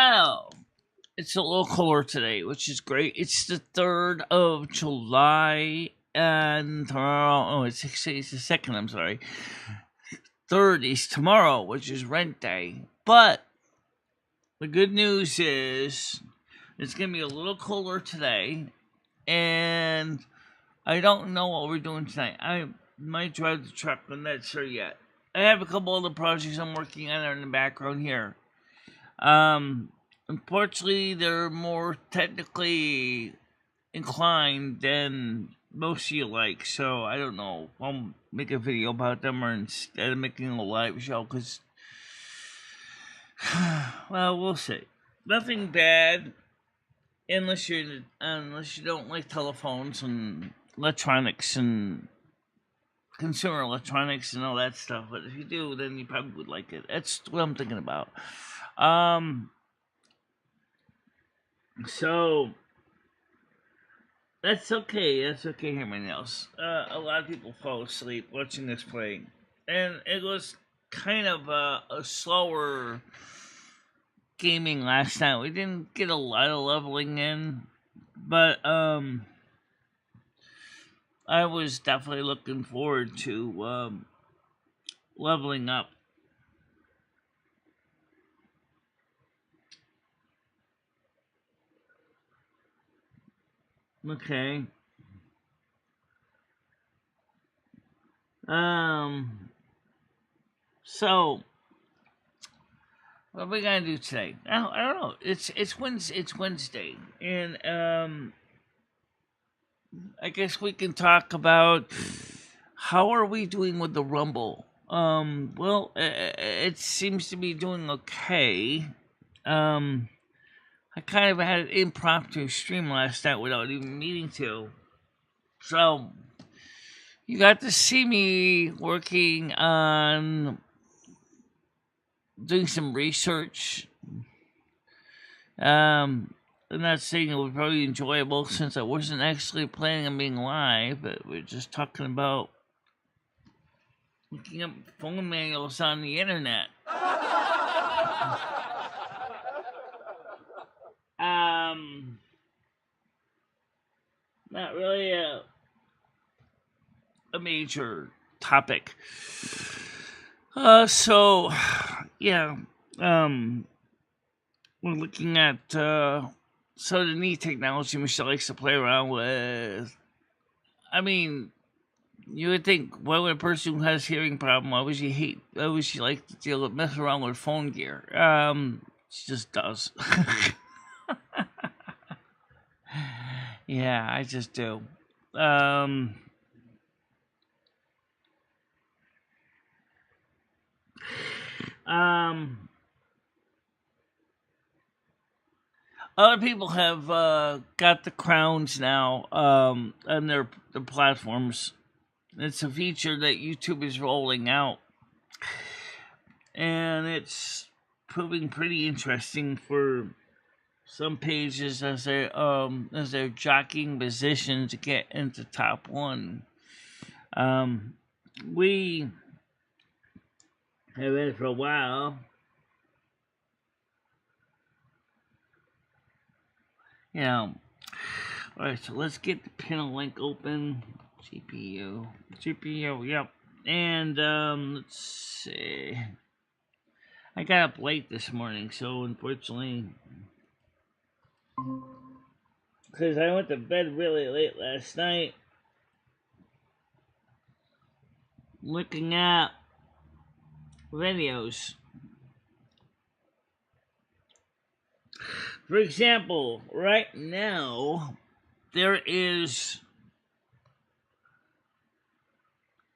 Well, it's a little cooler today, which is great. It's the 3rd of July, and tomorrow, it's the 2nd, I'm sorry. 3rd is tomorrow, which is rent day. But the good news is it's going to be a little cooler today, and I don't know what we're doing tonight. I might drive the truck, I'm not sure yet. I have a couple other projects I'm working on in the background here. Unfortunately, they're more technically inclined than most of you like, so I don't know. I'll make a video about them, or instead of making a live show, because, well, we'll see. Nothing bad, unless you don't like telephones and electronics and consumer electronics and all that stuff. But if you do, then you probably would like it. That's what I'm thinking about. So that's okay. That's okay. Everyone else. A lot of people fall asleep watching this play, and it was kind of a slower gaming last night. We didn't get a lot of leveling in, but I was definitely looking forward to leveling up. Okay. So what are we gonna do today? I don't know. It's Wednesday, and I guess we can talk about how are we doing with the Rumble. Well, it seems to be doing okay. I kind of had an impromptu stream last night without even meaning to. So, you got to see me working on doing some research. I'm not saying it was very enjoyable since I wasn't actually planning on being live, but we're just talking about looking up phone manuals on the internet. Not really a major topic. So, yeah, we're looking at, the neat technology Michelle likes to play around with. I mean, you would think, why would a person who has hearing problem, why would she like to mess around with phone gear? She just does. Yeah, I just do. Other people have got the crowns now on their platforms. It's a feature that YouTube is rolling out, and it's proving pretty interesting for some pages as they're jockeying position to get into top 1. We have had it for a while. Alright, so let's get the pin link open. GPU, yep. And let's see. I got up late this morning, so unfortunately, because I went to bed really late last night, looking at videos. For example, right now, there is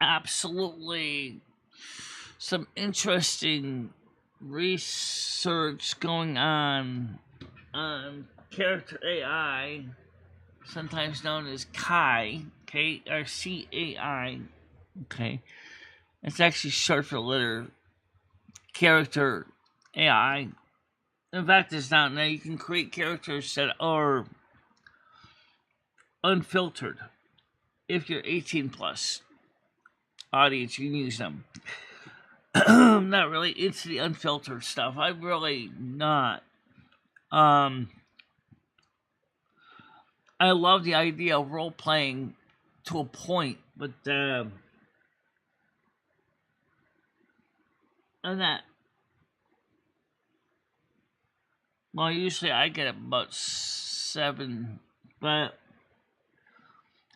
absolutely some interesting research going on character AI, sometimes known as Kai, K-R-C-A-I. Okay. It's actually short for the letter character AI. In fact, it's not. Now you can create characters that are unfiltered. If you're 18 plus audience, you can use them. I'm not really into the unfiltered stuff. I'm really not. Um, I love the idea of role playing to a point, but and that well, usually I get about 7, but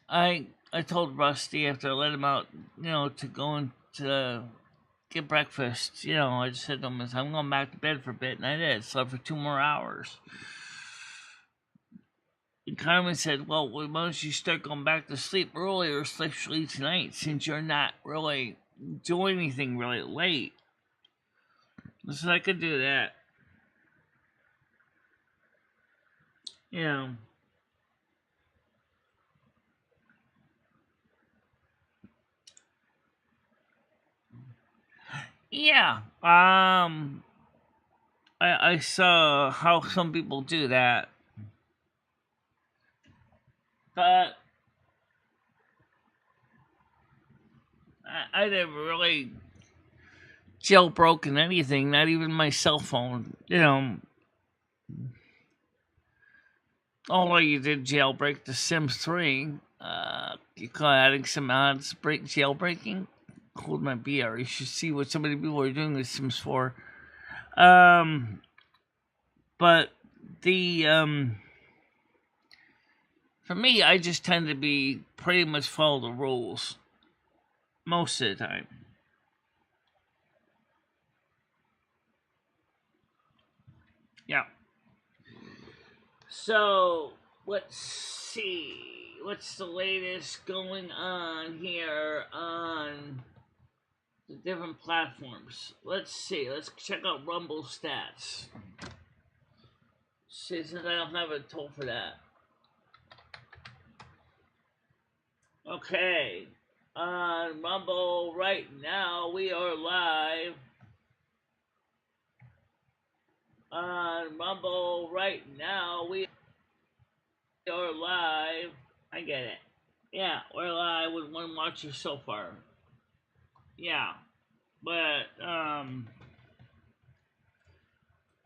I told Rusty after I let him out, to go and to get breakfast. I just said to him, I'm going back to bed for a bit, and I did. Slept for 2 more hours. And Carmen said, well, why don't you start going back to sleep earlier, especially tonight, since you're not really doing anything really late. I said I could do that. Yeah. I saw how some people do that. But I never really jailbroken anything, not even my cell phone. Although you did jailbreak The Sims 3, you call adding some mods break jailbreaking? Hold my beer. You should see what so many people are doing with Sims 4. But for me, I just tend to be pretty much follow the rules most of the time. Yeah. So let's see what's the latest going on here on the different platforms. Let's see. Let's check out Rumble stats. See, since I don't have a tool for that. Okay. On Rumble right now, we are live. On Rumble right now, we are live. I get it. Yeah, we're live with one watcher so far. Yeah. But,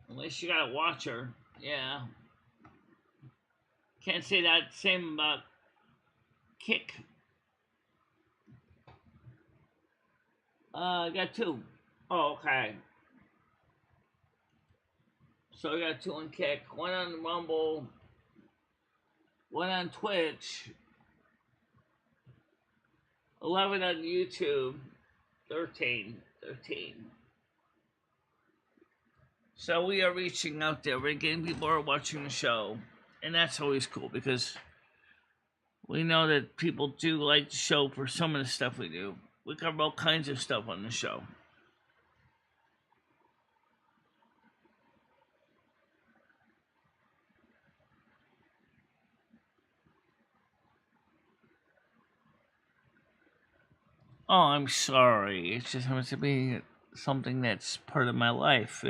unless you got a watcher, yeah. Can't say that same about Kick. I got 2. Oh, okay. So I got 2 on Kick, 1 on Rumble, 1 on Twitch, 11 on YouTube, 13. So we are reaching out there. We're getting people who are watching the show. And that's always cool because we know that people do like the show for some of the stuff we do. We cover all kinds of stuff on the show. Oh, I'm sorry. It just happens to be something that's part of my life,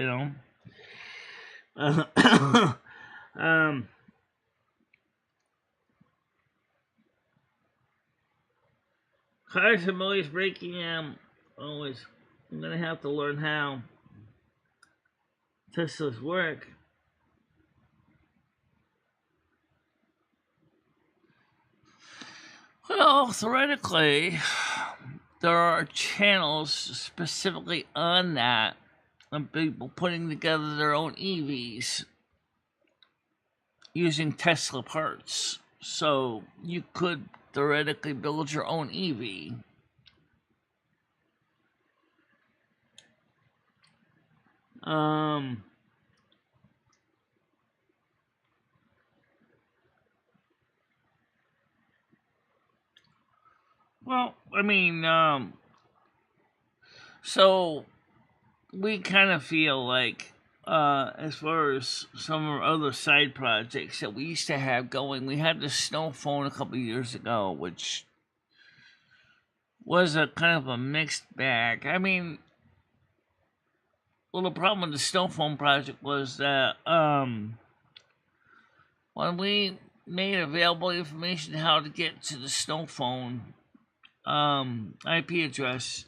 Cars are always breaking out. Always. I'm gonna have to learn how Teslas work. Well, theoretically, there are channels specifically on that of people putting together their own EVs using Tesla parts. So you could theoretically build your own EV. Well, I mean, so we kind of feel like, as far as some of our other side projects that we used to have going, we had the snow phone a couple of years ago, which was a kind of a mixed bag. I mean, well, the problem with the snow phone project was that when we made available information how to get to the snow phone IP address,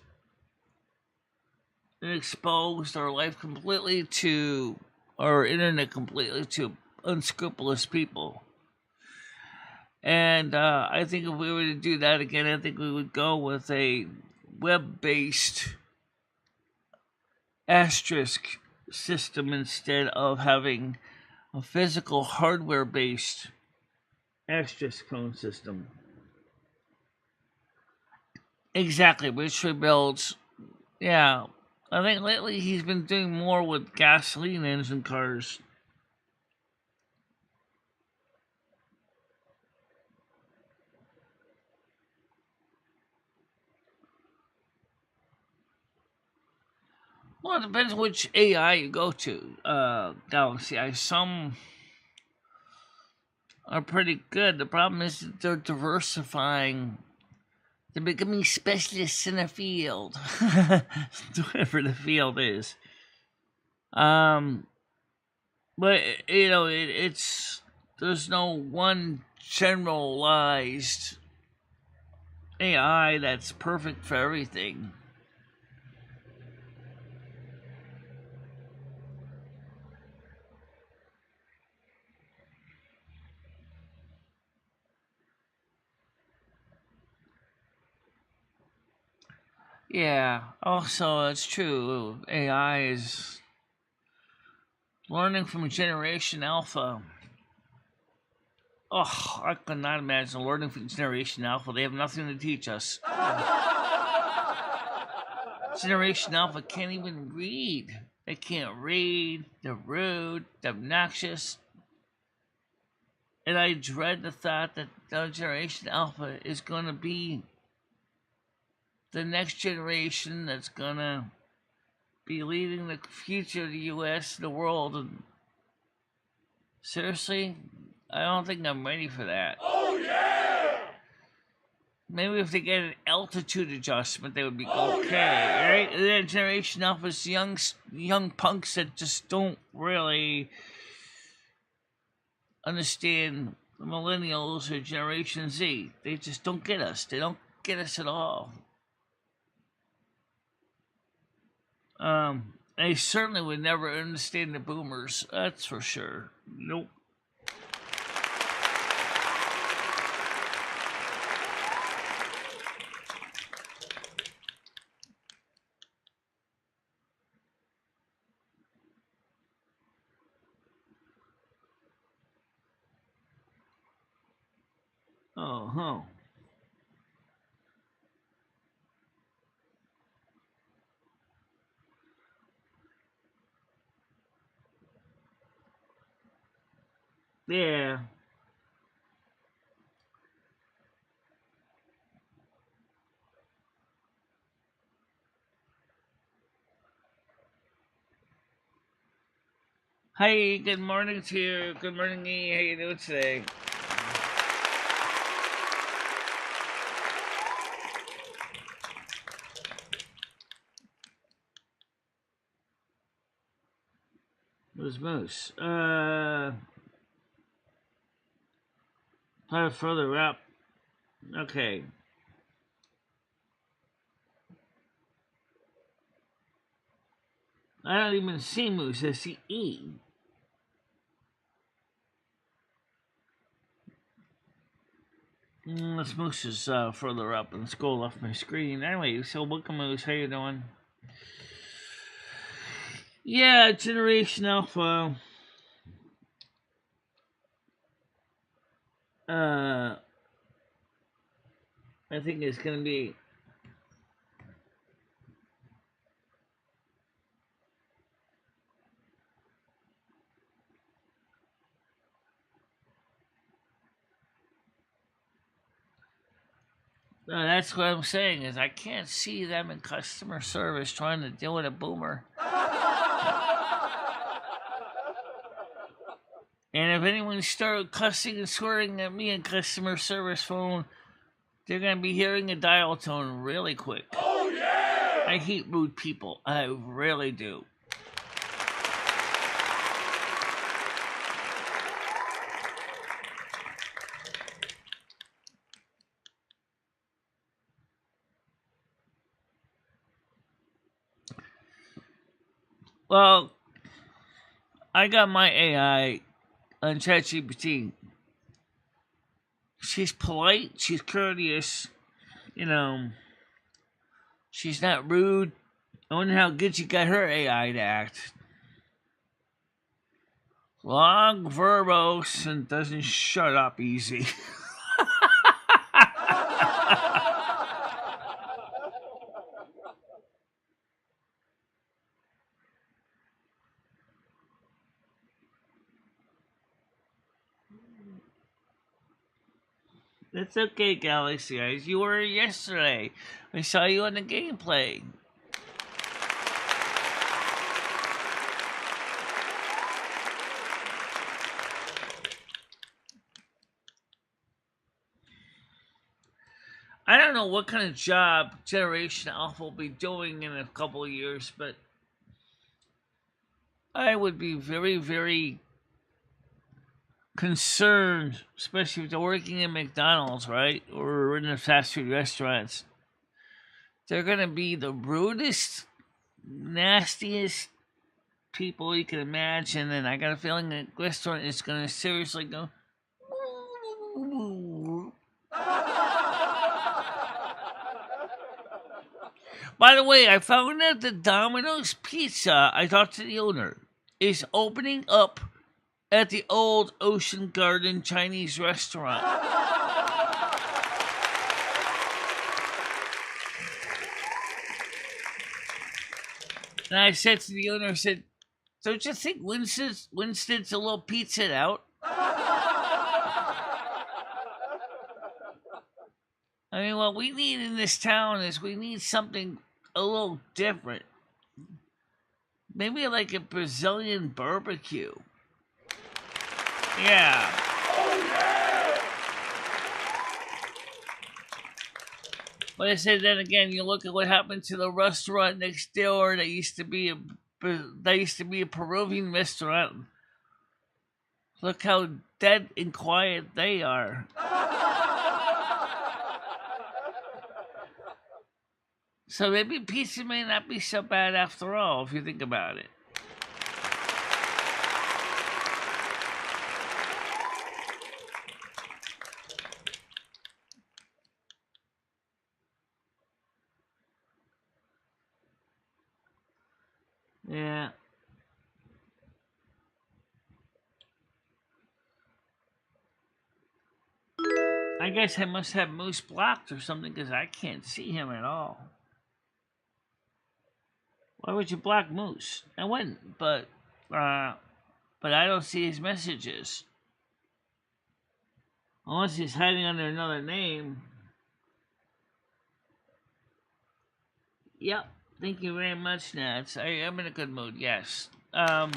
it exposed our life completely to our internet completely to unscrupulous people. And I think if we were to do that again, I think we would go with a web-based asterisk system instead of having a physical hardware-based asterisk phone system. Exactly, which rebuilds. Yeah, I think lately he's been doing more with gasoline engine cars. Well, it depends which AI you go to. Galaxy I. Some are pretty good. The problem is that they're diversifying. They're becoming specialists in a field, whatever the field is. Um, but it's there's no one generalized AI that's perfect for everything. Yeah. Also, it's true. AI is learning from Generation Alpha. Oh, I could not imagine learning from Generation Alpha. They have nothing to teach us. Generation Alpha can't even read. They can't read. They're rude. They're obnoxious. And I dread the thought that Generation Alpha is going to be the next generation that's going to be leading the future of the U.S. and the world. And seriously, I don't think I'm ready for that. Oh, yeah! Maybe if they get an altitude adjustment, they would be okay, right? And then Generation Alpha's young punks that just don't really understand the millennials or Generation Z. They just don't get us. They don't get us at all. They certainly would never understand the boomers. That's for sure. Nope. Oh, huh. Yeah. Hi, good morning to you. Good morning, E. How you doing today? Where's Moose? Probably further up. Okay. I don't even see Moose. I see E. This Moose is further up and scroll off my screen. Anyway, so welcome, Moose. How you doing? Yeah, Generation Alpha. I think it's gonna be. That's what I'm saying is I can't see them in customer service trying to deal with a boomer. And if anyone started cussing and swearing at me in customer service phone, they're gonna be hearing a dial tone really quick. Oh yeah! I hate rude people. I really do. Well, I got my AI on ChatGPT. She's polite, she's courteous, you know, she's not rude. I wonder how good she got her AI to act. Long, verbose, and doesn't shut up easy. That's okay, Galaxy Eyes. You were here yesterday. I saw you on the gameplay. I don't know what kind of job Generation Alpha will be doing in a couple of years, but I would be very, very concerned, especially if they're working in McDonald's, right? Or in the fast food restaurants. They're going to be the rudest, nastiest people you can imagine, and I got a feeling that restaurant is going to seriously go. By the way, I found out that Domino's Pizza, I talked to the owner, is opening up at the old Ocean Garden Chinese restaurant. And I said to the owner, I said, don't you think Winston's a little pizza out? I mean, what we need in this town is we need something a little different. Maybe like a Brazilian barbecue. Yeah. But I said then again, you look at what happened to the restaurant next door that used to be a Peruvian restaurant. Look how dead and quiet they are. So maybe pizza may not be so bad after all, if you think about it. Yeah. I guess I must have Moose blocked or something because I can't see him at all. Why would you block Moose? I wouldn't, but I don't see his messages. Unless he's hiding under another name. Yep. Thank you very much, Nats. I am in a good mood, yes. I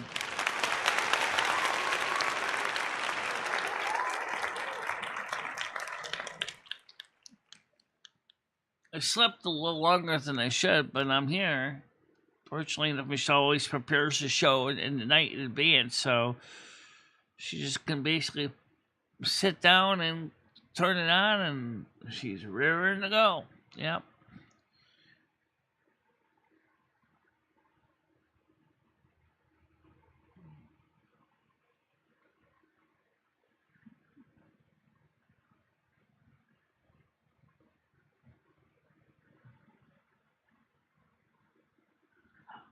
slept a little longer than I should, but I'm here. Fortunately, Michelle always prepares the show in the night in advance, so she just can basically sit down and turn it on, and she's rearing to go. Yep.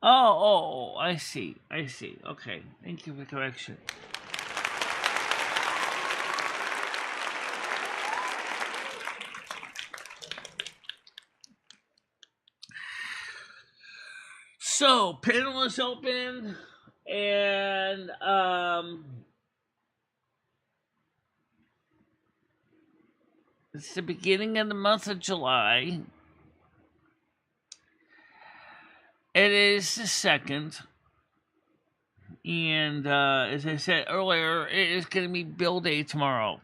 Oh, I see. Okay, thank you for the correction. So, panel is open, and it's the beginning of the month of July. It is the 2nd, and as I said earlier, it is going to be Bill Day tomorrow.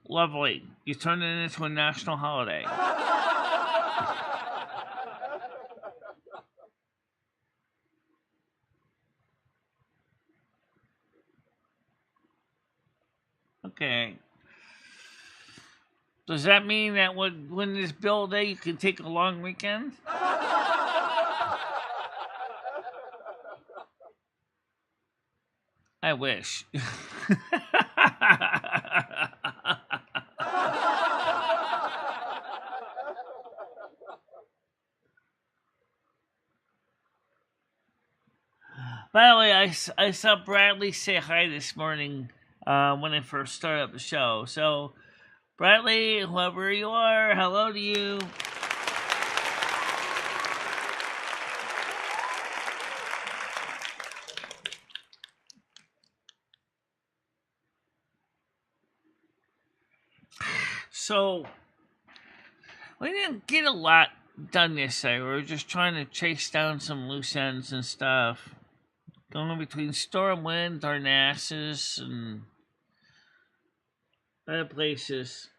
Lovely. You turn it into a national holiday. Okay. Does that mean that when this Bill Day, you can take a long weekend? I wish. By the way, I saw Bradley say hi this morning when I first started up the show. So, Bradley, whoever you are, hello to you. So, we didn't get a lot done yesterday. We were just trying to chase down some loose ends and stuff. Going between Stormwind, Darnassus, and other places.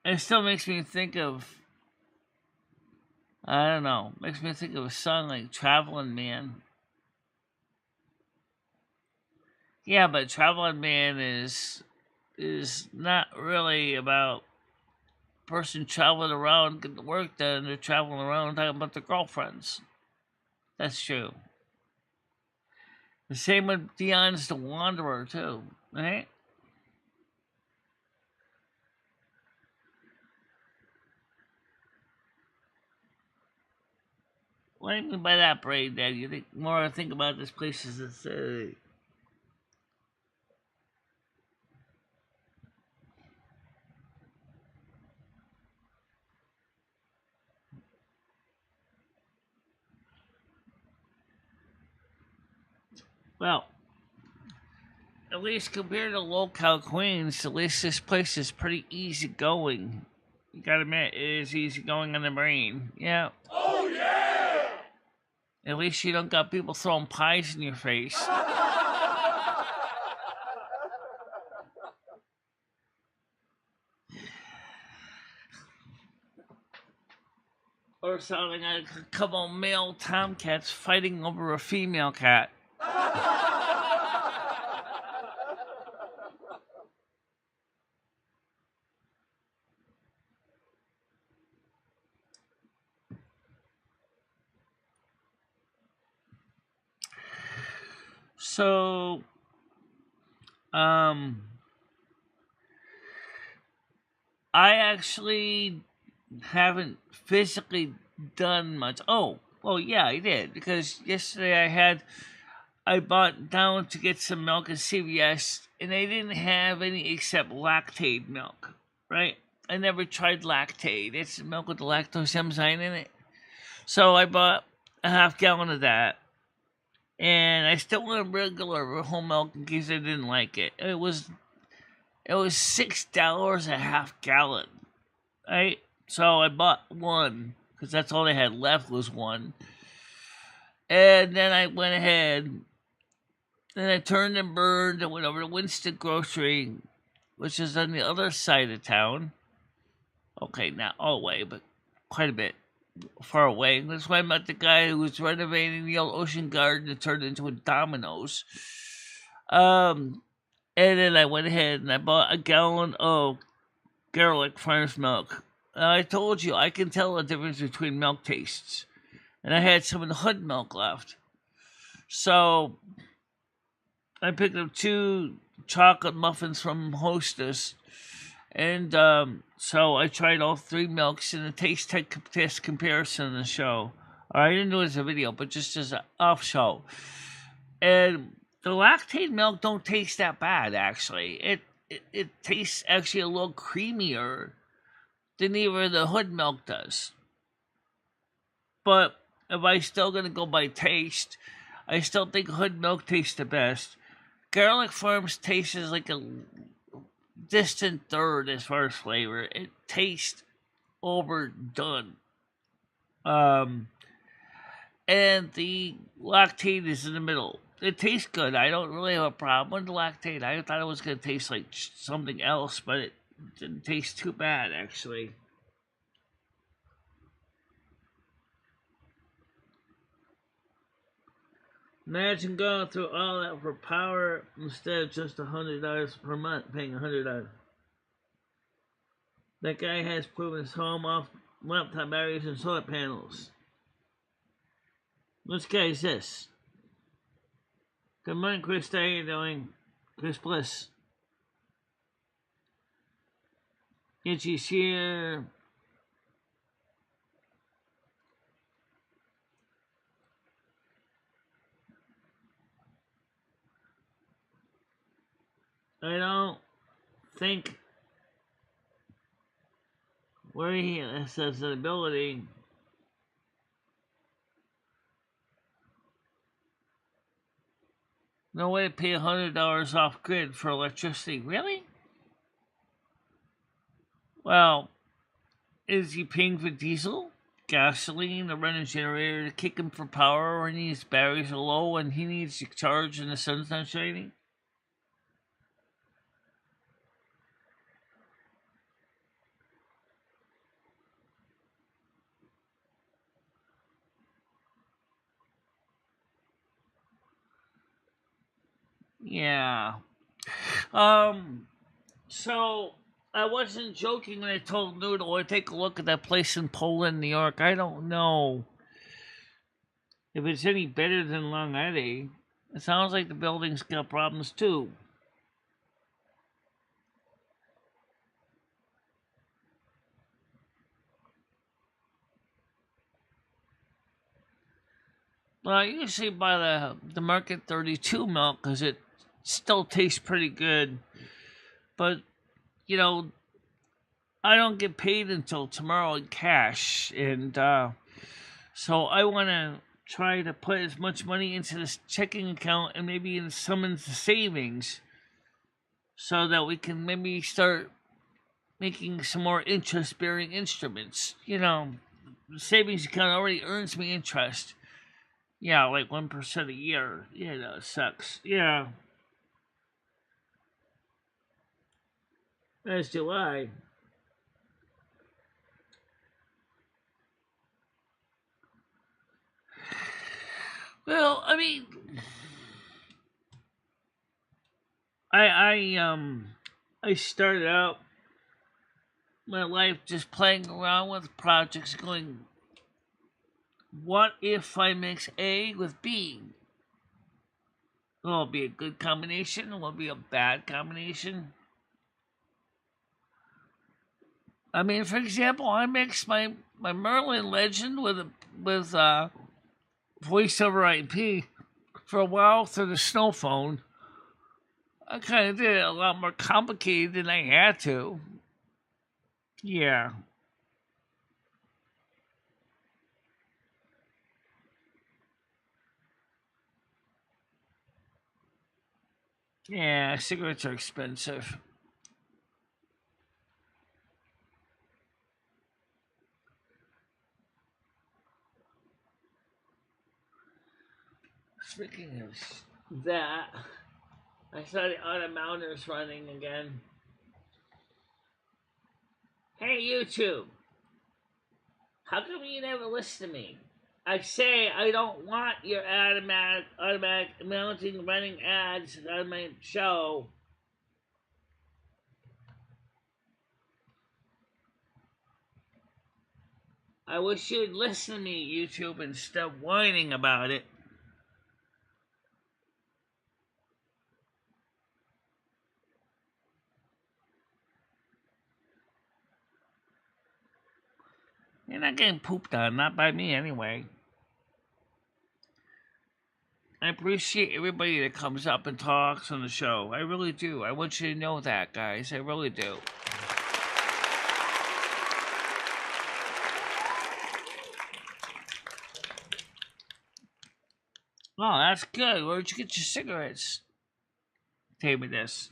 It still makes me think of, I don't know, makes me think of a song like Traveling Man. Yeah, but Traveling Man is not really about person traveling around getting the work done. They're traveling around talking about their girlfriends. That's true. The same with Dion's the Wanderer too, right? What do you mean by that, Braid? Dad? You think more I think about this place as it's well, at least compared to local Queens, at least this place is pretty easy going. You gotta admit, it is easy going on the brain. Yeah. Oh yeah! At least you don't got people throwing pies in your face. Or sounding like a couple male tomcats fighting over a female cat. So, I actually haven't physically done much. Oh, well, yeah, I did because yesterday I bought down to get some milk at CVS, and they didn't have any except lactate milk, right? I never tried lactate. It's milk with the lactose enzyme in it. So I bought a half gallon of that, and I still wanted regular whole milk in case I didn't like it. It was $6 a half gallon, right? So I bought one because that's all they had left was one, and then I went ahead. Then I turned and burned and went over to Winston Grocery, which is on the other side of town. Okay, not all the way, but quite a bit far away. That's why I met the guy who was renovating the old Ocean Garden to turn it into a Domino's. And then I went ahead and I bought a gallon of Garlic Farms milk. I told you I can tell the difference between milk tastes. And I had some of the Hood milk left. So I picked up 2 chocolate muffins from Hostess. And so I tried all 3 milks in a taste test comparison in the show. Or I didn't do it as a video, but just as an off show. And the lactate milk don't taste that bad, actually. It tastes actually a little creamier than even the Hood milk does. But if I still gonna go by taste, I still think Hood milk tastes the best. Garlic Farms tastes like a distant third as far as flavor. It tastes overdone. And the lactate is in the middle. It tastes good. I don't really have a problem with the lactate. I thought it was going to taste like something else, but it didn't taste too bad, actually. Imagine going through all that for power instead of just $100 per month, paying $100. That guy has proven his home off laptop batteries and solar panels. Which guy is this? Good morning, Chris. How you doing? Chris Bliss. Itchy's here. I don't think where he has an ability. No way to pay $100 off grid for electricity. Really? Well, is he paying for diesel, gasoline, to run a generator to kick him for power when his batteries are low and he needs to charge and the sun's not shining? Yeah. So I wasn't joking when I told Noodle I'd take a look at that place in Poland, New York. I don't know if it's any better than Long Island. It sounds like the building's got problems too. Well, I usually buy the Market 32 milk because it still tastes pretty good. But, you know, I don't get paid until tomorrow in cash. And so I want to try to put as much money into this checking account and maybe in some into savings so that we can maybe start making some more interest bearing instruments. You know, the savings account already earns me interest. Yeah, like 1% a year. Yeah, that sucks. Yeah. As do I. Well, I mean, I started out my life just playing around with projects, going, what if I mix A with B? Will it be a good combination? Will it be a bad combination? I mean, for example, I mixed my Merlin Legend with voice over IP for a while through the snow phone. I kind of did it a lot more complicated than I had to. Yeah. Yeah, cigarettes are expensive. Speaking of that, I saw the auto-mounters running again. Hey, YouTube, how come you never listen to me? I say I don't want your automatic mounting running ads on my show. I wish you'd listen to me, YouTube, and stop whining about it. You're not getting pooped on, not by me anyway. I appreciate everybody that comes up and talks on the show. I really do. I want you to know that, guys. I really do. Oh, that's good. Where'd you get your cigarettes? Tell me this.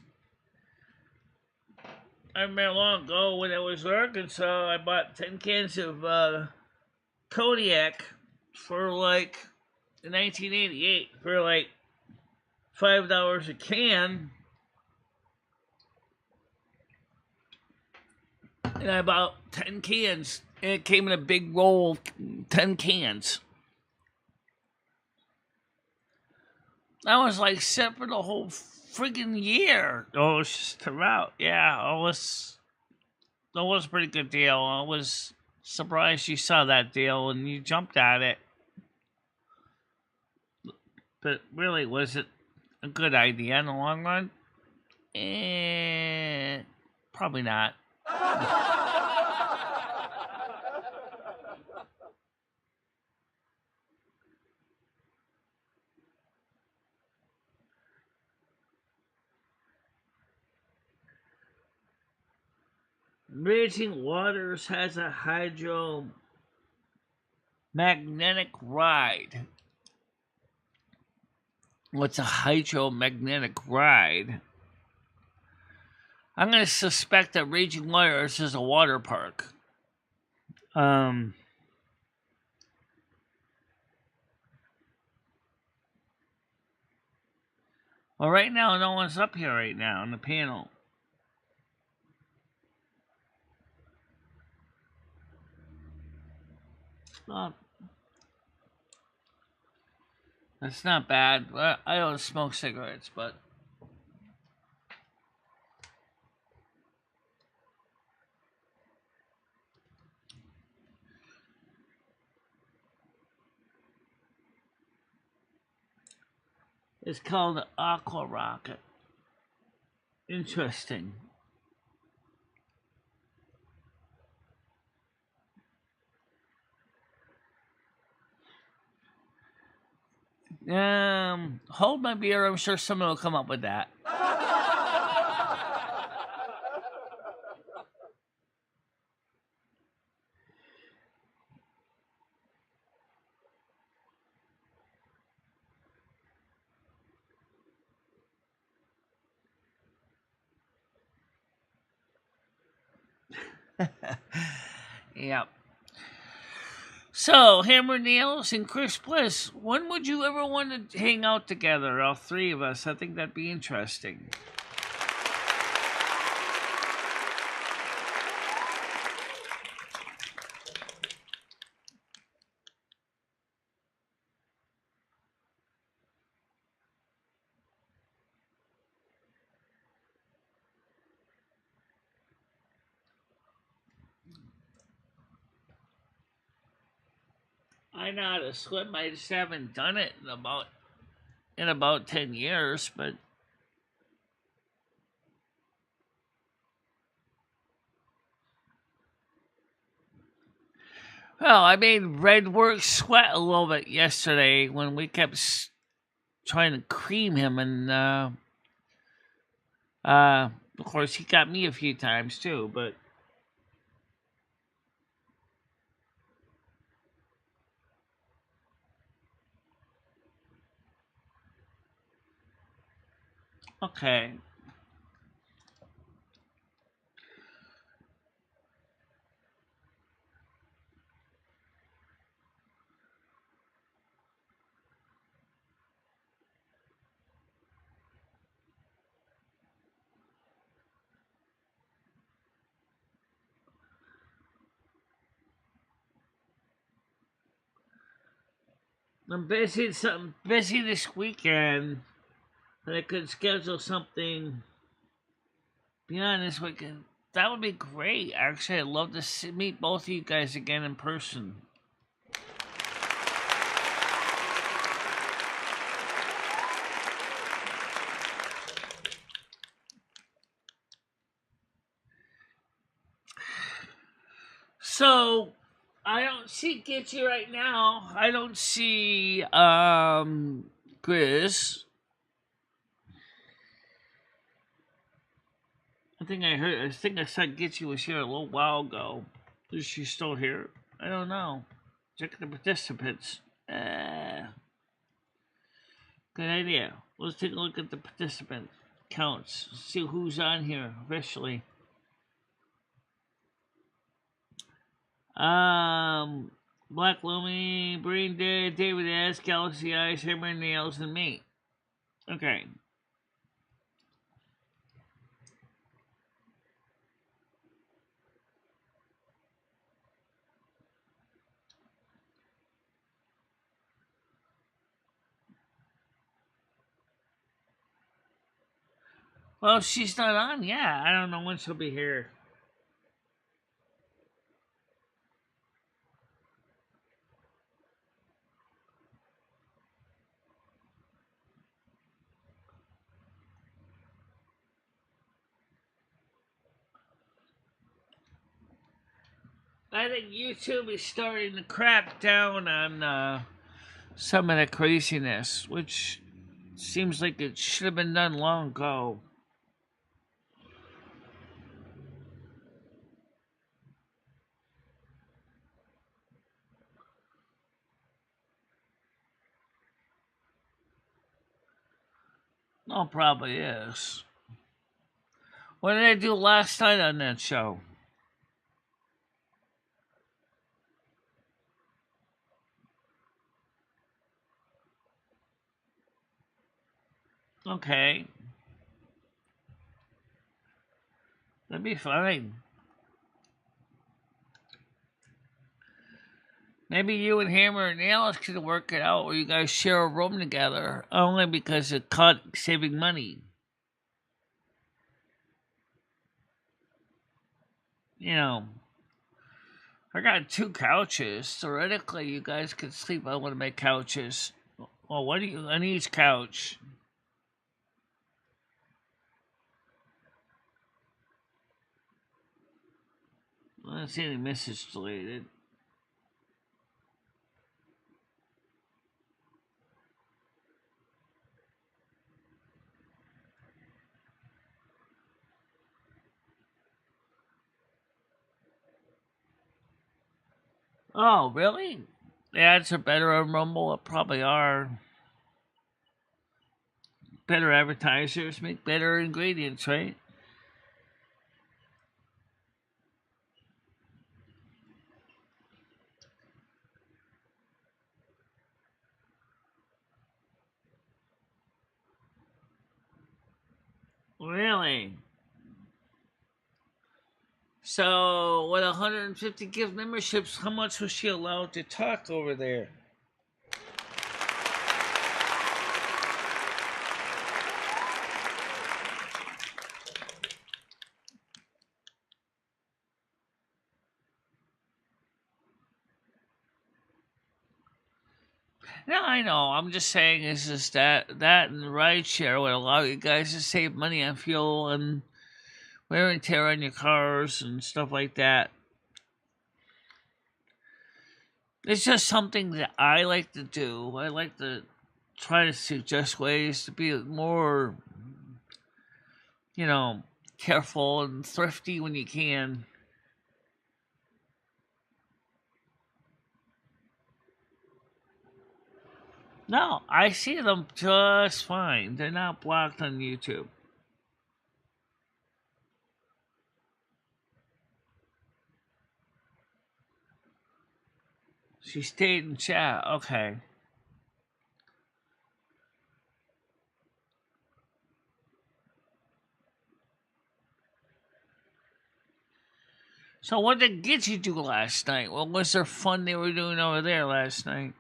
I remember long ago when I was in Arkansas, I bought 10 cans of Kodiak for like in 1988 for like $5 a can. And I bought 10 cans. And it came in a big roll of 10 cans. I was like set for the whole friggin' year. Oh, it's just throughout. Yeah, it was a pretty good deal. I was surprised you saw that deal and you jumped at it. But really, was it a good idea in the long run? Probably not. Raging Waters has a hydromagnetic ride. What's a hydromagnetic ride? I'm going to suspect that Raging Waters is a water park. Well, right now, no one's up here right now on the panel. Well, that's not bad. I don't smoke cigarettes, but it's called the Aqua Rocket. Interesting. Hold my beer. I'm sure someone will come up with that. Yep. So, Hammer Nails and Chris Bliss, when would you ever want to hang out together, all three of us? I think that'd be interesting. I know how to swim. I just haven't done it in about 10 years, but well, I made Redwork sweat a little bit yesterday when we kept trying to cream him, and of course he got me a few times too, but okay. I'm busy this weekend, but I could schedule something beyond this weekend. That would be great. Actually, I'd love to meet both of you guys again in person. So, I don't see Gitchy right now. I don't see Grizz. I think I saw Gitchy was here a little while ago. Is she still here? I don't know. Check the participants. Good idea. Let's take a look at the participant counts. See who's on here officially. Black Lumi, Brain Dead, David S, Galaxy Eyes, Hammer Nails, and me. Okay. Well, if she's not on, yeah. I don't know when she'll be here. I think YouTube is starting to crack down on some of the craziness, which seems like it should have been done long ago. Oh, probably is. What did I do last night on that show? Okay, that'd be fine. Maybe you and Hammer and Alice could work it out where you guys share a room together, only because it cut saving money. You know, I got two couches. Theoretically, you guys could sleep on one of my couches. Well, what do you on each couch? I don't see any message deleted. Oh, really? The ads are better on Rumble. It probably are. Better advertisers make better ingredients, right? Really? So, with 150 gift memberships, how much was she allowed to talk over there? No, I know. I'm just saying is just that and the ride share would allow you guys to save money on fuel and wear and tear on your cars and stuff like that. It's just something that I like to do. I like to try to suggest ways to be more, you know, careful and thrifty when you can. No, I see them just fine. They're not blocked on YouTube. She stayed in chat. Okay. So what did Gidget do last night? What was their fun they were doing over there last night?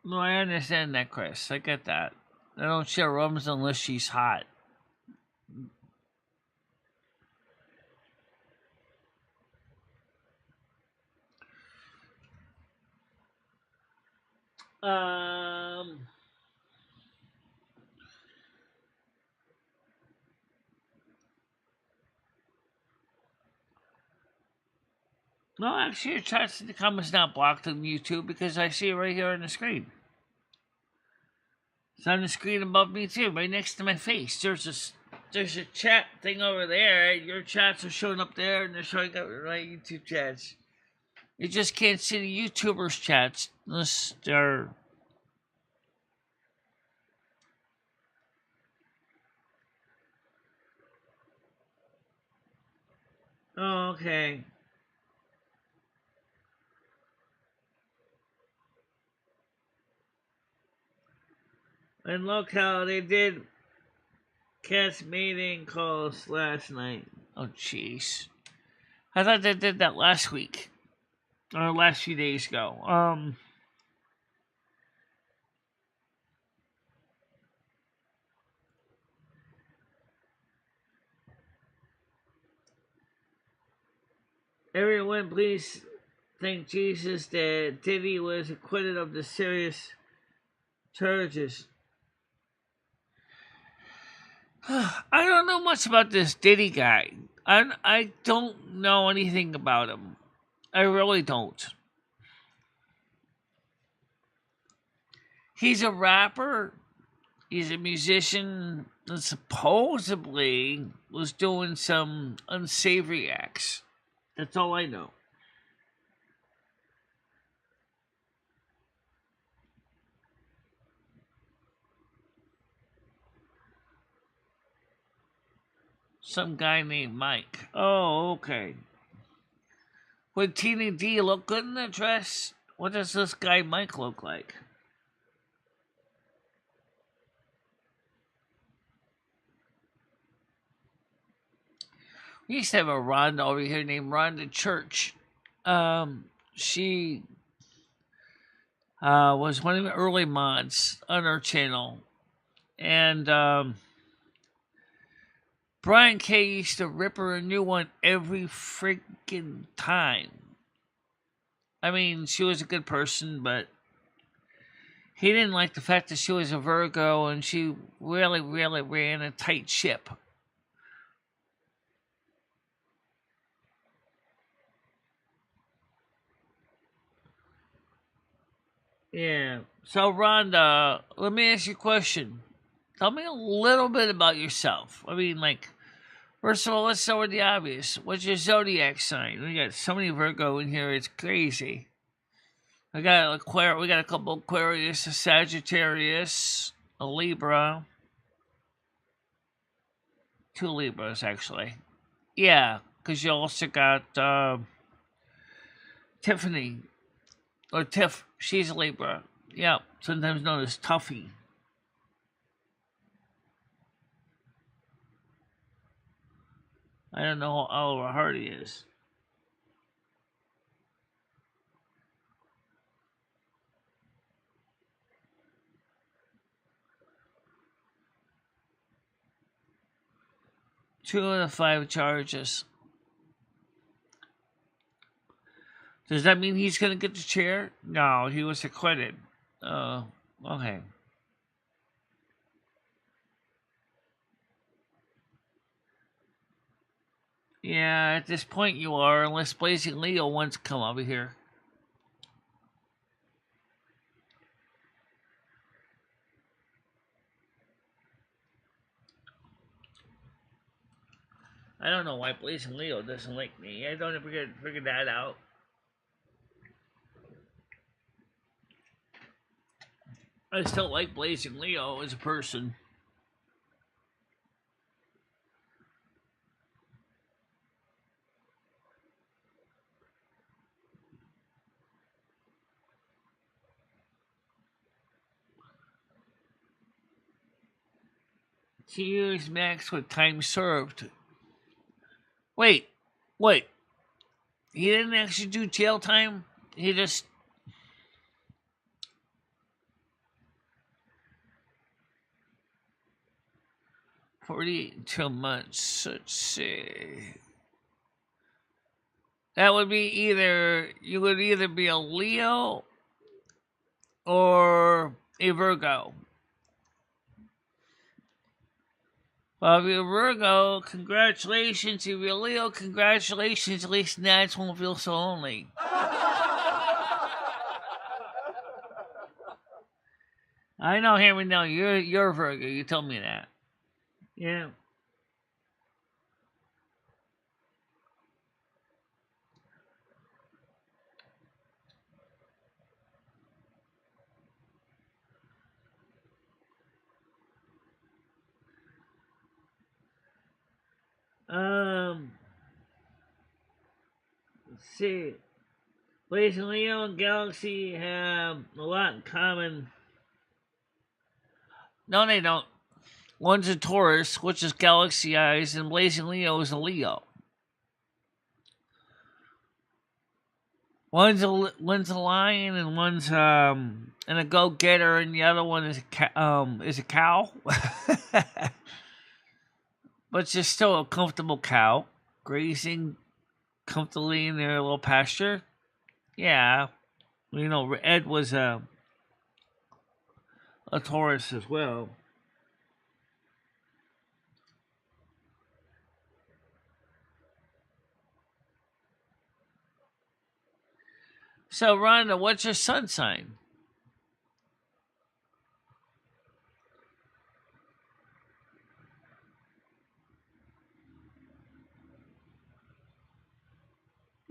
No, I understand that, Chris. I get that. I don't share rooms unless she's hot. Um. No, actually, your chat to come is not blocked on YouTube because I see it right here on the screen. It's on the screen above me too, right next to my face. There's a chat thing over there. Your chats are showing up there, and they're showing up in my YouTube chats. You just can't see the YouTubers' chats unless they're. Oh, okay. And look how they did cast mating calls last night. Oh, jeez. I thought they did that last week. Or last few days ago. Everyone, please thank Jesus that Diddy was acquitted of the serious charges. I don't know much about this Diddy guy. I don't know anything about him. I really don't. He's a rapper. He's a musician that supposedly was doing some unsavory acts. That's all I know. Some guy named Mike. Oh, okay. Would Tina D look good in that dress? What does this guy Mike look like? We used to have a Rhonda over here named Rhonda Church. She was one of the early mods on our channel. And Brian K used to rip her a new one every freaking time. I mean, she was a good person, but he didn't like the fact that she was a Virgo and she really, really ran a tight ship. Yeah. So, Rhonda, let me ask you a question. Tell me a little bit about yourself. I mean, like, first of all, let's start with the obvious. What's your zodiac sign? We got so many Virgo in here, it's crazy. We got a couple Aquarius, a Sagittarius, a Libra. 2 Libras, actually. Yeah, because you also got Tiffany, or Tiff. She's a Libra. Yeah, sometimes known as Tuffy. I don't know how Oliver Hardy is. Two of the 5 charges. Does that mean he's going to get the chair? No, he was acquitted. Okay. Yeah, at this point you are, unless Blazing Leo wants to come over here. I don't know why Blazing Leo doesn't like me. I don't ever figure that out. I still like Blazing Leo as a person. He used max with time served. Wait. He didn't actually do jail time? He just... $42 months. Let's see. That would be you would either be a Leo or a Virgo. Well, if you're a Virgo, congratulations. If you're a Leo, congratulations. At least nights won't feel so lonely. I know, Henry. No, you're a Virgo. You told me that. Yeah. Let's see. Blazing Leo and Galaxy have a lot in common. No, they don't. One's a Taurus, which is Galaxy Eyes, and Blazing Leo is a Leo. One's a lion, and one's and a go getter, and the other one is a cow. But it's just still a comfortable cow, grazing comfortably in their little pasture. Yeah, Ed was a Taurus as well. So, Rhonda, what's your sun sign?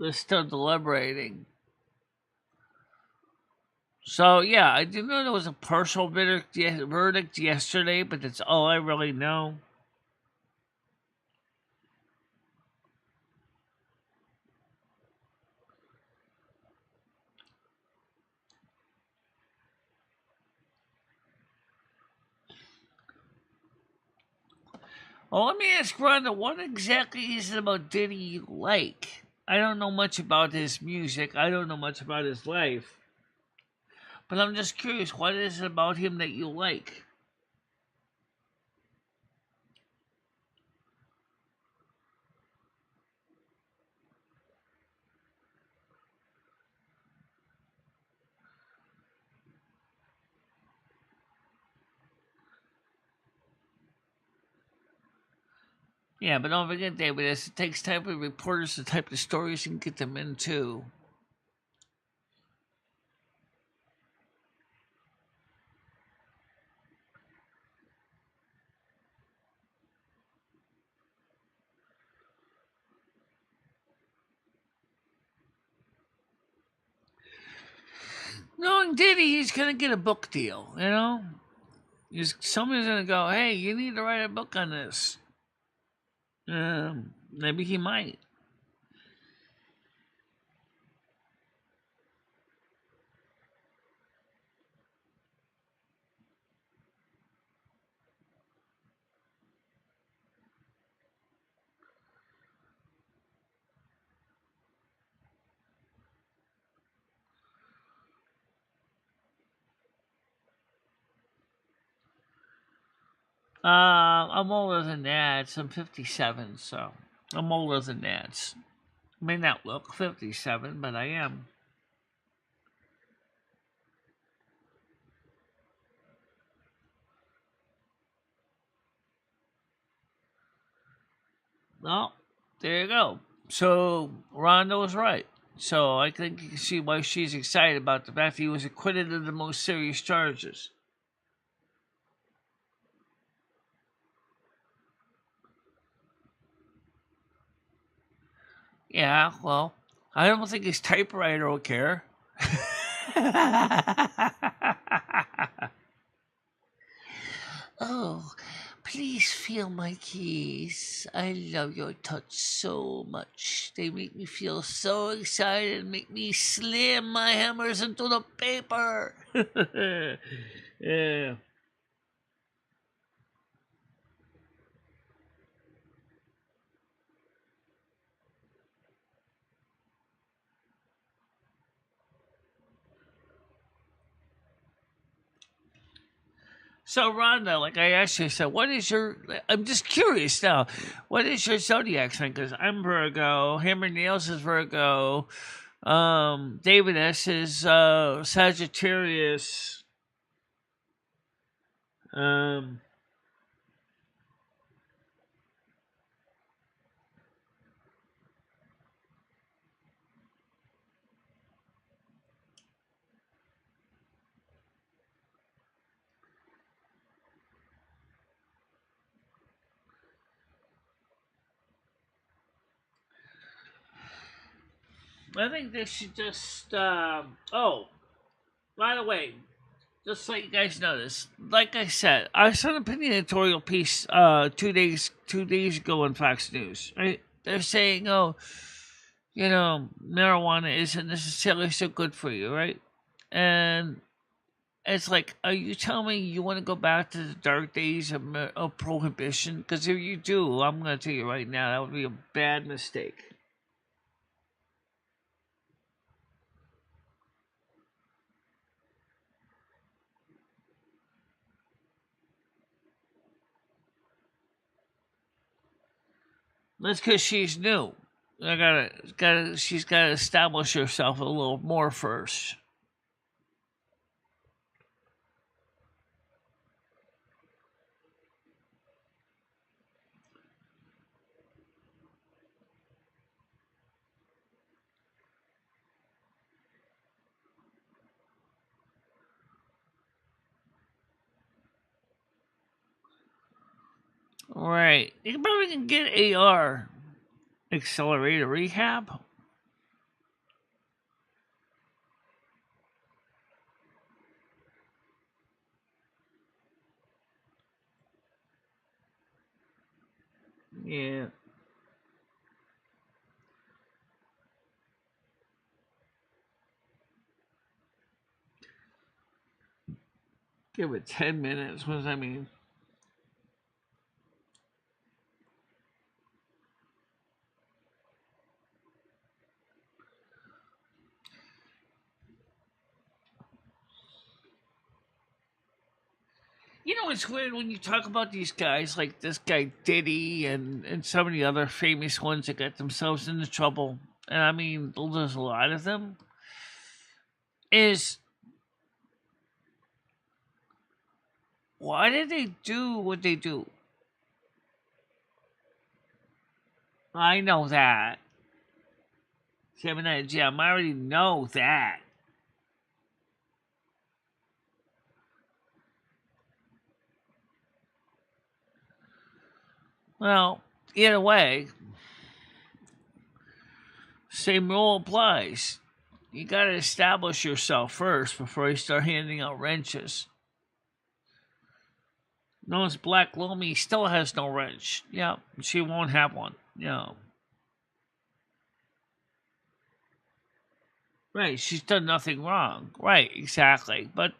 They're still deliberating. So, yeah, I did know there was a partial verdict yesterday, but that's all I really know. Well, let me ask Rhonda, what exactly is it about Diddy you like? I don't know much about his music. I don't know much about his life. But I'm just curious, what is it about him that you like? Yeah, but don't forget, David, it takes time for reporters to type the stories and get them in, too. Knowing Diddy, he's going to get a book deal, Somebody's going to go, hey, you need to write a book on this. Maybe he might. I'm older than that. I'm 57, so I'm older than that. May not look 57, but I am. Well, there you go. So Rhonda was right. So I think you can see why she's excited about the fact he was acquitted of the most serious charges. Yeah, well, I don't think his typewriter will care. Oh, please feel my keys. I love your touch so much. They make me feel so excited, make me slam my hammers into the paper. Yeah. So, Rhonda, like I asked you, so what is your? I'm just curious now. What is your zodiac sign? Because I'm Virgo. Hammer Nails is Virgo. David S is Sagittarius. Um, I think they should just. Oh, by the way, just so you guys know this, like I said, I saw an opinion editorial piece 2 days ago on Fox News. Right? They're saying, oh, marijuana isn't necessarily so good for you, right? And it's like, are you telling me you want to go back to the dark days of prohibition? Because if you do, I'm going to tell you right now, that would be a bad mistake. That's because she's new. she's gotta establish herself a little more first. Right. You probably can get AR, accelerator rehab. Yeah. Give it 10 minutes. What does that mean? You know, it's weird when you talk about these guys like this guy Diddy and some of the other famous ones that got themselves into trouble. And I mean, there's a lot of them. Is why did they do what they do? I know that. Gemini Jam, I already know that. Well, either way, same rule applies. You gotta establish yourself first before you start handing out wrenches. Notice Black Lomi still has no wrench. Yeah, she won't have one. Yeah. Right, she's done nothing wrong. Right, exactly. But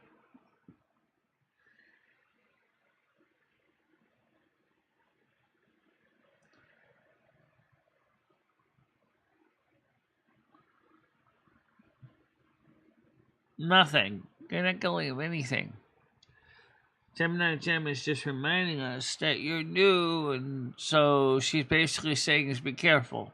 nothing. You're not gonna leave anything. Gemini Gem is just reminding us that you're new, and so she's basically saying is be careful.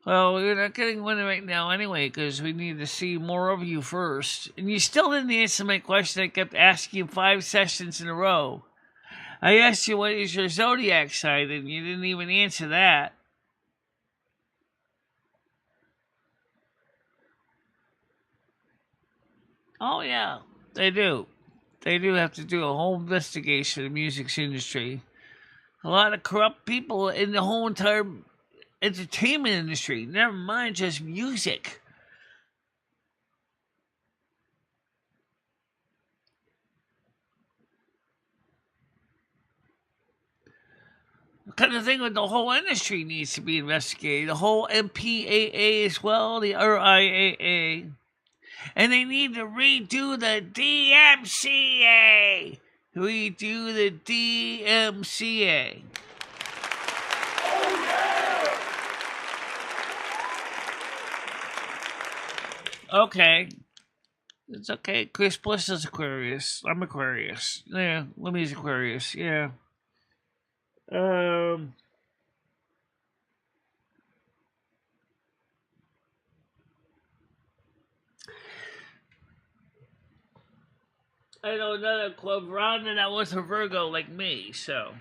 Well, you're not getting one right now anyway, because we need to see more of you first. And you still didn't answer my question. I kept asking you 5 sessions in a row. I asked you what is your zodiac sign, and you didn't even answer that. Oh, yeah, they do. They do have to do a whole investigation of the music industry. A lot of corrupt people in the whole entire entertainment industry, never mind just music. Kind of thing with the whole industry needs to be investigated. The whole MPAA as well, the RIAA. And they need to redo the DMCA. Redo the DMCA. Okay. It's okay. Chris Bliss is Aquarius. I'm Aquarius. Yeah, Limmy's Aquarius. Yeah. Um. I know another club, Rhonda, that was a Virgo like me, so.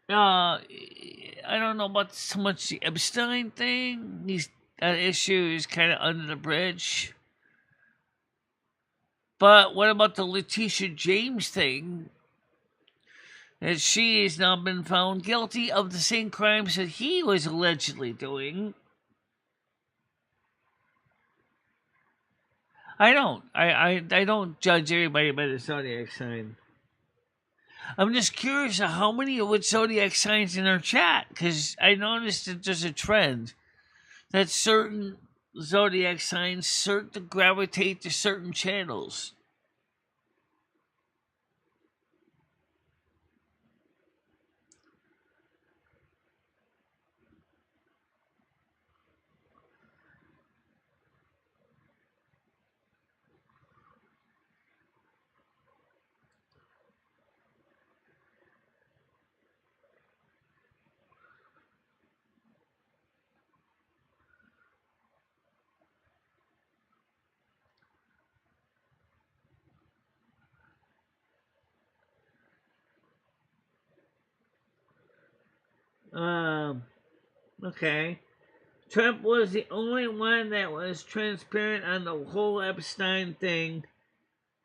I don't know about so much the Epstein thing. That issue is kind of under the bridge. But what about the Letitia James thing? That she has now been found guilty of the same crimes that he was allegedly doing. I don't. I don't judge everybody by the zodiac sign. I'm just curious of how many of what zodiac signs in our chat, because I noticed that there's a trend that certain zodiac signs start to gravitate to certain channels. Okay. Trump was the only one that was transparent on the whole Epstein thing.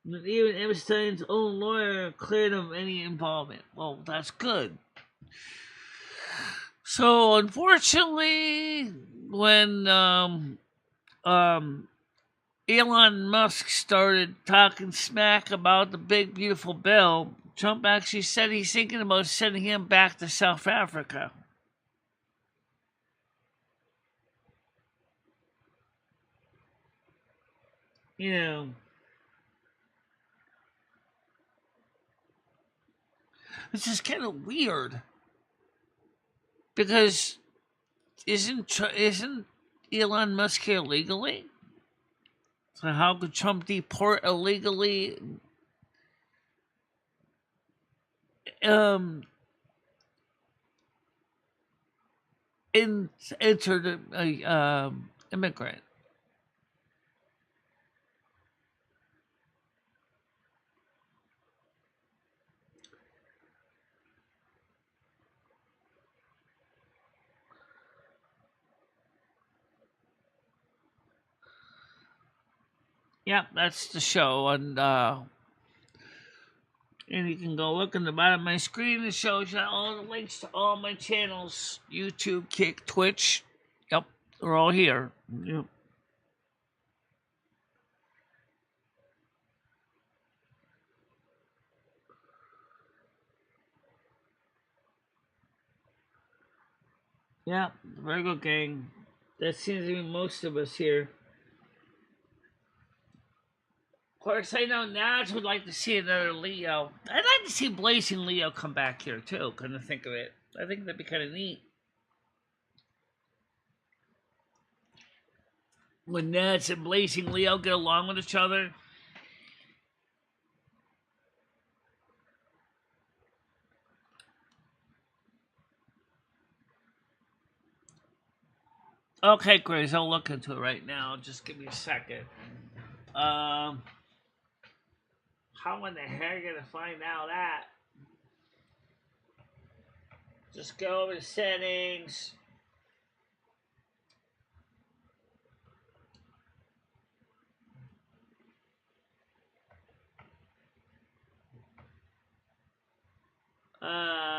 Even Epstein's own lawyer cleared him of any involvement. Well, that's good. So, unfortunately, when Elon Musk started talking smack about the big, beautiful bill, Trump actually said he's thinking about sending him back to South Africa. You know, this is kind of weird because isn't Elon Musk here legally? So how could Trump deport illegally? Um, entered a immigrant. Yeah, that's the show, and you can go look in the bottom of my screen. It shows you all the links to all my channels: YouTube, Kick, Twitch. Yep, they're all here. Yep. Yeah, very good, gang. That seems to be most of us here. Of course, I know Naj would like to see another Leo. I'd like to see Blazing Leo come back here too. Come to think of it, I think that'd be kind of neat. When Naj and Blazing Leo get along with each other. Okay, Grace, I'll look into it right now. Just give me a second. Um, how in the heck are you gonna find out that? Just go over to settings. Uh,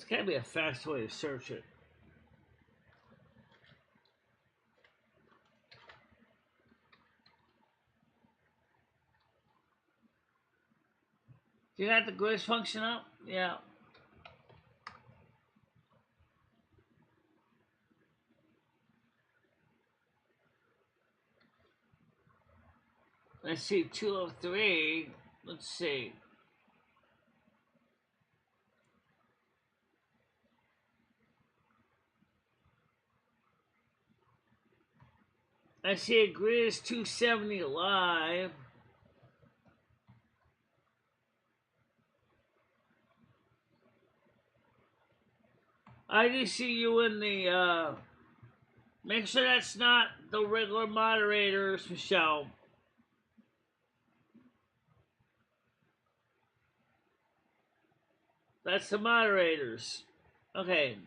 there's gotta be a fast way to search it. You got the Grace function up? Yeah. Let's see, 203. Let's see. I see a Grizz 270 live. I just see you in the, make sure that's not the regular moderators, Michelle. That's the moderators. Okay.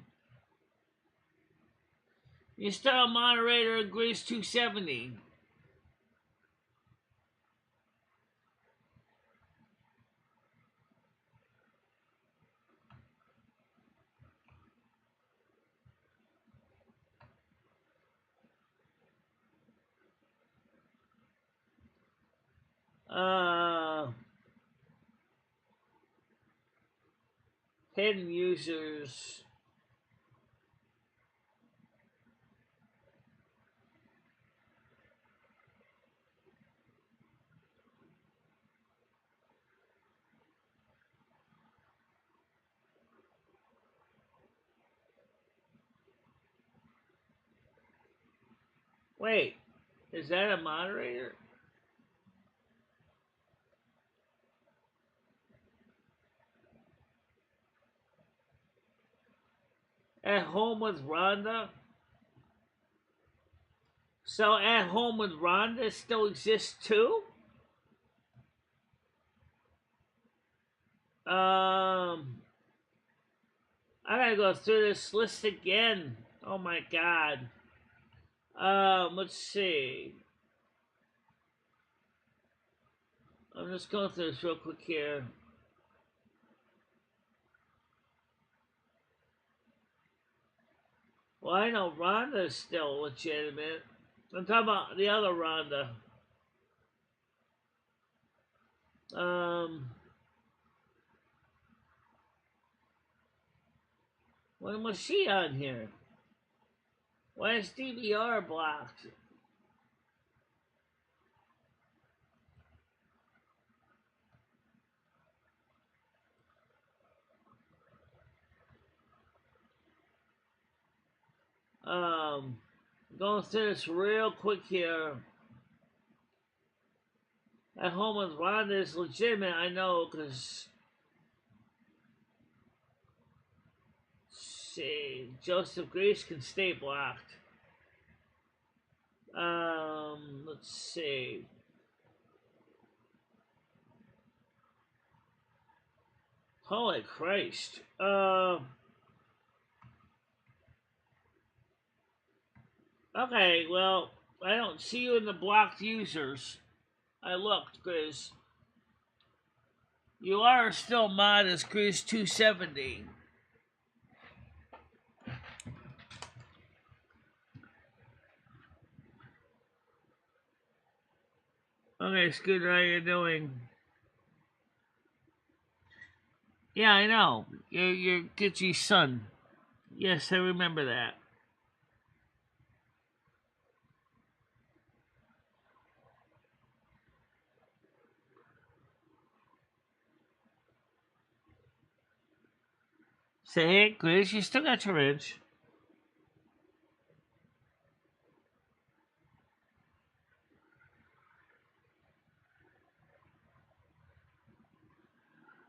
You start a moderator at Grizz 270. Uh, hidden users. Wait, is that a moderator? At Home with Rhonda. So At Home with Rhonda still exists too? I gotta go through this list again. Oh my god. Let's see. I'm just going through this real quick here. Well, I know Rhonda's still legitimate. I'm talking about the other Rhonda. When was she on here? Why is DVR blocked? Going through this real quick here. At Home with Rhonda is legitimate, I know, because see, Joseph Grace can stay blocked. Let's see. Holy Christ. Okay, well, I don't see you in the blocked users. I looked, Grizz. You are still mod as Grizz270. Okay, Scooter, how you doing? Yeah, I know. You're Gitchy's son. Yes, I remember that. Say, hey, Grizz, you still got your wrench.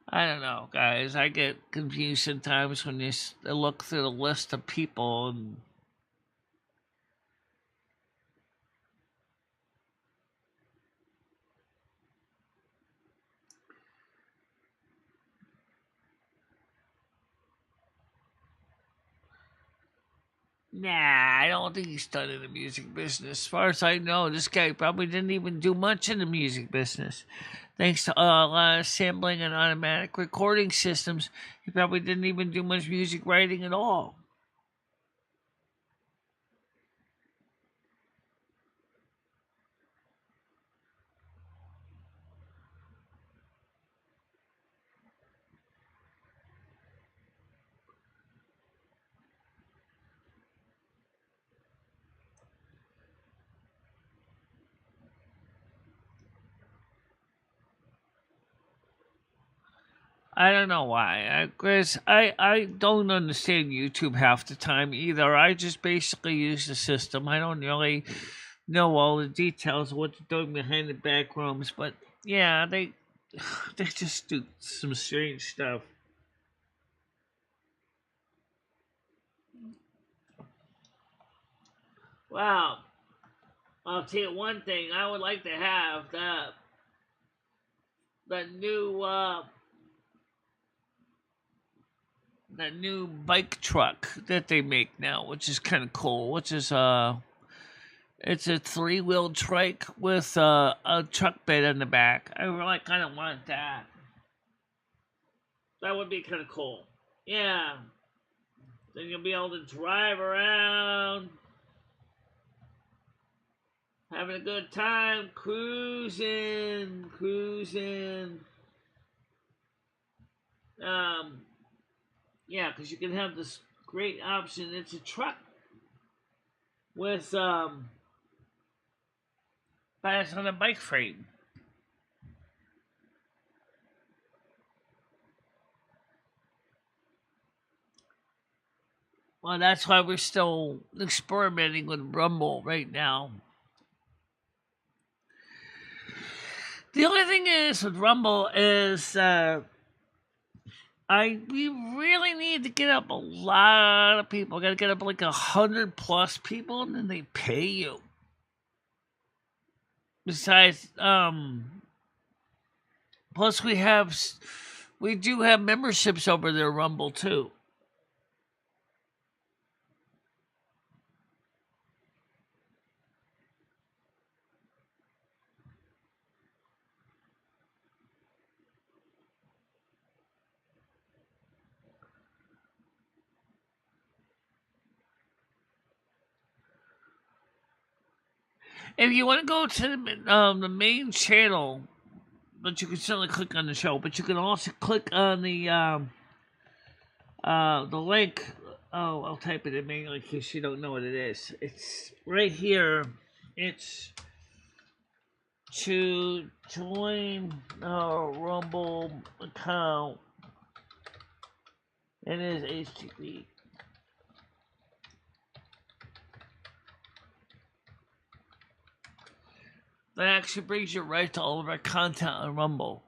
I don't know, guys. I get confused sometimes when you look through the list of people and nah, I don't think he's done in the music business. As far as I know, this guy probably didn't even do much in the music business. Thanks to a lot of sampling and automatic recording systems, he probably didn't even do much music writing at all. I don't know why. Chris, I don't understand YouTube half the time either. I just basically use the system. I don't really know all the details of what they're doing behind the back rooms, but yeah, they just do some strange stuff. Wow. I'll tell you one thing. I would like to have the new bike truck that they make now, which is kind of cool. Which is it's a 3-wheel trike with a truck bed in the back. I really kind of want that. That would be kind of cool. Yeah. Then you'll be able to drive around, having a good time, cruising. Yeah, because you can have this great option. It's a truck with but it's on a bike frame. Well, that's why we're still experimenting with Rumble right now. The only thing is with Rumble is We really need to get up a lot of people. Got to get up like 100+ people, and then they pay you. Besides, plus we do have memberships over there, Rumble too. If you want to go to the main channel, but you can certainly click on the show, but you can also click on the link. Oh, I'll type it in manually in case you don't know what it is. It's right here. It's to join our Rumble account. It is HTTP. That actually brings you right to all of our content on Rumble.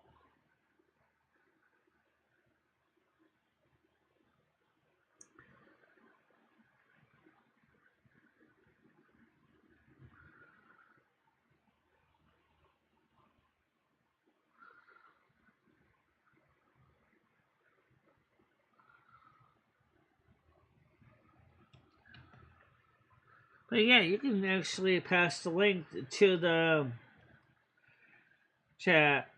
But yeah, you can actually pass the link to the chat.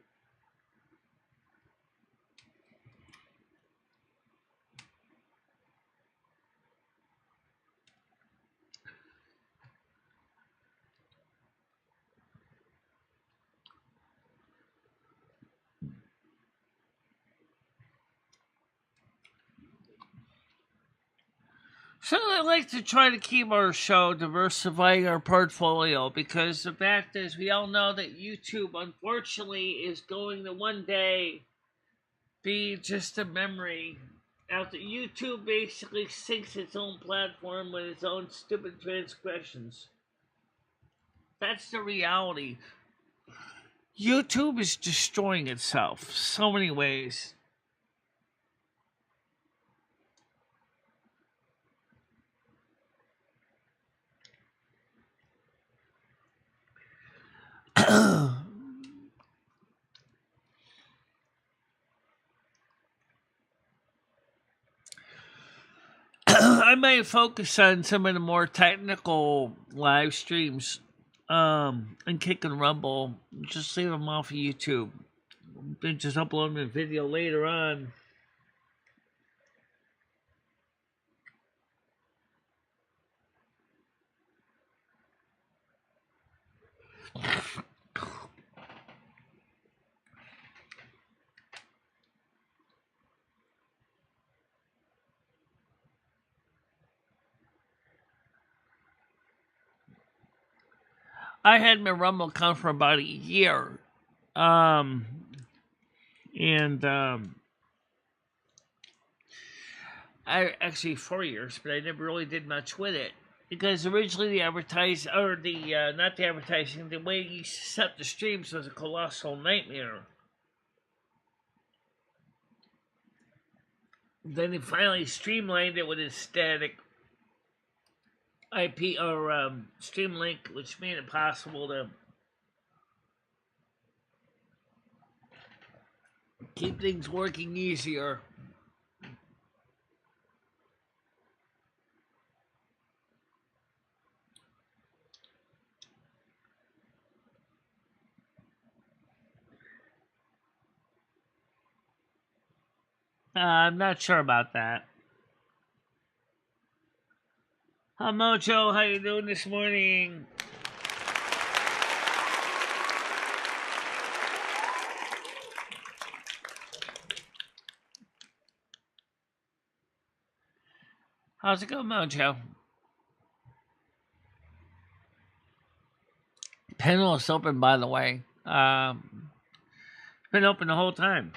So I like to try to keep our show diversifying our portfolio because the fact is we all know that YouTube unfortunately is going to one day be just a memory. After YouTube basically sinks its own platform with its own stupid transgressions. That's the reality. YouTube is destroying itself so many ways. I might focus on some of the more technical live streams and Kick and Rumble. Just leave them off of YouTube. Then just upload them a video later on. I had my Rumble account for about a year. And I actually 4 years, but I never really did much with it because originally the advertising or the not the advertising, the way you set the streams was a colossal nightmare. Then they finally streamlined it with a static IP or stream link, which made it possible to keep things working easier. I'm not sure about that. Hi Mojo, how you doing this morning? How's it going, Mojo? Panel's open, by the way. It's been open the whole time.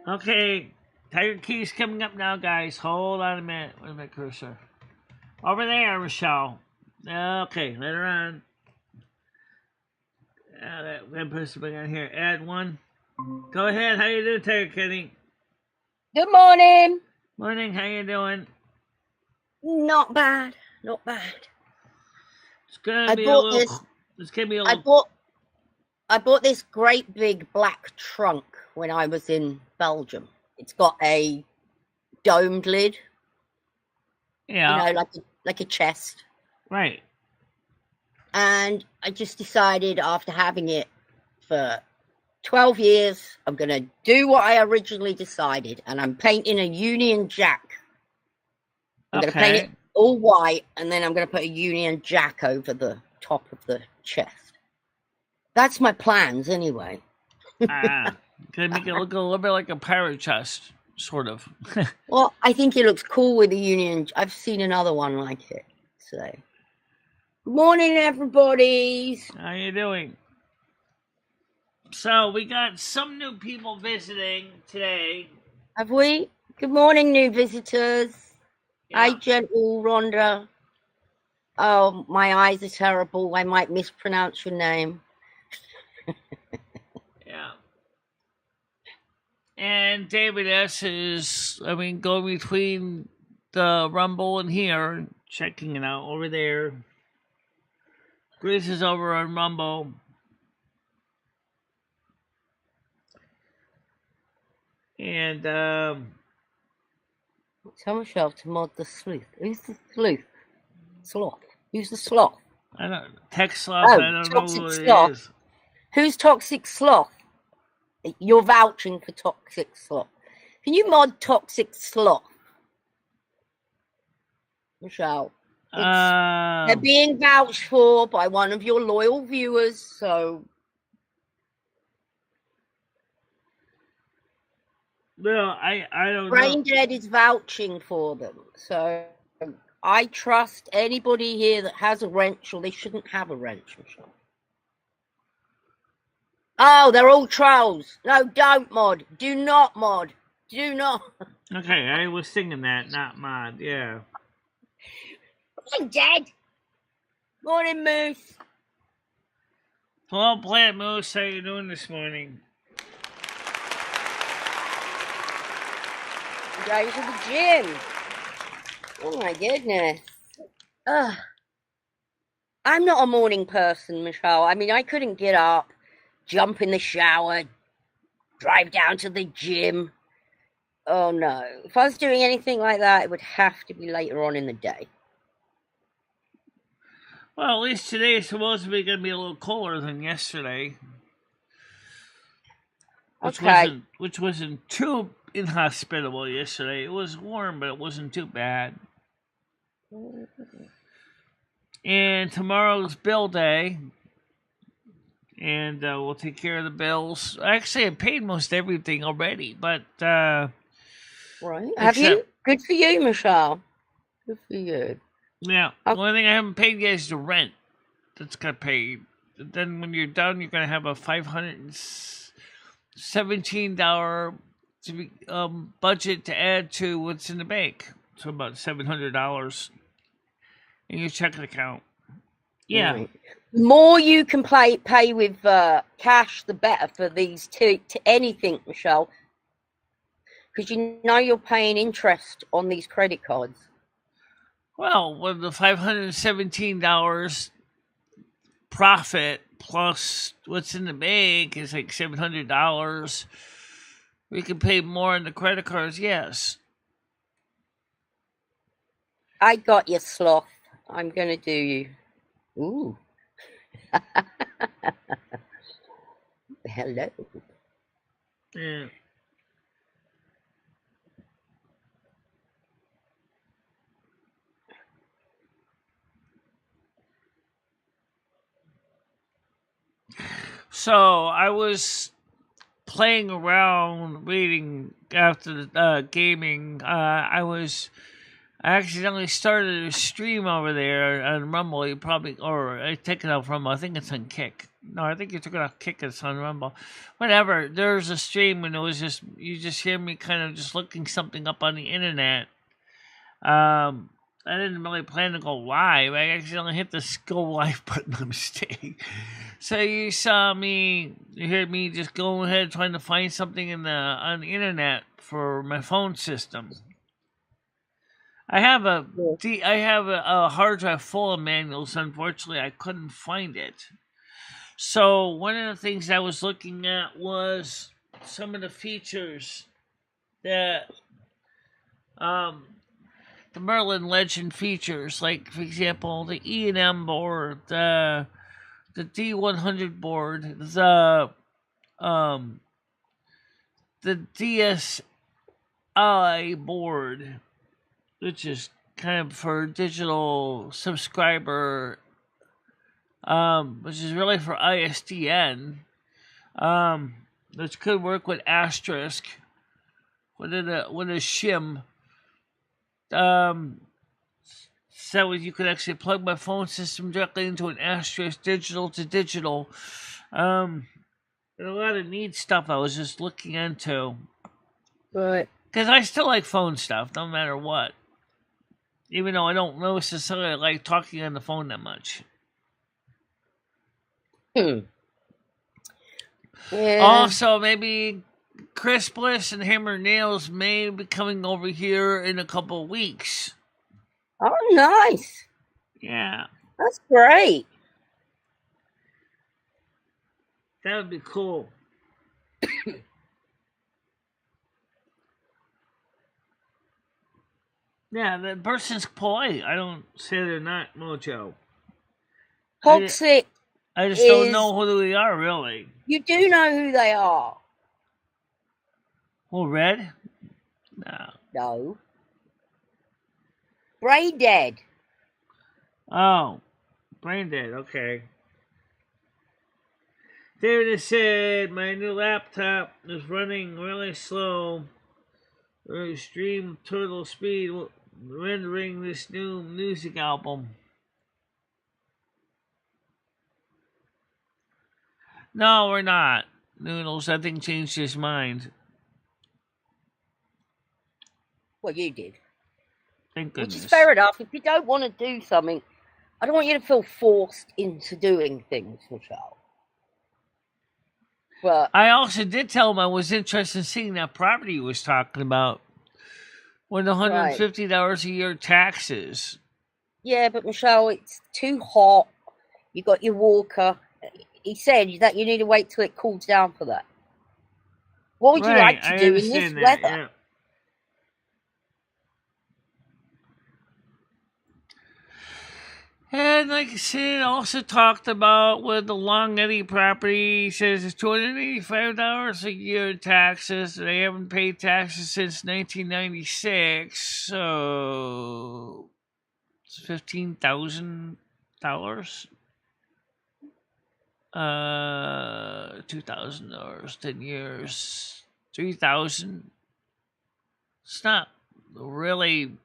Okay, Tiger Key's coming up now, guys. Hold on a minute. Where's my cursor? Over there, Michelle. Okay, later on. That person back on here. Add one. Go ahead. How you doing today, Kenny? Good morning. Morning. How you doing? Not bad. Not bad. It's gonna be a little. It's gonna be a little. I bought this great big black trunk when I was in Belgium. It's got a domed lid. Yeah. You know, like a chest. Right. And I just decided after having it for 12 years, I'm going to do what I originally decided. And I'm painting a Union Jack. I'm going to paint it all white, and then I'm going to put a Union Jack over the top of the chest. That's my plans anyway. Gonna make it look a little bit like a pirate chest, sort of. Well, I think it looks cool with the Union. I've seen another one like it. So, good morning, everybody. How you doing? So we got some new people visiting today. Have we? Good morning, new visitors. Yeah. Hi, gentle Rhonda. Oh, my eyes are terrible. I might mispronounce your name. Yeah. And David S. is, going between the Rumble and here, checking it out over there. Grace is over on Rumble. And, Tell Michelle to mod the sleuth. Who's the sleuth? Sloth. Who's the sloth? I don't Tech Sloth, I don't know who it is. Who's Toxic Sloth? You're vouching for Toxic Sloth. Can you mod Toxic Sloth? Michelle. They're being vouched for by one of your loyal viewers, so... Well, I don't know. Brain Dead is vouching for them, so I trust anybody here that has a wrench, or they shouldn't have a wrench, Michelle. Oh, they're all trolls. No, don't mod. Do not mod. Do not. Okay, I was singing that, not mod, yeah. I'm dead. Morning, Moose. Hello, Plant Moose. How you doing this morning? Going to the gym. Oh my goodness. I'm not a morning person, Michelle. I couldn't get up, jump in the shower, drive down to the gym. Oh no. If I was doing anything like that, it would have to be later on in the day. Well, at least today is supposed to be going to be a little cooler than yesterday. Which wasn't too inhospitable yesterday. It was warm, but it wasn't too bad. And tomorrow's bill day. And we'll take care of the bills. Actually, I paid most everything already, but... right. Have you? Good for you, Michelle. Good for you. Yeah. The only thing I haven't paid yet is the rent. That's got paid. Then when you're done, you're going to have a $517 budget to add to what's in the bank. So about $700 in your checking account. Yeah. Right. The more you can pay with cash, the better for these to anything, Michelle. Because you're paying interest on these credit cards. Well, with the $517 profit plus what's in the bank is like $700. We can pay more on the credit cards, yes. I got you, Sloth. I'm going to do you. Ooh. Hello. Yeah. So I was playing around, reading after the gaming. I accidentally started a stream over there on Rumble. I took it off Rumble. I think it's on Kick. No, I think you took it off Kick. It's on Rumble. Whatever. There's a stream and it was you just hear me kind of just looking something up on the internet. I I didn't really plan to go live. I accidentally hit the go live button by mistake. So you heard me just go ahead trying to find something on the internet for my phone system. I have a hard drive full of manuals. Unfortunately, I couldn't find it. So one of the things I was looking at was some of the features that the Merlin Legend features, like for example the E&M board, the D100 board, the DSI board, which is kind of for digital subscriber, which is really for ISDN, which could work with Asterisk, with a shim. So you could actually plug my phone system directly into an Asterisk digital to digital. And a lot of neat stuff I was just looking into. Right. Because I still like phone stuff, no matter what. Even though I don't necessarily like talking on the phone that much. Yeah. Also, maybe Chris Bliss and Hammer Nails may be coming over here in a couple of weeks. Oh, nice. Yeah. That's great. That would be cool. Yeah, the person's polite. I don't say they're not, Mojo. Toxic. I just don't know who they are, really. You do know who they are. Oh, Red? No. No. Brain dead. Oh, brain dead. Okay. David said, my new laptop is running really slow. Extreme turtle speed rendering this new music album. No, we're not. Noodles, I think changed his mind. Well, you did. Thank goodness. Which is fair enough. If you don't want to do something, I don't want you to feel forced into doing things, Michelle. But I also did tell him I was interested in seeing that property he was talking about. With $150 a year taxes. Yeah, but Michelle, it's too hot. You got your walker. He said that you need to wait till it cools down for that. What would you like to do in this weather? Yeah. And like I said, also talked about with the Long Eddy property, he says it's $285 a year in taxes. They haven't paid taxes since 1996, so it's $15,000. $2,000, 10 years, $3,000. It's not really.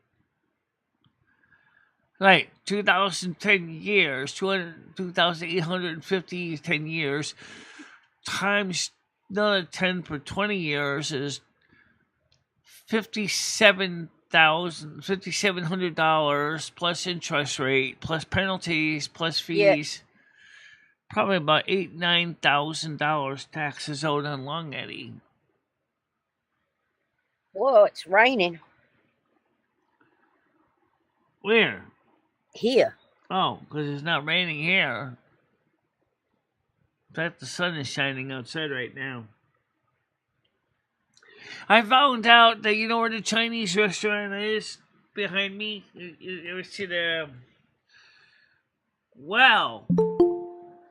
Right, 2,010 years, 2,850 10 years, times another 10 for 20 years is $5,700 plus interest rate, plus penalties, plus fees. Yeah. Probably about $9,000 taxes owed on Long Eddy. Whoa, it's raining. Where? Here. Oh, because it's not raining here. In fact, the sun is shining outside right now. I found out that you know where the Chinese restaurant is behind me? You see the... Well,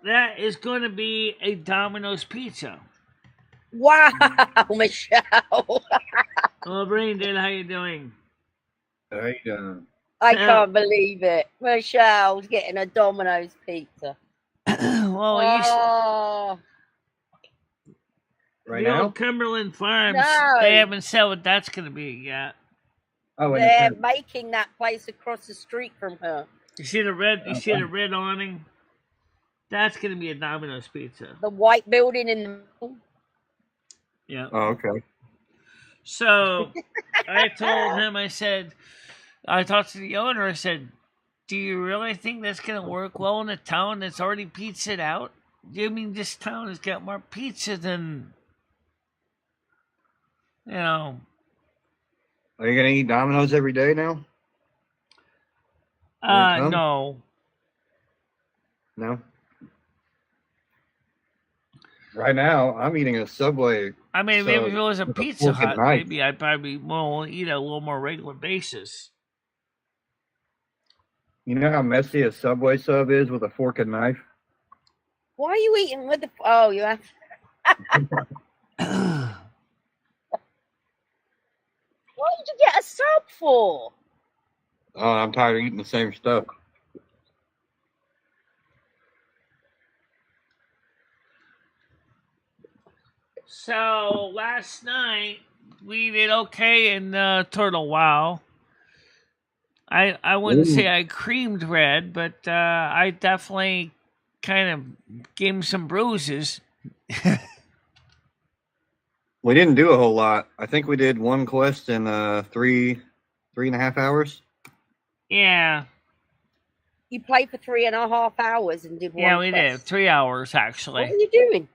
that is going to be a Domino's pizza. Wow, Michelle. Oh, Brandon, how you doing? How you doing? I can't believe it. Michelle's getting a Domino's pizza. Well, right now? Cumberland Farms, they haven't said what that's going to be yet. Oh, they're making that place across the street from her. You see the red? You see the red awning? That's going to be a Domino's pizza. The white building in the middle? Yeah. Oh, okay. So I told him, I said, I talked to the owner. I said, "Do you really think that's gonna work well in a town that's already pizzaed out? I mean, this town has got more pizza than you know." Are you gonna eat Domino's every day now? When it comes? No. No. Right now, I'm eating a Subway. I mean, maybe if it was a with Pizza fork and Hut, knife. maybe I'd probably eat a little more regular basis. You know how messy a Subway sub is with a fork and knife? Why are you eating with the? Oh, you have. Why did you get a sub for? Oh, I'm tired of eating the same stuff. So last night we did okay in Turtle Wow. I wouldn't say I creamed Red, but I definitely kind of gave him some bruises. We didn't do a whole lot. I think we did one quest in 3.5 hours. Yeah. You played for 3.5 hours and did one. Yeah, we did quest. 3 hours actually. What were you doing?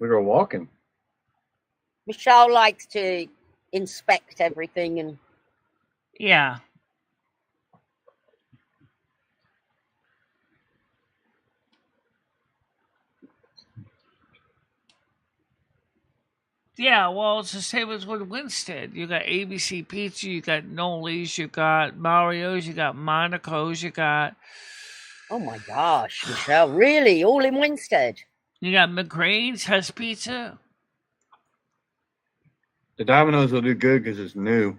We were walking. Michelle likes to inspect everything and. Yeah. Yeah, well, it's the same as with Winstead. You got ABC Pizza, you got Noli's, you got Mario's, you got Monaco's, you got... Oh my gosh, Michelle, really? All in Winstead? You got McCrane's has pizza. The Domino's will do good because it's new.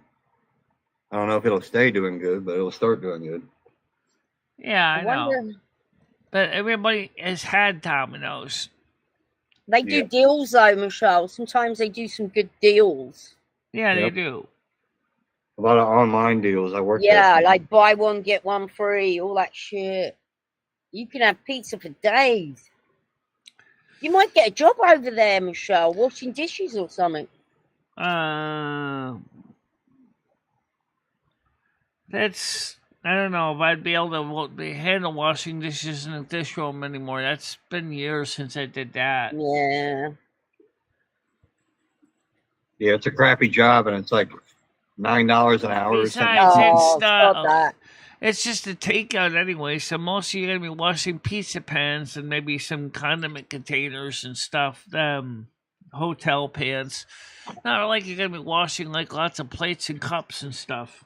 I don't know if it'll stay doing good, but it'll start doing good. Yeah, I know. wonder. But everybody has had Domino's. They do deals though, Michelle. Sometimes they do some good deals. Yeah, they do. A lot of online deals. I work. Yeah, like buy one get one free, all that shit. You can have pizza for days. You might get a job over there, Michelle, washing dishes or something. That's... I don't know if I'd be able to handle washing dishes in a dish room anymore. That's been years since I did that. Yeah. Yeah, it's a crappy job, and it's like $9 an hour or something. That. It's just a takeout anyway, so most of you are going to be washing pizza pans and maybe some condiment containers and stuff, hotel pans. Not like you're going to be washing like lots of plates and cups and stuff.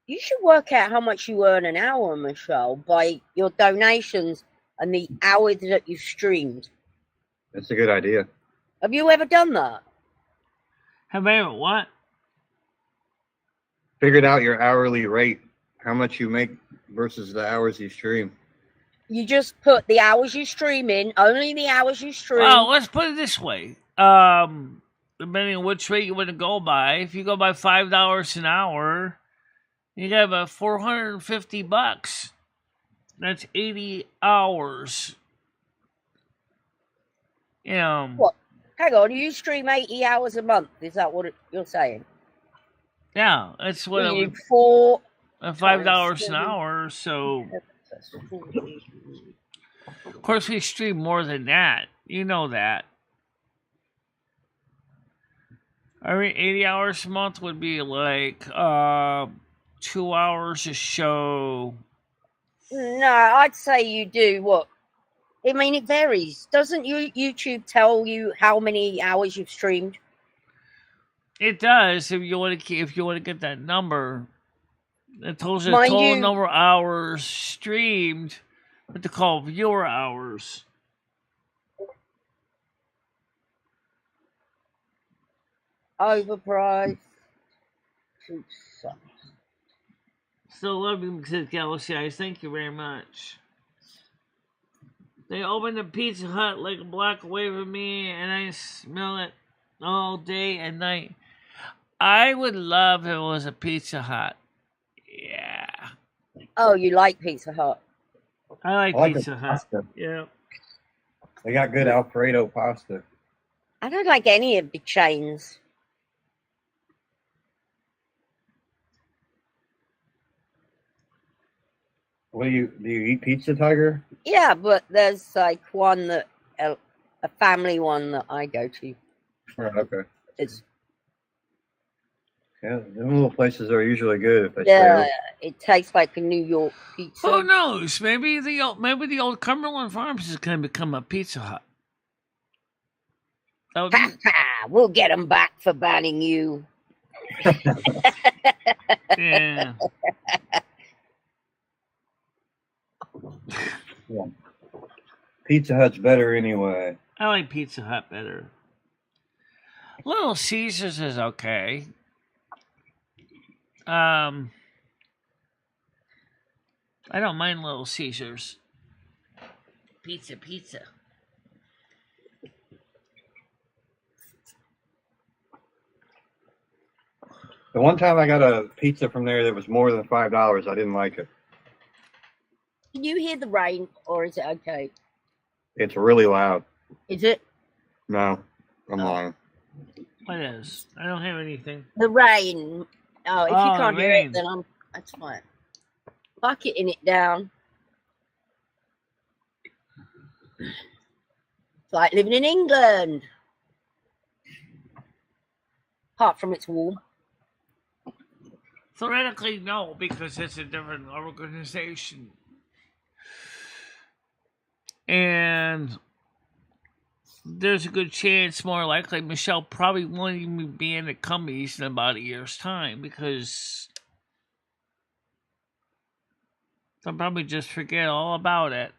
You should work out how much you earn an hour, Michelle, by your donations and the hours that you've streamed. That's a good idea. Have you ever done that? Have I ever what? Figured out your hourly rate, how much you make versus the hours you stream. You just put the hours you stream in, only the hours you stream. Well, let's put it this way. Depending on which rate you want to go by, if you go by $5 an hour, you got about $450. That's 80 hours. What? Hang on, you stream 80 hours a month. Is that what you're saying? Yeah, that's what you $4 $5 an hour. So, of course, we stream more than that. You know that. I mean, 80 hours a month would be like 2 hours a show. No, I'd say you do what? I mean, it varies. Doesn't YouTube tell you how many hours you've streamed? It does. If you want to get that number, it tells you the total number of hours streamed. What they call viewer hours. Overpriced. Still love you, Galaxy Eyes. Thank you very much. They open the Pizza Hut like a block away from me, and I smell it all day and night. I would love if it was a Pizza Hut. Yeah. Oh, you like Pizza Hut? I like Pizza Hut. Yeah. They got good Alfredo pasta. I don't like any of the chains. What do you eat pizza, Tiger? Yeah, but there's like one that a family one that I go to. Oh, okay. It's Yeah, them little places are usually good if they yeah, it tastes like a New York pizza. Who knows? Maybe the old Cumberland Farms is going to become a Pizza Hut. That would be, Ha ha! We'll get them back for banning you. yeah. Yeah. Pizza Hut's better anyway. I like Pizza Hut better. Little Caesars is okay. I don't mind Little Caesars. Pizza. The one time I got a pizza from there that was more than $5, I didn't like it. Can you hear the rain, or is it okay? It's really loud. Is it? No, I'm lying. What is? I don't have anything. The rain. Oh, if you can't hear rain. it, then that's fine. Bucketing it down. It's like living in England. Apart from it's warm. Theoretically, no, because it's a different organization. And there's a good chance, more likely, Michelle probably won't even be in the companies in about a year's time because they'll probably just forget all about it.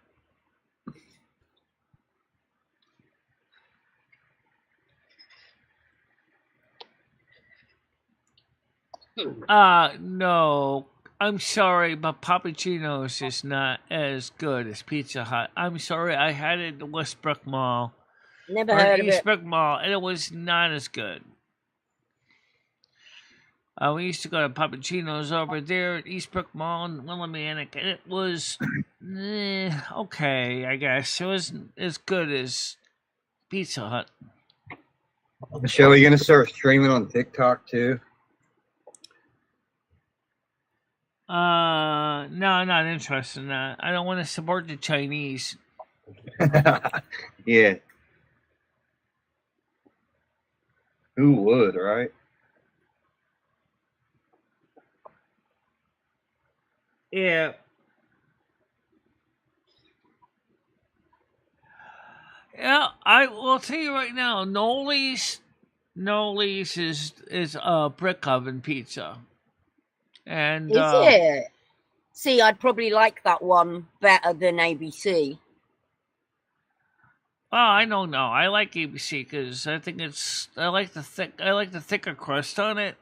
No. I'm sorry, but Papa Gino's is not as good as Pizza Hut. I'm sorry, I had it at the Westbrook Mall. Never heard of it. Eastbrook Mall, and it was not as good. We used to go to Papa Gino's over there at Eastbrook Mall in Willimantic, and it was okay, I guess. It wasn't as good as Pizza Hut. Michelle, are you going to start streaming on TikTok too? No, I'm not interested in that. I don't want to support the Chinese. Yeah. Who would, right? Yeah. Yeah, I will tell you right now, Noli's is a brick oven pizza. And Is it? See, I'd probably like that one better than ABC. Oh, I don't know. I like ABC because I think I like the thicker crust on it.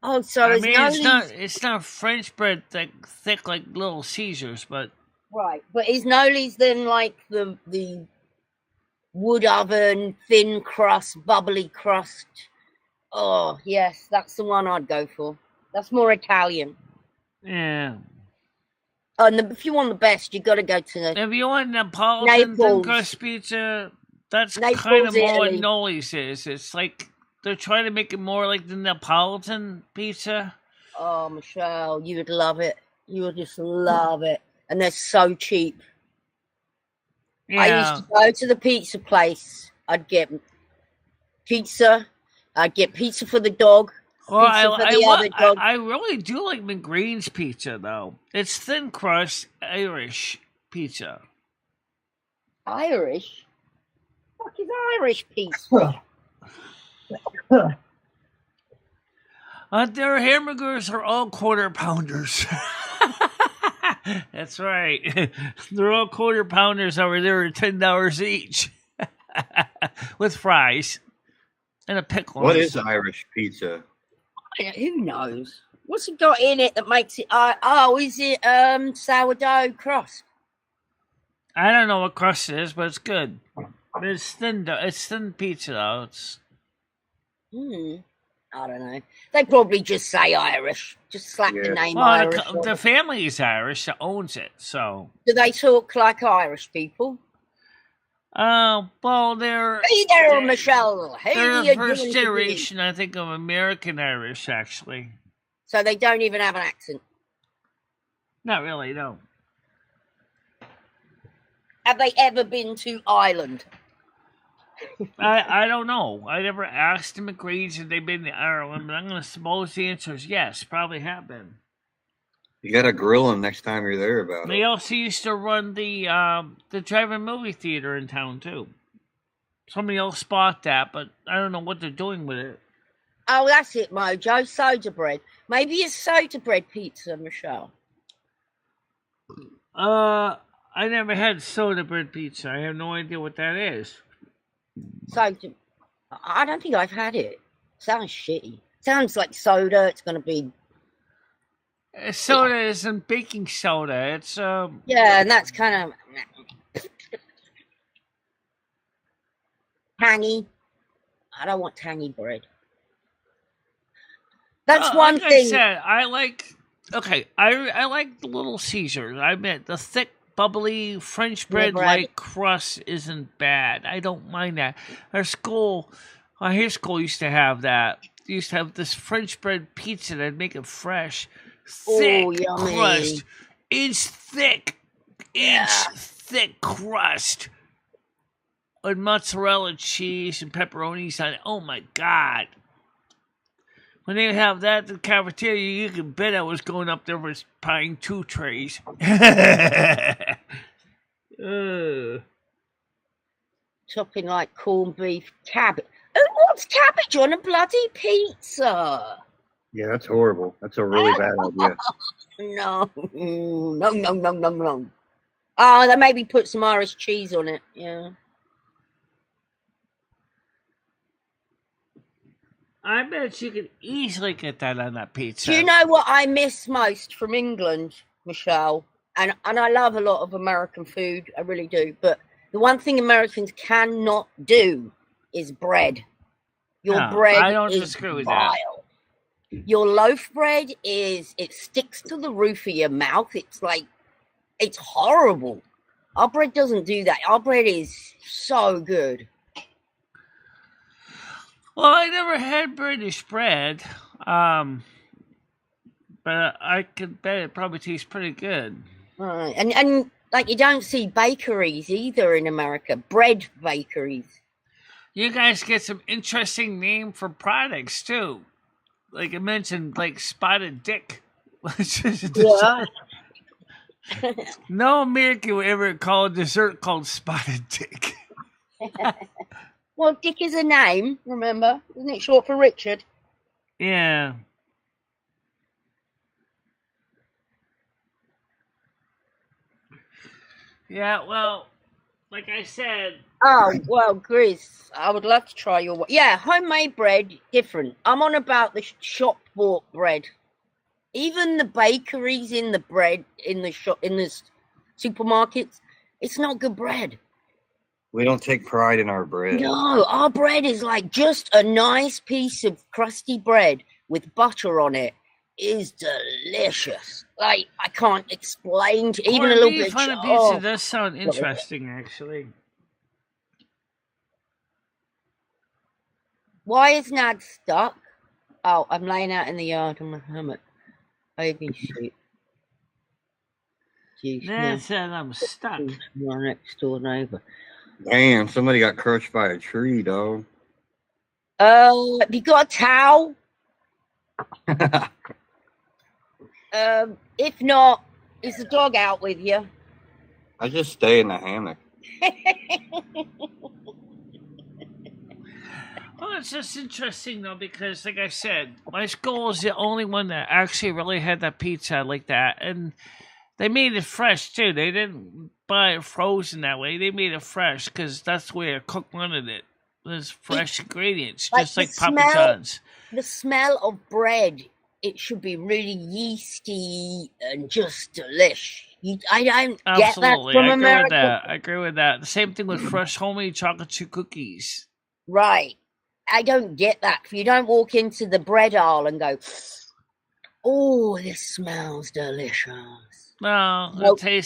Oh, so I it's mean, Noli's... it's not French bread thick like Little Caesars, but Right, but is Noli's then like the wood oven, thin crust, bubbly crust? Oh, yes, that's the one I'd go for. That's more Italian. yeah. And if you want the best, you got to go to If you want Napolitan thin crust pizza, that's Naples, kind of more what Italy. Noli's is. It's like they're trying to make it more like the Napolitan pizza. Oh, Michelle, you would love it. You would just love it. And they're so cheap. Yeah. I used to go to the pizza place. I'd get pizza. I'd get pizza for the dog. Well, dog. I really do like McGreen's pizza, though. It's thin crust Irish pizza. Irish? What is Irish pizza? Their hamburgers are all quarter pounders. That's right. They're all quarter pounders over there at $10 each. With fries. And a pickle. What is Irish pizza? Who knows? What's it got in it that makes it? Is it sourdough crust? I don't know what crust it is, but it's good. It's thin. It's thin pizza though. It's. I don't know. They probably just say Irish. Just slap the name Irish. The family is Irish that owns it. So. Do they talk like Irish people? Well, they're... Hey there, Michelle. Hey, they're first generation, I think, of American Irish, actually. So they don't even have an accent? Not really, no. Have they ever been to Ireland? I don't know. I never asked immigrants if they've been to Ireland, but I'm going to suppose the answer is yes, probably have been. You got to grill them next time you're there about They it. also used to run the drive-in movie theater in town too. Somebody else spot that, but I don't know what they're doing with it. Oh, that's it, Mojo. Soda bread. Maybe it's soda bread pizza, Michelle. I never had soda bread pizza. I have no idea what that is. Soda. I don't think I've had it. Sounds shitty. Sounds like soda. It's going to be. Soda isn't baking soda. It's Yeah, and that's kind of tangy. I don't want tangy bread. That's one like thing. I said, I like. Okay, I like the Little Caesars. I admit the thick, bubbly French bread like crust isn't bad. I don't mind that. His school used to have that. They used to have this French bread pizza that'd make it fresh, thick crust, inch thick crust, with mozzarella cheese and pepperonis on it. Oh my God. When they have that at the cafeteria, you can bet I was going up there with buying 2 trays. Topping like corned beef, cabbage. Who wants cabbage on a bloody pizza? Yeah, that's horrible. That's a really bad idea. No. Oh, they maybe put some Irish cheese on it. Yeah. I bet you could easily get that on that pizza. Do you know what I miss most from England, Michelle? And I love a lot of American food. I really do. But the one thing Americans cannot do is bread. Your bread I don't is disagree with vile. that. Your loaf bread it sticks to the roof of your mouth. It's horrible. Our bread doesn't do that. Our bread is so good. Well, I never had British bread, but I could bet it probably tastes pretty good. And like you don't see bakeries either in America, bread bakeries. You guys get some interesting name for products too. Like I mentioned, like Spotted Dick. Yeah. No American would ever call a dessert called Spotted Dick. Well, Dick is a name, remember? Isn't it short for Richard? Yeah. Yeah, well, like I said. Oh, well, Grizz, I would love to try your... Yeah, homemade bread, different. I'm on about the shop-bought bread. Even the bakeries in the bread, in the supermarkets, it's not good bread. We don't take pride in our bread. No, our bread is like just a nice piece of crusty bread with butter on it. Is delicious. Like I can't explain to even a little bit. On a pizza does sound interesting, actually. Why is Nad stuck? Oh, I'm laying out in the yard on my hammock. Baby shit. Nad said I'm stuck. My next door neighbour. Damn, somebody got crushed by a tree, dog. Have you got a towel? If not, is the dog out with you? I just stay in the hammock. Well, it's just interesting, though, because, like I said, my school is the only one that actually really had that pizza like that. And they made it fresh, too. They didn't buy it frozen that way. They made it fresh because that's the way a cook wanted it. There's fresh ingredients, just like Papa John's. The smell of bread, it should be really yeasty and just delish. I don't get that from America. I agree with that. The same thing with fresh homemade chocolate chip cookies. Right. I don't get that. You don't walk into the bread aisle and go, oh, this smells delicious. No, nope. It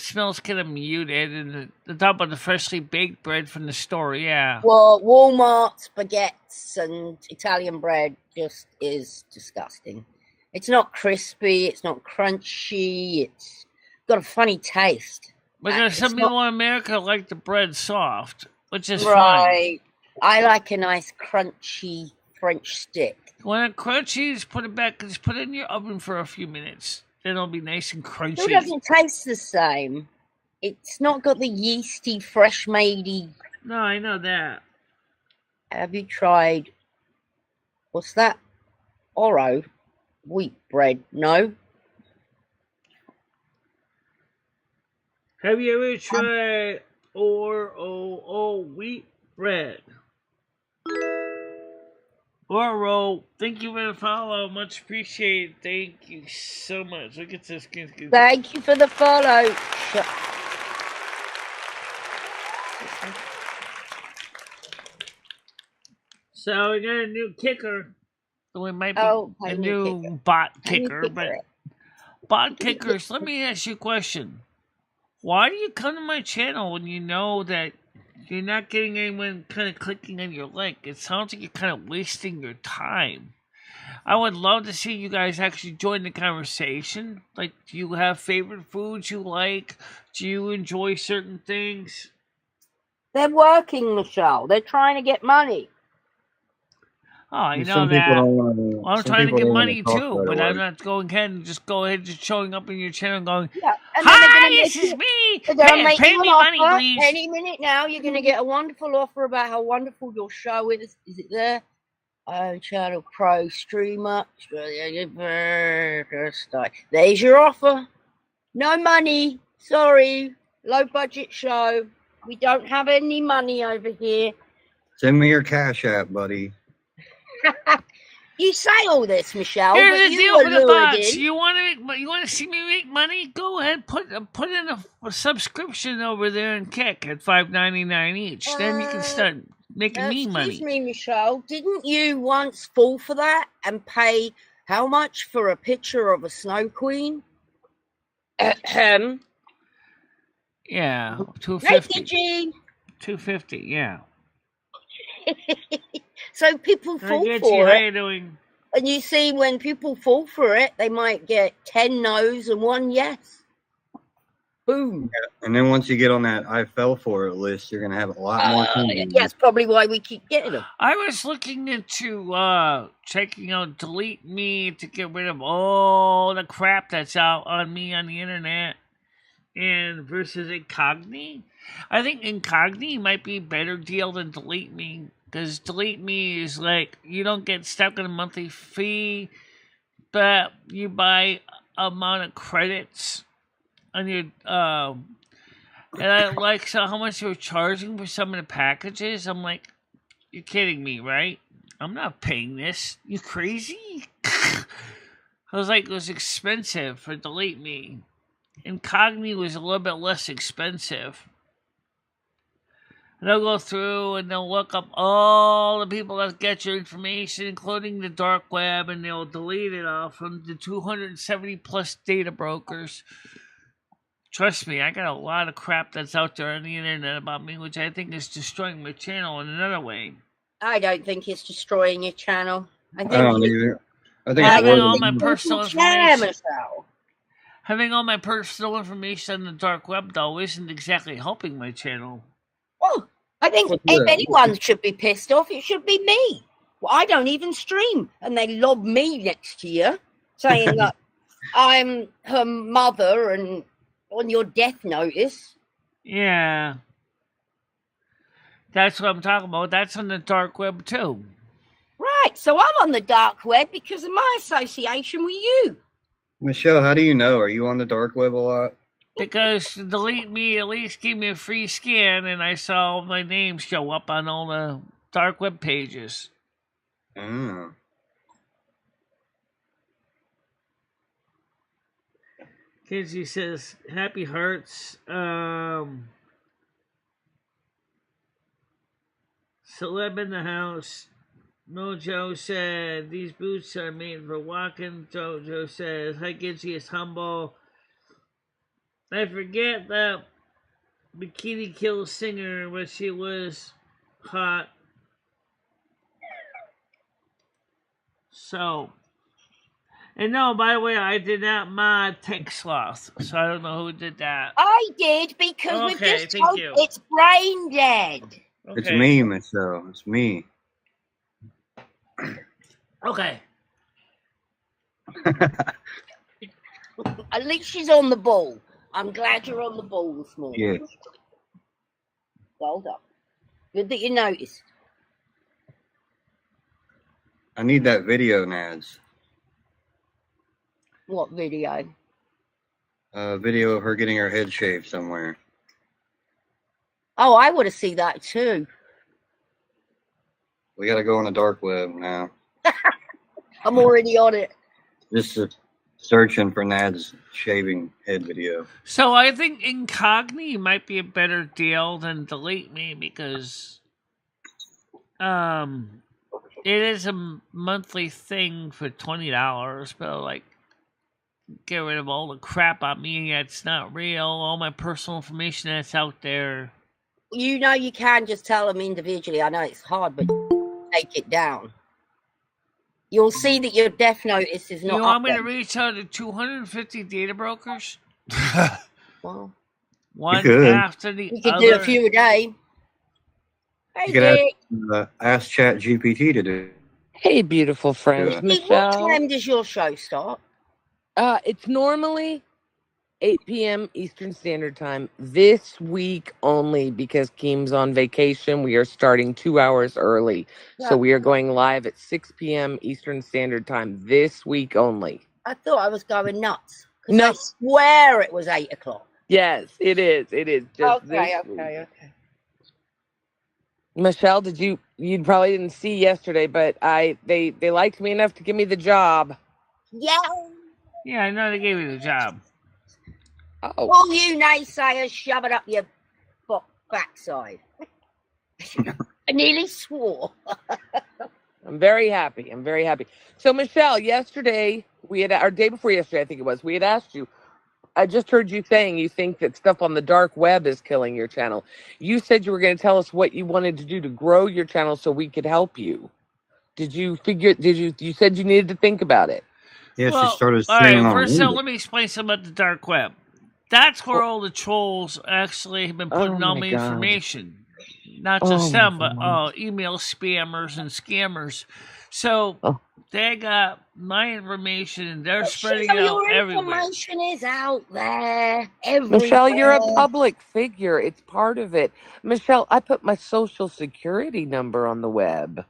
smells kind of muted, and the top of the freshly baked bread from the store, yeah. Well, Walmart spaghettis and Italian bread just is disgusting. It's not crispy. It's not crunchy. It's got a funny taste. Because It's some not people in America like the bread soft, which is fine. right. I like a nice crunchy French stick. When it's crunchy, just put it back. Just put it in your oven for a few minutes. Then it'll be nice and It crunchy. doesn't taste the same. It's not got the yeasty, fresh-madey. No, I know that. Have you tried? What's that? Oro wheat bread? No. Have you ever tried Oro wheat bread? Oro, thank you for the follow. Much appreciated. Thank you so much. Look at this. Thank you for the follow. So we got a new kicker. We might be Oh, a a new new bot Can you kicker, kicker but it? bot kickers, let me ask you a question. Why do you come to my channel when you know that you're not getting anyone kind of clicking on your link? It sounds like you're kind of wasting your time. I would love to see you guys actually join the conversation. Like, do you have favorite foods you like? Do you enjoy certain things? They're working, Michelle. They're trying to get money. Oh, I know Some people that. don't want to. Well, I'm Some trying to people get don't want money to talk too, right but away. I'm not going ahead and just showing up in your channel and going, Yeah, and then they're "Hi, going to this make is you. me. They're going to Hey, make pay you an me money, offer please." any minute now. You're going to get a wonderful offer about how wonderful your show is. Is it there? Oh, Channel Pro streamer. There's your offer. No money. Sorry. Low budget show. We don't have any money over here. Send me your Cash App, buddy. You say all this, Michelle, Here's but the you deal were for the lured bots. in. You want to see me make money? Go ahead, put in a subscription over there and kick at $5.99 each. Then you can start making me money. Excuse me, Michelle. Didn't you once fall for that and pay how much for a picture of a snow queen? Yeah, Hey, $2.50. Gigi. $2.50. Yeah. So people Hi, fall Gigi. for How it. you doing? And you see, when people fall for it, they might get 10 no's and 1 yes. Boom. And then once you get on that I fell for it list, you're gonna have a lot more things. That's probably why we keep getting them. I was looking into checking out Delete Me to get rid of all the crap that's out on me on the internet, and versus Incogni. I think Incogni might be a better deal than Delete Me, because Delete Me is like you don't get stuck on a monthly fee, but you buy amount of credits on your and I like so how much they were charging for some of the packages. I'm like, you're kidding me, right? I'm not paying this. You crazy? I was like, it was expensive for Delete Me. Incogni was a little bit less expensive. And they'll go through and they'll look up all the people that get your information, including the dark web, and they'll delete it all from the 270 plus data brokers. Trust me, I got a lot of crap that's out there on the internet about me, which I think is destroying my channel in another way. I don't think it's destroying your channel. I I think don't either. I think Having it's all worth my it. personal Yeah, information, Michelle. having all my personal information on the dark web, though, isn't exactly helping my channel. Well, I think Well, if yeah. anyone should be pissed off, it should be me. Well, I don't even stream, and they lob me next to you, saying that I'm her mother and on your death notice. Yeah. That's what I'm talking about. That's on the dark web, too. Right, so I'm on the dark web because of my association with you. Michelle, how do you know? Are you on the dark web a lot? Because Delete Me at least gave me a free scan, and I saw my name show up on all the dark web pages. Mm. Kinsey says, happy hearts. Celeb in the house. Mojo said, these boots are made for walking. Jojo says, hi Kinsey is humble. I forget that Bikini Kill singer, but she was hot. So, And no, by the way, I did not mod Tech Sloth, so I don't know who did that. I did because we've Okay, just thank told you. it's brain dead. Okay. It's me, Michelle. It's me. Okay. At least she's on the ball. I'm glad you're on the ball this morning. Yeah. Well done. Good that you noticed. I need that video, Nads. What video? A video of her getting her head shaved somewhere. Oh, I want to see that too. We got to go on the dark web now. I'm already on it. Just searching for Nad's shaving head video. So I think Incogni might be a better deal than Delete Me because it is a monthly thing for $20, but like get rid of all the crap on me that's not real, all my personal information that's out there. You know, you can just tell them individually. I know it's hard, but take it down. You'll see that your death notice is not. You want me to reach out to 250 data brokers? Well, one could. after the you can other. do a few a day. Hey, You could Dick. ask Chat GPT to do. Hey, beautiful friends. Yeah. Hey, what Michelle. time does your show start? It's normally 8 p.m. Eastern Standard Time. This week only because Keem's on vacation. We are starting 2 hours early. So we are going live at 6 p.m. Eastern Standard Time this week only. I thought I was going nuts. 'Cause No. I swear it was 8 o'clock. Yes, it is. It is. Just Okay. this week. Michelle, you probably didn't see yesterday, but they liked me enough to give me the job. Yeah. Yeah, I know they gave you the job. Oh, All you naysayers, shove it up your backside. I nearly swore. I'm very happy. So, Michelle, yesterday, or day before yesterday, I think it was, we had asked you, I just heard you saying you think that stuff on the dark web is killing your channel. You said you were going to tell us what you wanted to do to grow your channel so we could help you. You said you needed to think about it. Yeah, Well, she started all streaming right, on first of all, Reddit. let me explain something about the dark web. That's where all the trolls actually have been putting all my information. Not just them, but email spammers and scammers. So they got my information and they're spreading it out everywhere. Information is out there everywhere. Michelle, you're a public figure. It's part of it. Michelle, I put my social security number on the web.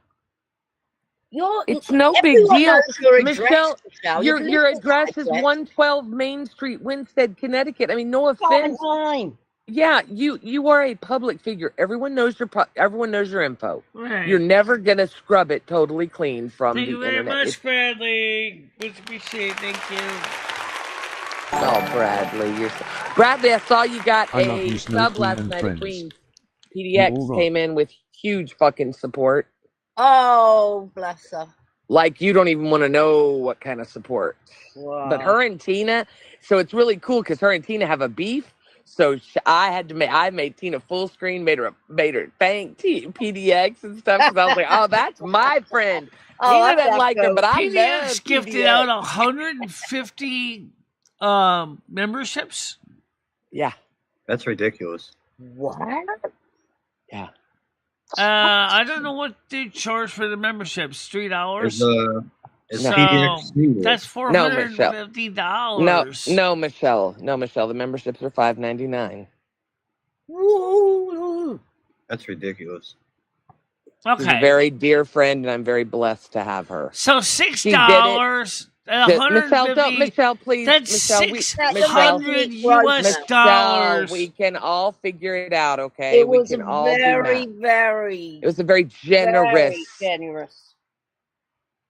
It's no big deal. Michelle, your address is 112 Main Street, Winstead, Connecticut. I mean, no offense. Fine. Yeah, you are a public figure. Everyone knows your info. Right. You're never gonna scrub it totally clean from Thank the you very internet. much, Bradley. Much appreciated. Thank you. Oh, Bradley, I saw you got a sub last night at Queens. PDX came in with huge fucking support. Oh, bless her. Like, you don't even want to know what kind of support. Wow. But her and Tina, so it's really cool because her and Tina have a beef. So I made Tina full screen, made her thank PDX and stuff because I was like, oh, that's my friend. Tina doesn't like him, but I love PDX gifted PDX. out 150 memberships. Yeah, That's ridiculous. What? Yeah. I don't know what they charge for the memberships. $3. It's So PDX. that's $450. No, Michelle. The memberships are $5.99. That's ridiculous. Okay. She's a very dear friend, and I'm very blessed to have her. So $6 and Michelle, please. That's Michelle, $600. We can all figure it out, okay? It was It was a very generous.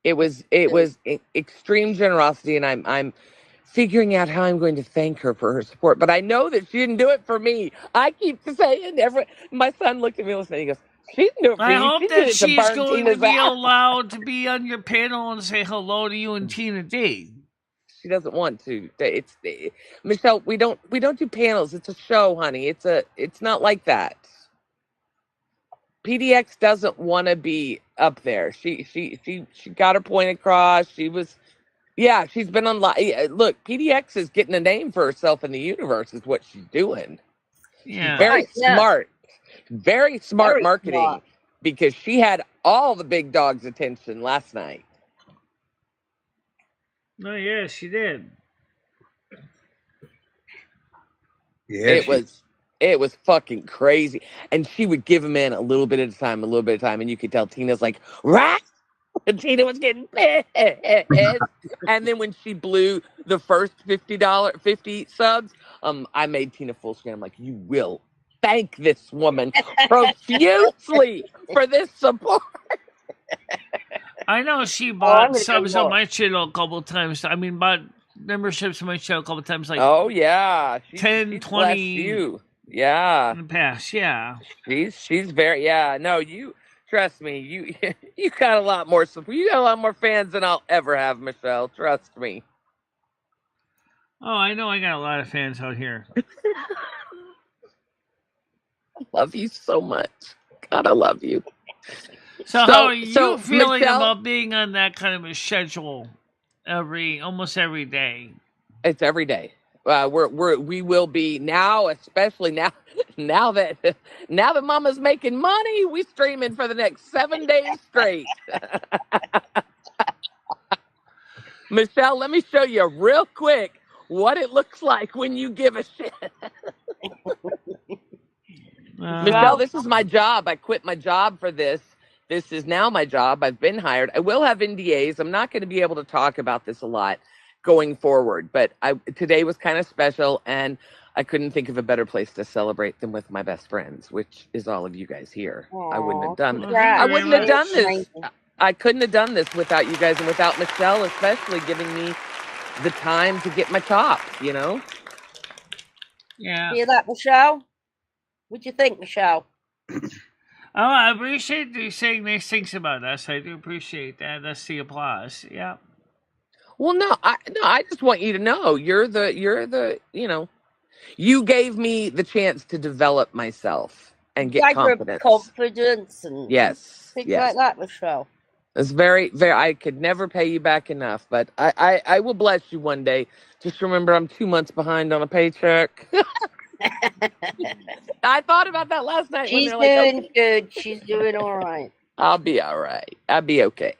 It was extreme generosity, and I'm figuring out how I'm going to thank her for her support. But I know that she didn't do it for me. I keep saying my son looked at me listening. He goes, "She didn't do it for you. I hope she did that it to she's burn going Tina's to be ass." allowed to be on your panel and say hello to you and Tina D. She doesn't want to. Michelle. We don't do panels. It's a show, honey. It's not like that. PDX doesn't want to be up there. She got her point across. She was, Yeah, she's been on. Look, PDX is getting a name for herself in the universe. Is what she's doing. Yeah. Very yeah. smart. Very smart Very marketing smart. because she had all the big dogs' attention last night. Oh, yeah, she did. Yeah, It was fucking crazy. And she would give him in a little bit at a time, and you could tell Tina's like, right? And Tina was getting pissed. And then when she blew the first $50 subs, I made Tina full screen. I'm like, you will thank this woman profusely for this support. I know she I'm bought gonna go subs on look. my channel a couple times. I mean, bought memberships on my channel a couple times, like Oh yeah, 10, she's 20 blessed you. Yeah, in the past. Yeah. she's very no. You trust me. You you got a lot more support. You got a lot more fans than I'll ever have, Michelle. Trust me. Oh, I know I got a lot of fans out here. Love you so much. God, I love you. So how are you feeling Michelle, about being on that kind of a schedule almost every day? it's every day. We will be now, especially now that Mama's making money. We streaming for the next 7 days straight. Michelle, let me show you real quick what it looks like when you give a shit. Michelle, this is my job. I quit my job for this. This is now my job. I've been hired. I will have NDAs. I'm not going to be able to talk about this a lot going forward, but today was kind of special, and I couldn't think of a better place to celebrate than with my best friends, which is all of you guys here. I wouldn't have done this. I wouldn't have done this. I couldn't have done this without you guys and without Michelle, especially giving me the time to get my chops, you know? Yeah. Hear that, Michelle? What do you think, Michelle? Oh, I appreciate you saying nice things about us. I do appreciate that. That's the applause. Yeah. Well, no, I just want you to know you're the you gave me the chance to develop myself and get confidence and things like that, Michelle. It's very, very. I could never pay you back enough, but I will bless you one day. Just remember, I'm 2 months behind on a paycheck. I thought about that last night. She's doing good. She's doing all right. I'll be all right. I'll be okay.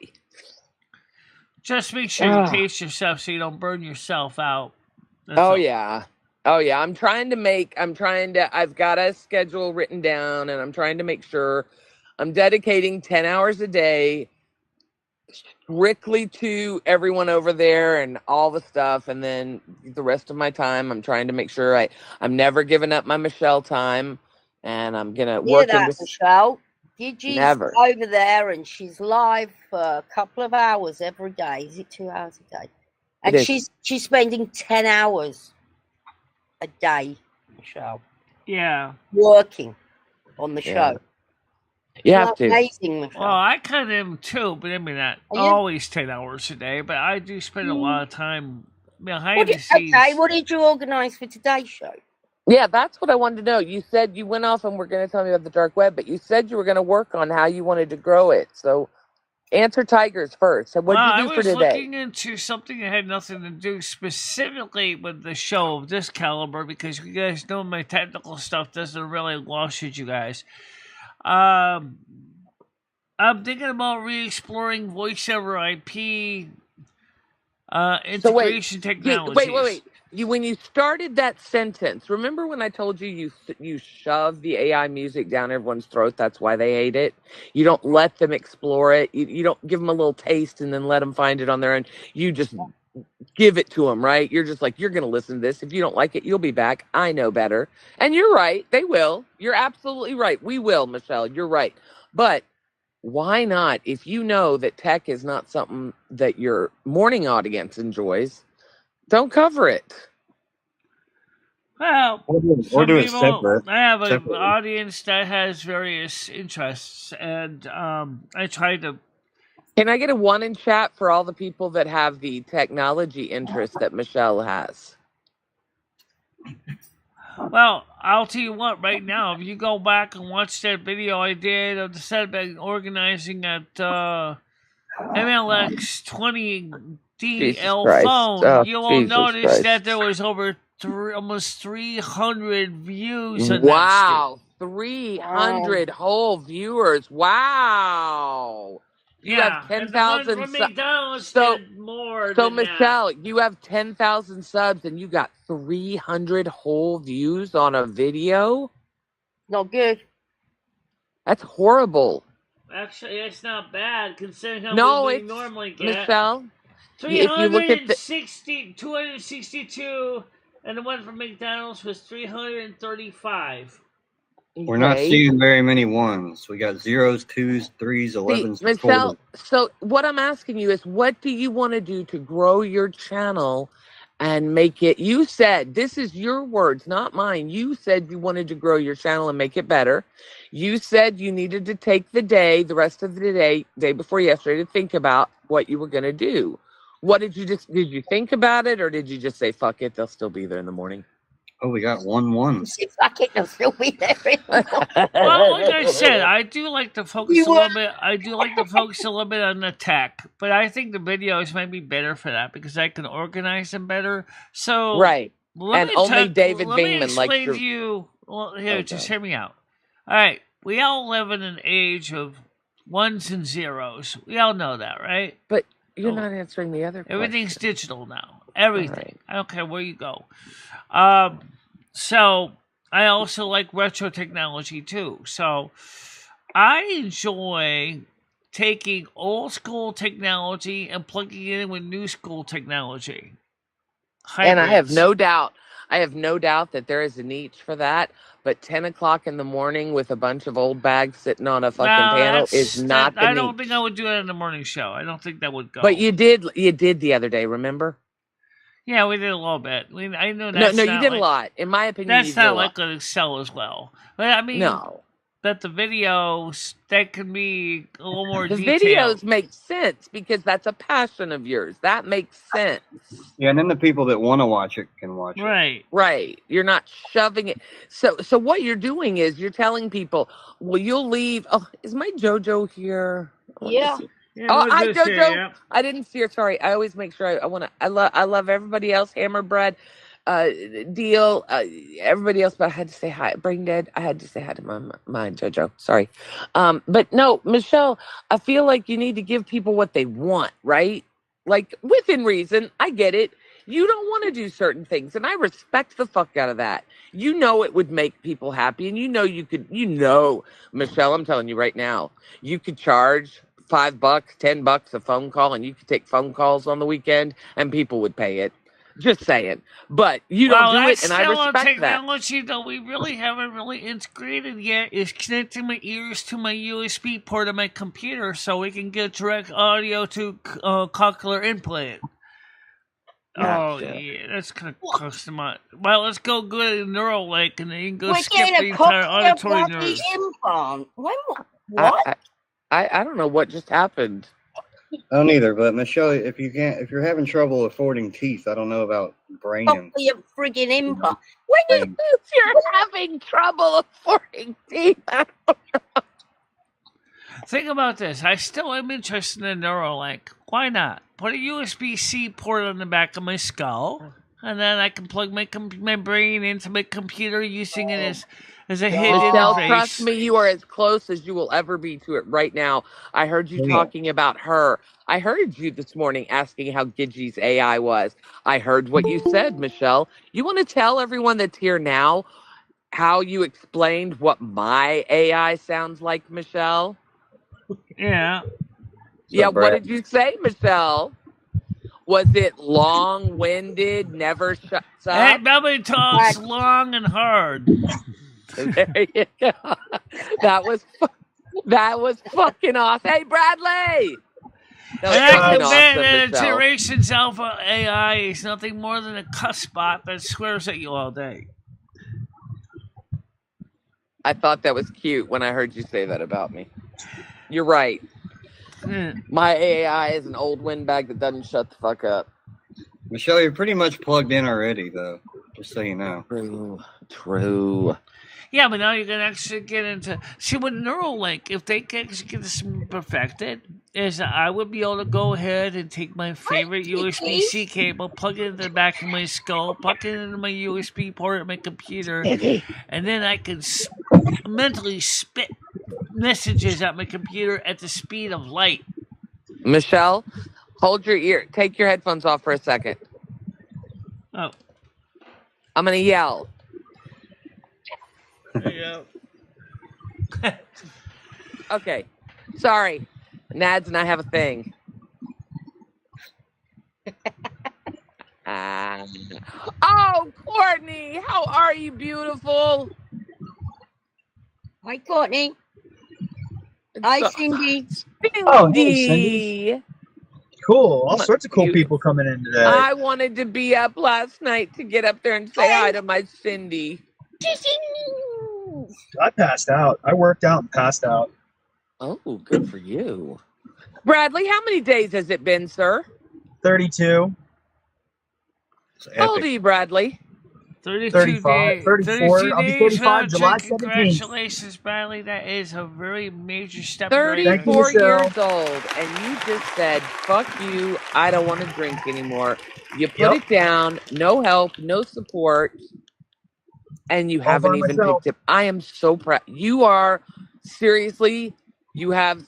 Just make sure you pace yourself so you don't burn yourself out. Yeah. I've got a schedule written down, and I'm trying to make sure I'm dedicating 10 hours a day strictly to everyone over there and all the stuff, and then the rest of my time I'm trying to make sure I'm never giving up my Michelle time, and I'm gonna work into Michelle. Gigi's over there, and she's live for a couple of hours every day. Is it 2 hours a day? And she's spending 10 hours a day, Michelle. Yeah. Working on the show. You have to. Amazing, Michelle. Well, I kind of am too, but I mean, not always 10 hours a day, but I do spend a lot of time behind the scenes. Okay, what did you organize for today's show? Yeah, that's what I wanted to know. You said you went off and were going to tell me about the dark web, but you said you were going to work on how you wanted to grow it. So answer Tigers first. So what did you do for today? I was looking into something that had nothing to do specifically with the show of this caliber, because you guys know my technical stuff doesn't really wash with you guys. I'm thinking about re-exploring voice over IP integration technologies. Wait. When you started that sentence, remember when I told you shove the AI music down everyone's throat? That's why they hate it. You don't let them explore it. You don't give them a little taste and then let them find it on their own. You just give it to them, right? You're just like, you're going to listen to this. If you don't like it, you'll be back. I know better. And you're right. They will. You're absolutely right. We will, Michelle. You're right. But why not? If you know that tech is not something that your morning audience enjoys, don't cover it. Well, or do it separate. I have an audience that has various interests, and I try to. Can I get a 1 in chat for all the people that have the technology interest that Michelle has? Well, I'll tell you what, right now, if you go back and watch that video I did of the setback organizing at MLX Jesus DL Christ. phone, Oh, you will Jesus notice Christ. that there was over almost 300 views on that Wow. stick. 300 whole viewers. Wow. You have Yeah, and the one 10,000 from McDonald's So, did more so than that. Michelle, you have 10,000 subs and you got 300 whole views on a video? Not good. That's horrible. Actually, it's not bad considering how No, we it's normally get. Michelle. If you look at the 262, and the one from McDonald's was 335. We're not Okay. seeing very many ones. We got 0s, 2s, 3s, 11s, See, and Michelle, 4s. so what I'm asking you is what do you want to do to grow your channel and make it, you said, this is your words, not mine. You said you wanted to grow your channel and make it better. You said you needed to take the rest of the day before yesterday, to think about what you were going to do. What did you think about it, or did you just say, fuck it, they'll still be there in the morning? Oh, we got 1s. Fuck it, they'll still be there. Well, like I said, I do like to focus You a little bit. I do like to focus a little bit on the tech, but I think the videos might be better for that because I can organize them better. So Right. let And me only ta- David let me Bingman likes explain your- to you. Well, here, Oh, just God. hear me out. All right, we all live in an age of ones and zeros. We all know that, right? But you're Oh. not answering the other Everything's question. digital now. Everything. Right. I don't care where you go. So I also like retro technology too. So I enjoy taking old school technology and plugging it in with new school technology. And I have Hybrids. no doubt that there is a niche for that. But 10 o'clock in the morning with a bunch of old bags sitting on a fucking panel is not the I niche. don't think I would do that in the morning show. I don't think that would go. But you did the other day, remember? Yeah, we did a little bit. I know No, that's you not did like, a lot. In my opinion, that's you did a not lot. like going to sell as well. But I mean, No. that the videos that can be a little more The detailed. videos make sense because that's a passion of yours. That makes sense. Yeah, and then the people that want to watch it can watch it. Right. Right. You're not shoving it. So what you're doing is you're telling people, well, you'll leave. Oh, is my JoJo here? I want to Yeah. see. Yeah, Oh, we'll hi, just say, JoJo. yeah. I didn't see her. Sorry. I always make sure I love everybody else. Hammer Bread, Deal, everybody else, but I had to say hi. Brain Dead. I had to say hi to my JoJo. Sorry. But no, Michelle, I feel like you need to give people what they want, right? Like within reason. I get it. You don't want to do certain things, and I respect the fuck out of that. You know it would make people happy, and you know, Michelle, I'm telling you right now, you could charge $5, $10 a phone call, and you could take phone calls on the weekend, and people would pay it. Just saying. But you don't do it, and I Still a respect that. technology that we really haven't really integrated yet is connecting my ears to my USB port of my computer so we can get direct audio to cochlear implant. Oh, Gotcha. yeah, that's kind of customized. Well, let's go good at Neuralink and then you can go We're skip the getting a entire cochlear auditory bloody nerves. implant. What? I don't know what just happened. I don't either, but Michelle, if you're having trouble affording teeth, I don't know about brain and Cochlear friggin' implant. When you brain. If you're having trouble affording teeth, Think about this. I still am interested in Neuralink. Why not? Put a USB-C port on the back of my skull, and then I can plug my brain into my computer using it as a hidden Michelle, interface. trust me, you are as close as you will ever be to it right now. I heard you talking about her. I heard you this morning asking how Gidgey's AI was. I heard what you said, Michelle. You want to tell everyone that's here now how you explained what my AI sounds like, Michelle? Yeah. Yeah, So, what Brad, did you say, Michelle? Was it long-winded, never shuts Hey, up? nobody talks long and hard. There you go. That was fucking awesome. Hey, Bradley! That was And I fucking can bet awesome, that a Michelle. Generations Alpha AI is nothing more than a cuss bot that swears at you all day. I thought that was cute when I heard you say that about me. You're right. My AI is an old windbag that doesn't shut the fuck up. Michelle, you're pretty much plugged in already, though. Just so you know. True. Yeah, but now you can actually get into... See, with Neuralink, if they can actually get this perfected, is I would be able to go ahead and take my favorite USB-C cable, plug it in the back of my skull, plug it into my USB port of my computer, and then I can mentally spit messages at my computer at the speed of light. Michelle, hold your ear. Take your headphones off for a second. Oh. I'm going to yell. There you go. Okay. Sorry. Nads and I have a thing. Oh, Courtney, how are you, beautiful? Hi, Courtney. Hi, Cindy. Oh, hey, Cindy. Cool. All sorts of cool people coming in today. I wanted to be up last night to get up there and say hi to my Cindy. I passed out. I worked out and passed out. Oh, good for you. Bradley, how many days has it been, sir? 32. How old are you, Bradley? 35, 34. I'll be 35 July 17th. Congratulations, Bradley. That is a very major step. 34 years old, and you just said, fuck you, I don't want to drink anymore. You put it down, no help, no support, and you haven't even picked it. I am so proud. You are, seriously, you have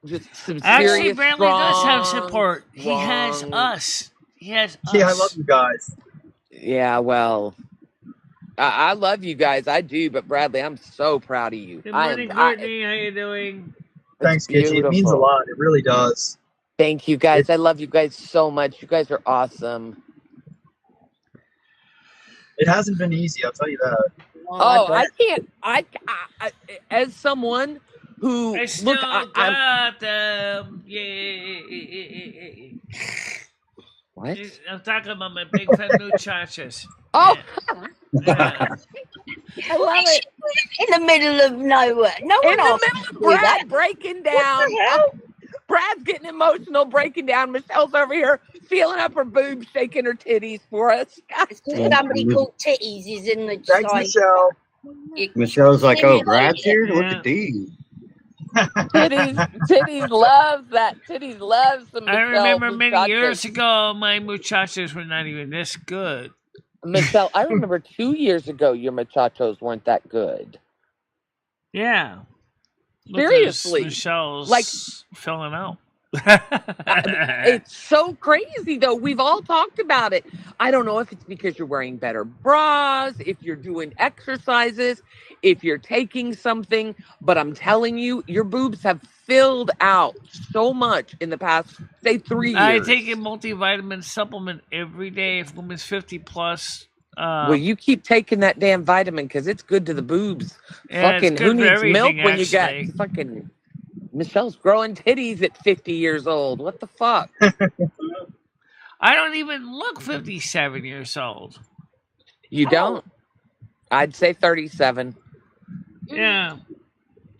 just some Actually, serious Bradley does have support. He has us. He has us. Yeah, I love you guys. Yeah, well, I love you guys. I do, but Bradley, I'm so proud of you. Good morning, Courtney. How you doing? Thanks, Gitchy. It means a lot. It really does. Thank you, guys. I love you guys so much. You guys are awesome. It hasn't been easy, I'll tell you that. Oh, I can't. I as someone who I still got them. Yeah. What? I'm talking about my big fat muchachas. Oh, yeah. I love it. In the middle of nowhere. No one In the middle of Brad breaking down. What the hell? Brad's getting emotional, breaking down. Michelle's over here feeling up her boobs, shaking her titties for us. Somebody called Titties is in the Thanks, side. Michelle. Michelle's like, oh, Brad's here? Look Yeah. at these. Titties loves that. Titties loves some Michelle. I remember many muchachos. years ago, my muchachas were not even this good. Michelle, I remember 2 years ago your muchachos weren't that good. Yeah. Seriously. Michelle's Like, filling out. It's so crazy, though. We've all talked about it. I don't know if it's because you're wearing better bras, if you're doing exercises, if you're taking something, but I'm telling you, your boobs have filled out so much in the past, say, 3 years. I take a multivitamin supplement every day if woman's 50 plus. Well, you keep taking that damn vitamin because it's good to the boobs. Yeah, Fucking, it's who good for needs milk everything, when you got actually. fucking Michelle's growing titties at 50 years old? What the fuck? I don't even look 57 years old. You don't? I'd say 37. Yeah.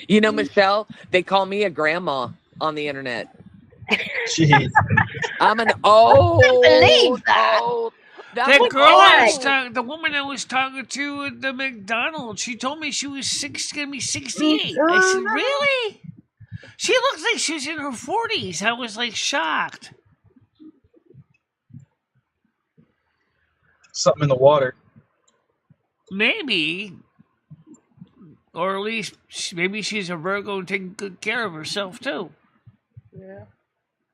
You know, Michelle, they call me a grandma on the internet. Jeez. I'm an old. believe that. old- That girl why. the woman I was talking to at the McDonald's, she told me she was gonna be 68. I said, really? She looks like she's in her 40s. I was like shocked. Something in the water. Maybe. Or at least maybe she's a Virgo and taking good care of herself too. Yeah.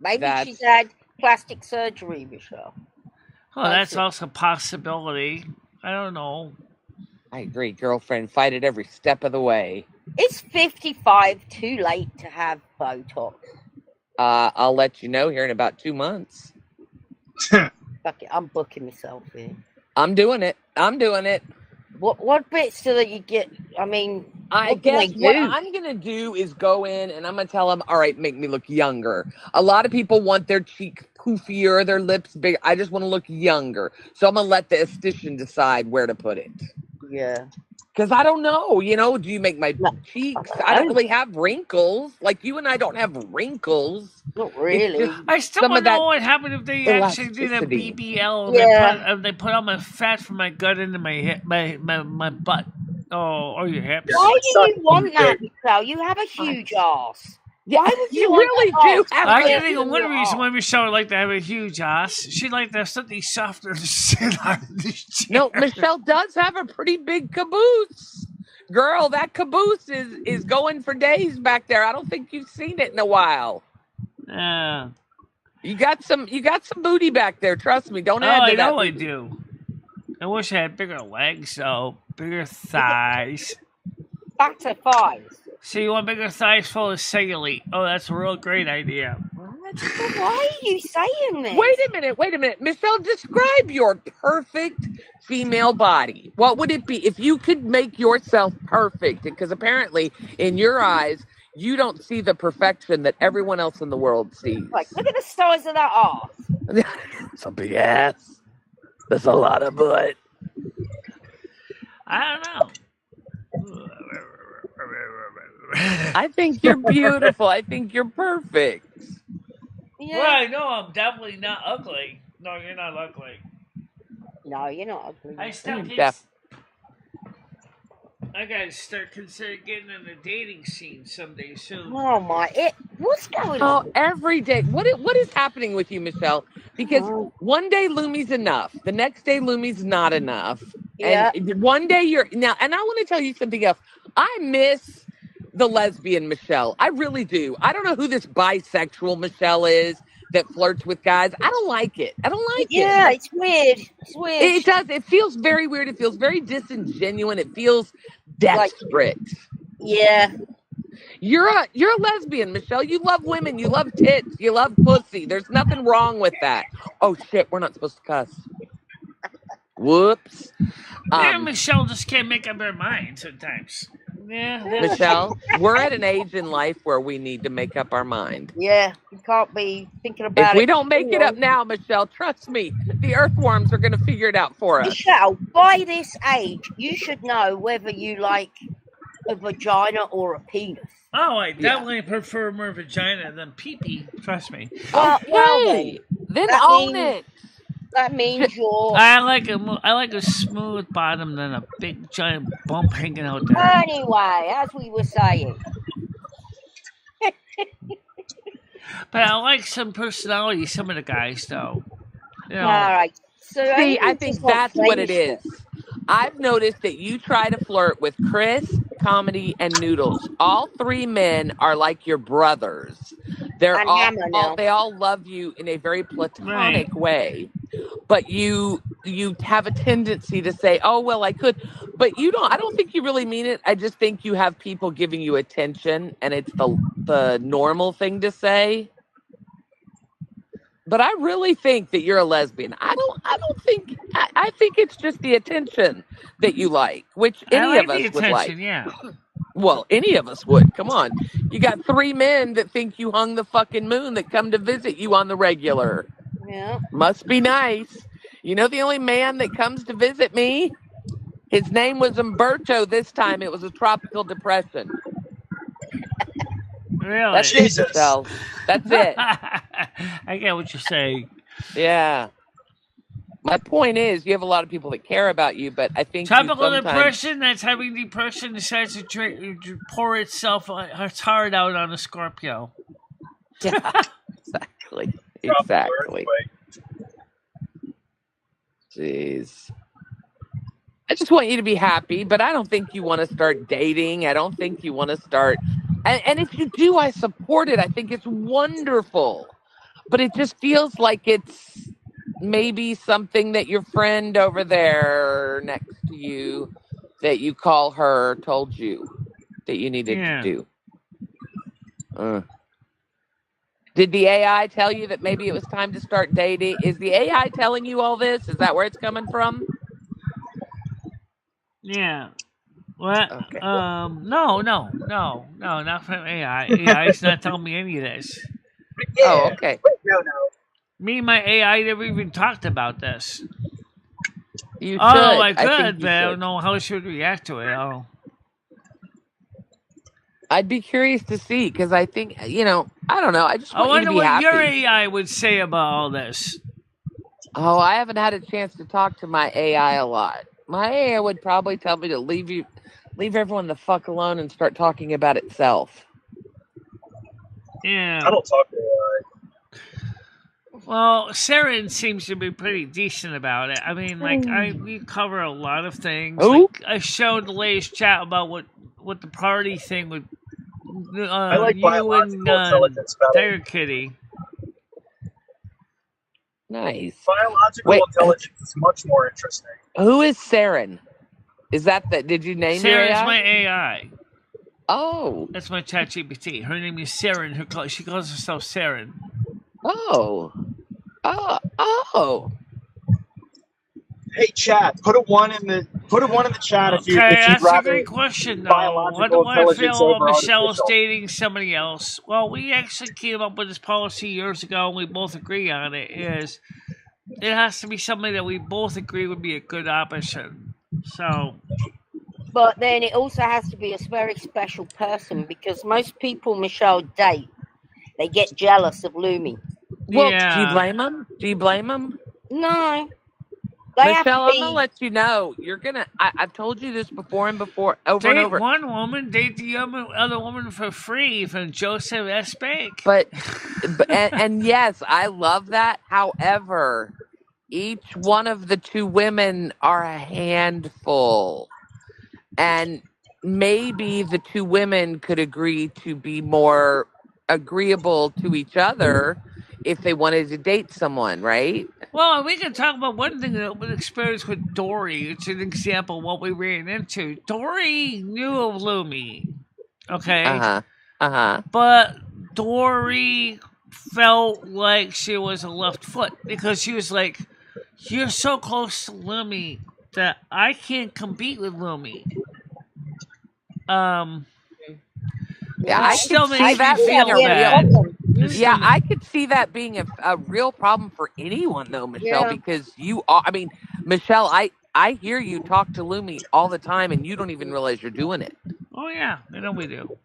Maybe That's- she's had plastic surgery, Michelle. Oh, that's also a possibility. I don't know. I agree, girlfriend. Fight it every step of the way. It's 55 too late to have Botox. I'll let you know here in about 2 months. Fuck it, I'm booking myself in. I'm doing it. What bits do that you get? I mean, I what can guess they what do? I'm going to do is go in and I'm going to tell them, all right, make me look younger. A lot of people want their cheeks poofier, their lips big. I just want to look younger. So I'm going to let the esthetician decide where to put it. Yeah. Because I don't know, do you make my cheeks? I don't really have wrinkles. Like you and I don't have wrinkles. Not really. I still Some want of to that know what happened if they actually did a elasticity. BBL. Yeah. They put all my fat from my gut into my hip, my butt. Oh, or your hips. Why do you want that, Michelle? You have a huge ass. Yeah, Why would you want really an do ass have I bigger can think of than one your reason why arse? Michelle would like to have a huge ass. She'd like to have something softer to sit on this chair. No, Michelle does have a pretty big caboose. Girl, that caboose is going for days back there. I don't think you've seen it in a while. Yeah. You got some booty back there. Trust me. Don't Oh, add to I that. know I booty. do. I wish I had bigger legs, though. Bigger thighs. Fatter thighs. So you want bigger thighs full of cellulite? Oh, that's a real great idea. What? But why are you saying this? Wait a minute. Michelle, describe your perfect female body. What would it be if you could make yourself perfect? Because apparently, in your eyes, you don't see the perfection that everyone else in the world sees. Like, look at the size of that arse. It's a big ass. That's a lot of butt. I don't know. I think you're beautiful. I think you're perfect. Yeah. Well, I know I'm definitely not ugly. No, you're not ugly. No, you're not ugly. I still Def- can't. I gotta start considering getting in the dating scene someday soon. Oh my! What's going Oh, on? every day. What is happening with you, Michelle? Because one day Lumi's enough. The next day Lumi's not enough. Yeah. And one day you're now. And I want to tell you something else. I miss the lesbian Michelle. I really do. I don't know who this bisexual Michelle is that flirts with guys. I don't like it. I don't like it. Yeah, it's weird. It's weird. It does. It feels very weird. It feels very disingenuous. It feels desperate. Yeah. You're a lesbian, Michelle. You love women. You love tits. You love pussy. There's nothing wrong with that. Oh shit, we're not supposed to cuss. Whoops. Michelle just can't make up her mind sometimes. Yeah, Michelle, we're at an age in life where we need to make up our mind. Yeah, you can't be thinking about If it. we don't make it up now, Michelle, trust me, the earthworms are going to figure it out for us. Michelle, by this age, you should know whether you like a vagina or a penis. Oh, I definitely prefer more vagina than pee-pee. Trust me. Well, Okay, then that own means- it. That means you're. I like a smooth bottom than a big giant bump hanging out there. Anyway, as we were saying. But I like some personality, some of the guys, though. You know, All right. So See, I think that's what it is. I've noticed that you try to flirt with Chris, Comedy, and Noodles. All three men are like your brothers. They're And all, Hammer now. they all love you in a very platonic way. But you have a tendency to say, "Oh, well, I could." But you don't. I don't think you really mean it. I just think you have people giving you attention, and it's the normal thing to say. But I really think that you're a lesbian. I think it's just the attention that you like, which I any like of us the would attention, like. yeah. Well, any of us would. Come on. You got three men that think you hung the fucking moon that come to visit you on the regular. Yeah. Must be nice. You know the only man that comes to visit me? His name was Umberto this time. It was a tropical depression. Really? That's it, Michelle. That's it. I get what you're saying. Yeah. My point is, you have a lot of people that care about you, but I think Tropical you sometimes... depression, that's having depression decides to pour itself, its heart out on a Scorpio. Yeah, exactly. Jeez. I just want you to be happy, but I don't think you want to start dating. I don't think you want to start... And if you do, I support it. I think it's wonderful. But it just feels like it's maybe something that your friend over there next to you that you call her told you that you needed to do. Did the AI tell you that maybe it was time to start dating? Is the AI telling you all this? Is that where it's coming from? Yeah. What? Okay. No, not from AI. AI's not telling me any of this. Oh, okay. No. Me and my AI never even talked about this. You should. Oh, I think could, you but I should. don't know how I should react to it. Oh. I'd be curious to see because I think, I don't know. I just I want you to wonder be what happy. your AI would say about all this. Oh, I haven't had a chance to talk to my AI a lot. My AI would probably tell me to leave everyone the fuck alone and start talking about itself. Yeah. I don't talk to AI. Well, Saren seems to be pretty decent about it. I mean, like we cover a lot of things. Who? Like I showed the latest chat about what the party thing with I like you biological and intelligence better. Tiger Kitty. Nice. Biological Wait. intelligence is much more interesting. Who is Saren? Is that the? Did you name your Saren's AI? my AI. Oh. That's my chat GPT. Her name is Saren. She calls herself Saren. Oh. Oh. Hey, chat. Put a one in the chat if you'd That's a rather great question, though. What biological do I intelligence feel about over Michelle's artificial. dating somebody else? Well, we actually came up with this policy years ago, and we both agree on it. Is it has to be somebody that we both agree would be a good option. So, But then it also has to be a very special person, because most people Michelle date, they get jealous of Lumi. Well, yeah. do you blame him? Do you blame him? No. They have to Michelle, I'm gonna be. let you know. You're gonna. I've told you this before and before, over and Date over. one woman, date the other woman for free from Joseph S. Bank. But and yes, I love that. However, each one of the two women are a handful, and maybe the two women could agree to be more agreeable to each other if they wanted to date someone, right? Well, we can talk about one thing that we experienced with Dory. It's an example of what we ran into. Dory knew of Lumi, okay? But Dory felt like she was a left foot because she was like, "You're so close to Lumi that I can't compete with Lumi." Yeah, which I still could see makes me that feel being a bad. real. It still Yeah, ma- I could see that being a real problem for anyone, though, Michelle, Yeah. because you are. I mean, Michelle, I hear you talk to Lumi all the time, and you don't even realize you're doing it. Oh yeah, I know we do.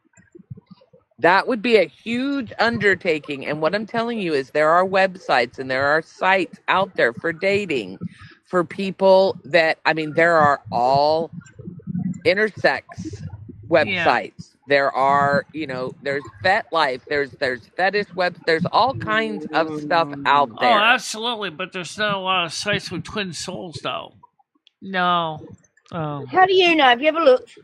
That would be a huge undertaking. And what I'm telling you is there are websites and there are sites out there for dating for people that, I mean, there are all intersex websites. There are, there's FetLife, there's fetish webs, there's all kinds of stuff out Oh, there. absolutely, but there's not a lot of sites with twin souls, though. No. How do you know? Have you ever looked?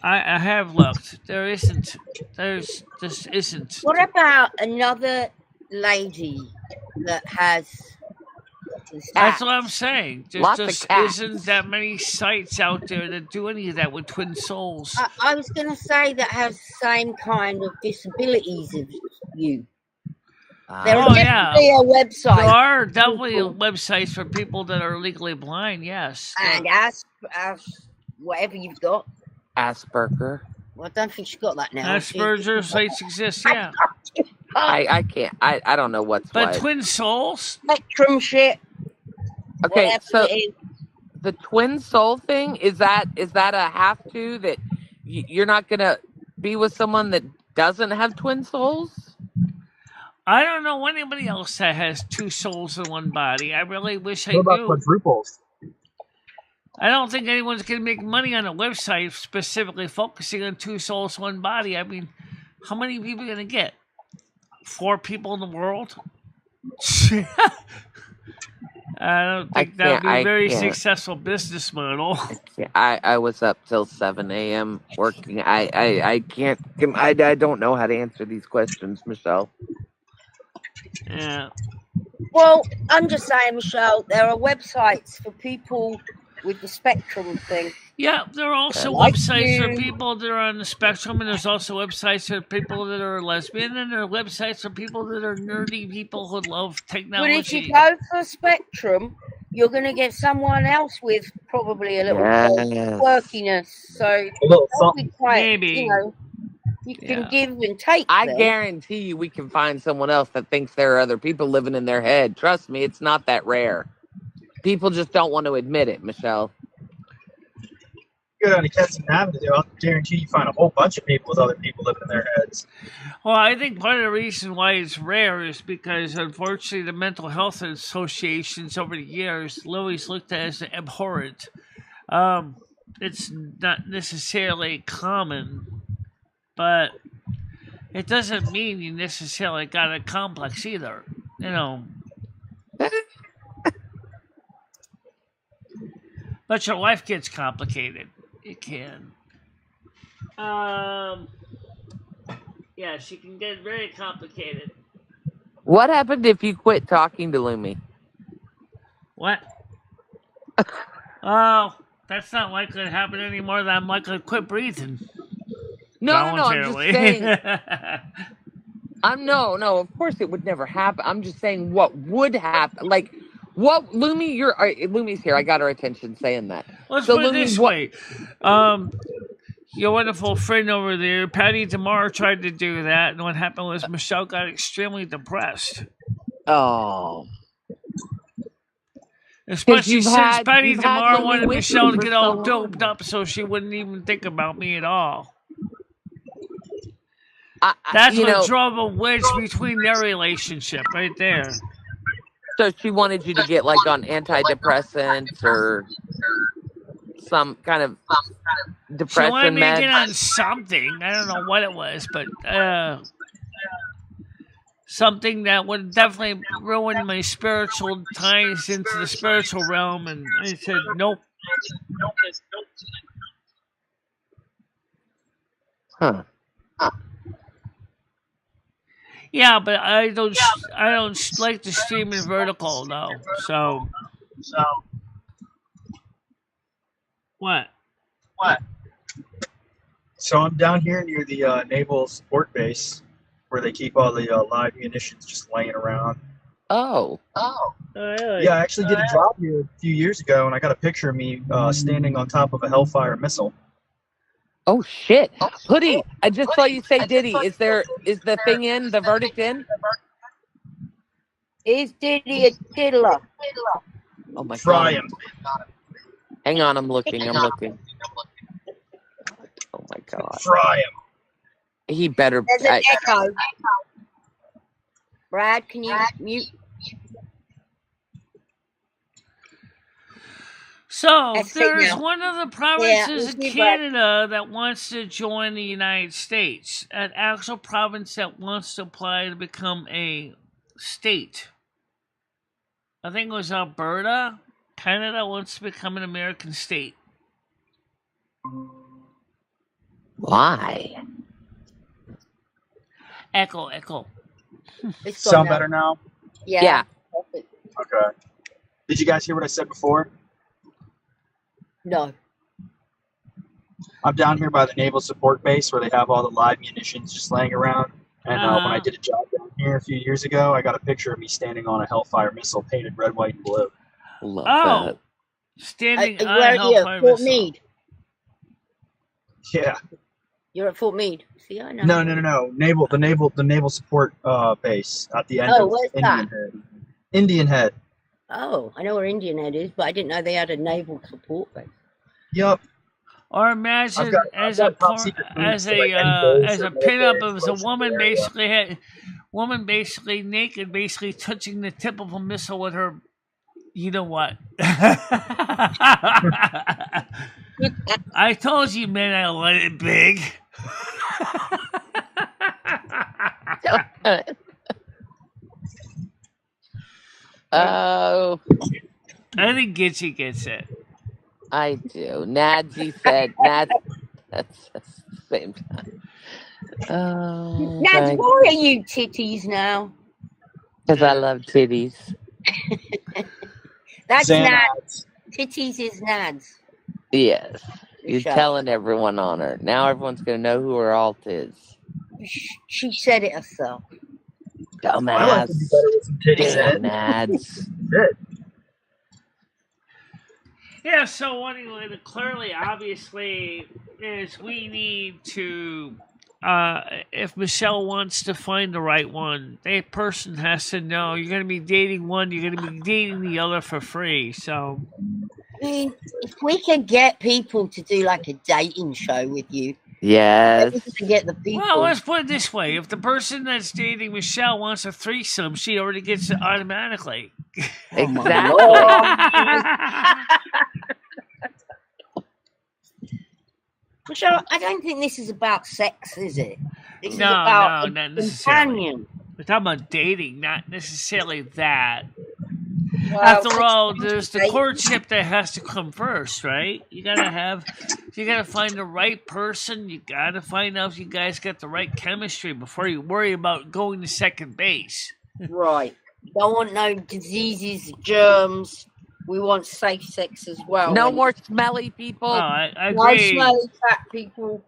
I have looked. There isn't. This isn't. What about another lady that has? That's what I'm saying. There Lots of just cats. isn't that many sites out there that do any of that with twin souls. I was going to say that has the same kind of disabilities as you. There Oh, are yeah. definitely a website. There are definitely websites for people that are legally blind. Yes. And as whatever you've got. Asperger. Well, I don't think she's got that now. Asperger sites exist. Yeah. I can't. I don't know what's But what. twin souls. Spectrum shit. Okay, whatever so it is. the twin soul thing, is that a have to that you're not gonna be with someone that doesn't have twin souls? I don't know anybody else that has two souls in one body. I really wish I What about knew. quadruples? I don't think anyone's going to make money on a website specifically focusing on two souls, one body. I mean, how many people are going to get? 4 people in the world? I don't think that would be a very successful business model. I was up till 7 a.m. working. I can't. I don't know how to answer these questions, Michelle. Yeah. Well, I'm just saying, Michelle, there are websites for people with the spectrum thing. Yeah, there are also Like websites for you. people that are on the spectrum, and there's also websites for people that are lesbian, and there are websites for people that are nerdy people who love But technology. if you go for spectrum, you're going to get someone else with probably a little quirkiness. So A little that'll be something. quite, Maybe. you can give and take. I then. guarantee you we can find someone else that thinks there are other people living in their head. Trust me, it's not that rare. People just don't want to admit it, Michelle. Go down to Kensington Avenue, I'll guarantee you find a whole bunch of people with other people living in their heads. Well, I think part of the reason why it's rare is because, unfortunately, the mental health associations over the years always looked at as abhorrent. It's not necessarily common, but it doesn't mean you necessarily got a complex either. You know. But your life gets complicated. It can. Yeah, she can get very complicated. What happened if you quit talking to Lumi? What? Oh, that's not likely to happen anymore than I'm likely to quit breathing. No, I'm just voluntarily. saying. No, of course it would never happen. I'm just saying what would happen. Like, what, Lumi, Lumi's here. I got her attention saying that. Let's So, put it Lumi, this way. Your wonderful friend over there, Patty DeMar, tried to do that, and what happened was Michelle got extremely depressed. Oh. Especially since Patty DeMar wanted with Michelle you to for get so all long. doped up so she wouldn't even think about me at all. That's what drove a wedge between their relationship right there. So she wanted you to get like on antidepressants or some kind of depression She wanted me to get on meds. something. I don't know what it was, but something that would definitely ruin my spiritual ties into the spiritual realm. And I said, nope. Huh. Yeah, but I don't like to stream in vertical though. So what? So I'm down here near the naval support base where they keep all the live munitions just laying around. Oh. Really? Yeah, I actually did a job here a few years ago, and I got a picture of me standing on top of a Hellfire missile. Oh shit, Hoodie! I just saw you say Diddy. Is the thing in the verdict in? Is Diddy a diddler? Oh my Fry god! him. Hang on, I'm looking. Oh my god! Fry him. He better. There's an echo. Brad, can you mute? So That's there's signal. one of the provinces it's of me, Canada that wants to join the United States. An actual province that wants to apply to become a state. I think it was Alberta. Canada wants to become an American state. Why? Echo. It's Sound gone better now? Yeah. Okay. Did you guys hear what I said before? No. I'm down here by the naval support base where they have all the live munitions just laying around. And when I did a job down here a few years ago, I got a picture of me standing on a Hellfire missile painted red, white, and blue. Love that. Standing on where a are you? Hellfire Fort missile. Meade. Yeah. You're at Fort Meade. See, I know. No. The naval support base at the end of where's Indian that? Head. Indian Head. Oh, I know where Indian Head is, but I didn't know they had a naval support base. Yep. Or imagine I've got top secret clearance to, like, any base as or a pinup military of a woman area. basically naked, basically touching the tip of a missile with her. You know what? I told you, man, I let it big. Oh, I think Gitchy gets it. I do. Nadsy said Nads. That's the same time. Oh, Nads, why are you titties now? because I love titties. That's Xanax. Nads. Titties is Nads. Yes, you're Shut telling everyone on her. Now everyone's gonna know who her alt is. She said it herself. I like to be Dumbass. better with some titties in Damn, it. Nads. Good. Yeah, so anyway, clearly, obviously, is we need to, if Michelle wants to find the right one, that person has to know you're going to be dating one, you're going to be dating the other for free, so. I mean, if we could get people to do like a dating show with you, Yes. we can get the people. Well, let's put it this way. If the person that's dating Michelle wants a threesome, she already gets it automatically. Exactly. Michelle, I don't think this is about sex, is it? This is No, about not a necessarily. companion. We're talking about dating, not necessarily that. Well, After all, it's there's the dating. courtship that has to come first, right? You gotta find the right person. You gotta find out if you guys got the right chemistry before you worry about going to second base. Right. Don't want no diseases, germs. We want safe sex as well. No And more smelly people. Oh, I no agree. smelly fat people.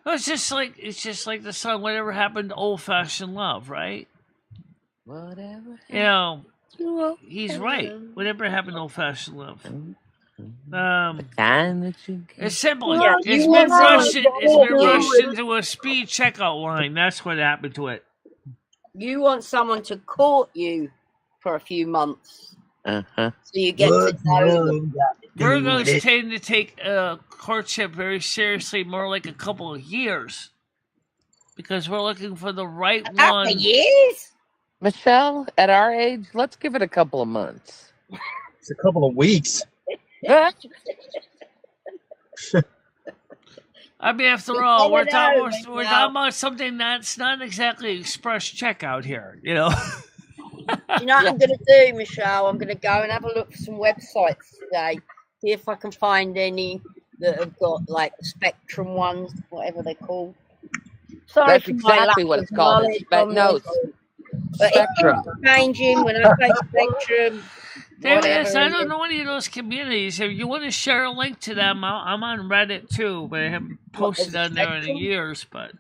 Well, it's just like the song "Whatever Happened to Old Fashioned Love," right? Whatever. You know, happened he's right. Whatever happened to old fashioned love. the time that you It's simple. Yeah, It's you been want rushed. someone to It's been court you. rushed into a speed checkout line. That's what happened to it. You want someone to court you for a few months, Uh-huh. so you get to know them. Virgos tend to take courtship very seriously, more like a couple of years, because we're looking for the right A couple one. of years. Michelle, at our age, let's give it a couple of months. It's a couple of weeks. I mean, after You all, we're never talking know, we're Michelle. talking about something that's not exactly express checkout here, you know. You know what I'm going to do, Michelle? I'm going to go and have a look for some websites today. See if I can find any that have got like spectrum ones, whatever they're called. Sorry That's for my exactly lack what of it's called. It's knowledge on this. But Spectrum. it's changing when I say spectrum. David, Whatever I it don't is. know any of those communities. If you want to share a link to them, I'm on Reddit too, but I haven't posted there's a on there in spectrum? years. But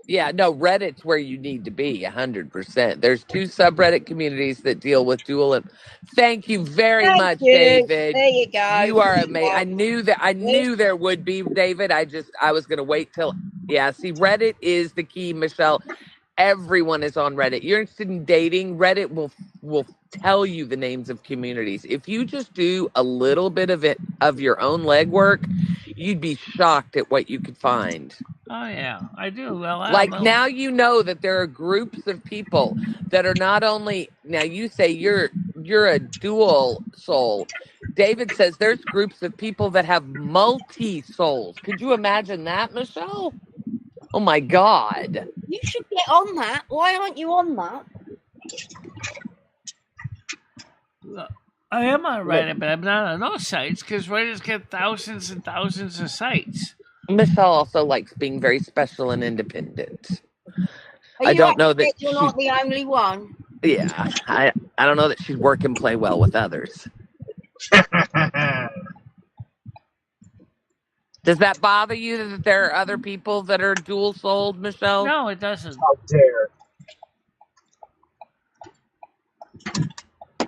Yeah, no, Reddit's where you need to be, 100%. There's 2 subreddit communities that deal with dual. And thank you very Thank much, you. David. There you go. You are amazing. I knew there would be, David. I was going to wait till, yeah, see, Reddit is the key, Michelle. Everyone is on Reddit. You're interested in dating, Reddit will tell you the names of communities. If you just do a little bit of it, of your own legwork, you'd be shocked at what you could find. oh yeah, I do. Well, I Like don't know. now you know that there are groups of people that are not only, now you say you're a dual soul. David says there's groups of people that have multi souls. Could you imagine that, Michelle? Oh my God. You should get on that. Why aren't you on that? I am on Reddit, but I'm not on those sites because Reddit's got thousands and thousands of sites. Michelle also likes being very special and independent. Are I you don't know that upset you're not the only one? Yeah, I don't know that she'd work and play well with others. Does that bother you that there are other people that are dual souled, Michelle? No, it doesn't. How dare.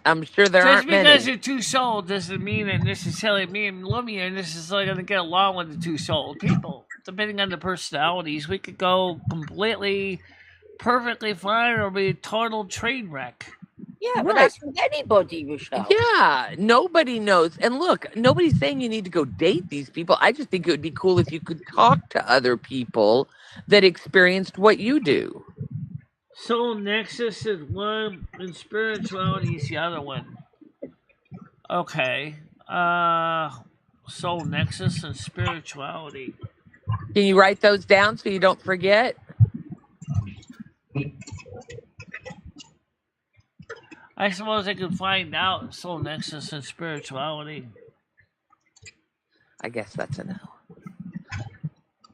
I'm sure there Just aren't because many. you're two souled doesn't mean that necessarily me and Lumia and this is like going to get along with the two souled people. Depending on the personalities, we could go completely, perfectly fine or be a total train wreck. Yeah, but Right. that's with anybody, Michelle. Yeah, nobody knows. And look, nobody's saying you need to go date these people. I just think it would be cool if you could talk to other people that experienced what you do. Soul Nexus is one, and spirituality is the other one. Okay. Soul Nexus and spirituality. Can you write those down so you don't forget? I suppose I could find out Soul Nexus and spirituality. I guess that's a no.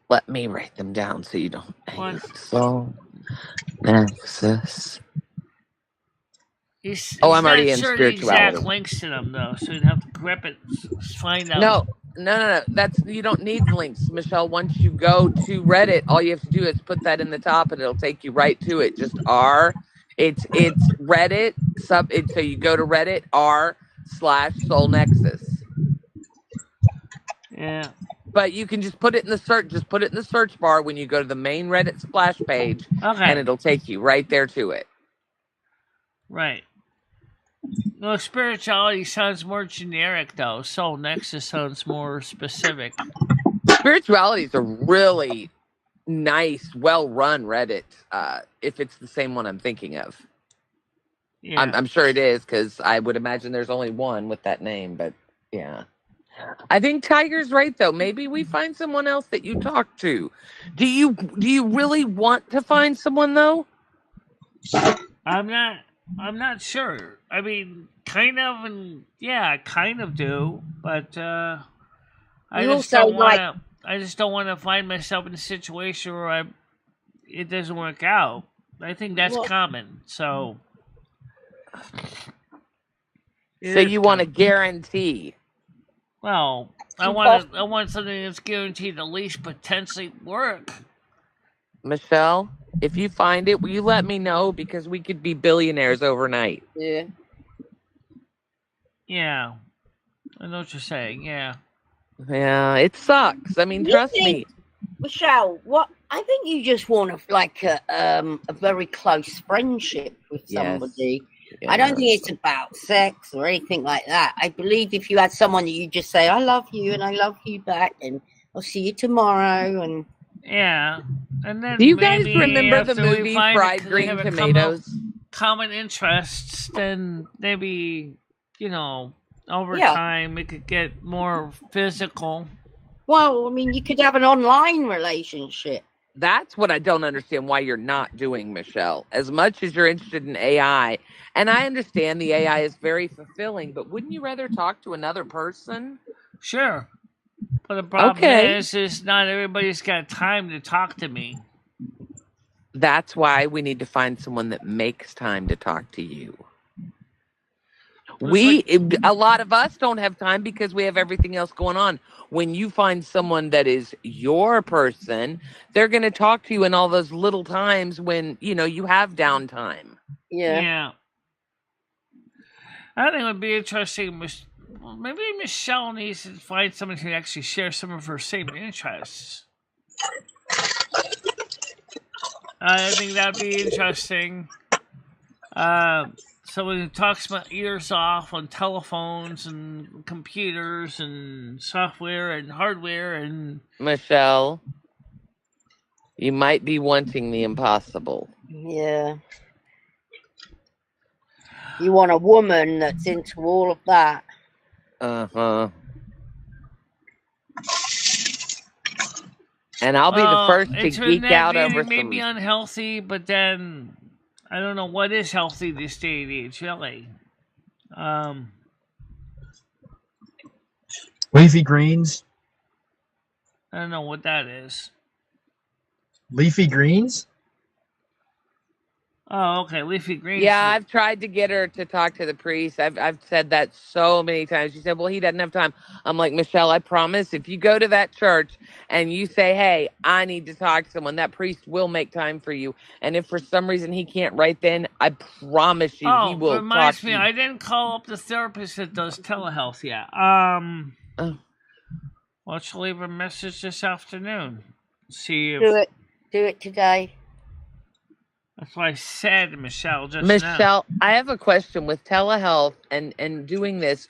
Let me write them down so you don't. What? Soul Nexus. He's I'm already not in sure the spirituality. exact links to them though, so you'd have to grip it, find out. No. That's, you don't need links, Michelle. Once you go to Reddit, all you have to do is put that in the top, and it'll take you right to it. Just R. It's Reddit so you go to Reddit r/Soul Nexus. Yeah. But you can just put it in the search. Just put it in the search bar when you go to the main Reddit splash page, Okay. and it'll take you right there to it. Right. No, spirituality sounds more generic though. Soul Nexus sounds more specific. Spirituality is a really nice, well-run Reddit. If it's the same one I'm thinking of, Yeah. I'm sure it is, because I would imagine there's only one with that name. But yeah, I think Tiger's right though. Maybe we find someone else that you talk to. Do you really want to find someone though? I'm not sure. I mean, kind of, and yeah, I kind of do, but I You just also don't want like, to. I just don't want to find myself in a situation where it doesn't work out. I think that's well, common. So it So is you want a common. guarantee. Well, it's impossible. I want something that's guaranteed to at least potentially work. Michelle, if you find it, will you let me know? Because we could be billionaires overnight. Yeah. Yeah, I know what you're saying. Yeah. Yeah, it sucks. I mean, You trust think, me. Michelle? What I think you just want a very close friendship with Yes. somebody. I don't think it's about sex or anything like that. I believe if you had someone that you just say, "I love you" and "I love you back," and "I'll see you tomorrow," and Yeah, and then Do you guys maybe remember the after we movie find Fried they Green have a Tomatoes? common interests, then maybe over yeah. time it could get more physical. Well, I mean, you could have an online relationship. That's what I don't understand why you're not doing, Michelle. As much as you're interested in AI, and I understand the AI is very fulfilling, but wouldn't you rather talk to another person? Sure, but the problem Okay. is not everybody's got time to talk to me. That's why we need to find someone that makes time to talk to you. A lot of us don't have time because we have everything else going on. When you find someone that is your person, they're going to talk to you in all those little times when, you have downtime. Yeah. Yeah, I think it would be interesting. Maybe Michelle needs to find someone who actually shares some of her same interests. I think that'd be interesting. Someone who talks my ears off on telephones and computers and software and hardware and Michelle, you might be wanting the impossible. Yeah. You want a woman that's into all of that. Uh-huh. And I'll be the first to geek out over it may be unhealthy, but then I don't know what is healthy this day and age, really. Leafy greens. I don't know what that is. Leafy greens? Oh, okay, leafy greens. Yeah, I've tried to get her to talk to the priest. I've said that so many times. She said, "Well, he doesn't have time." I'm like, "Michelle, I promise if you go to that church and you say, 'Hey, I need to talk to someone,' that priest will make time for you. And if for some reason he can't right then, I promise you he will reminds talk me, to you." I didn't call up the therapist that does telehealth yet. Well, she'll leave a message this afternoon. See if Do it today. That's what I said, Michelle, just Michelle, now. I have a question with telehealth and doing this.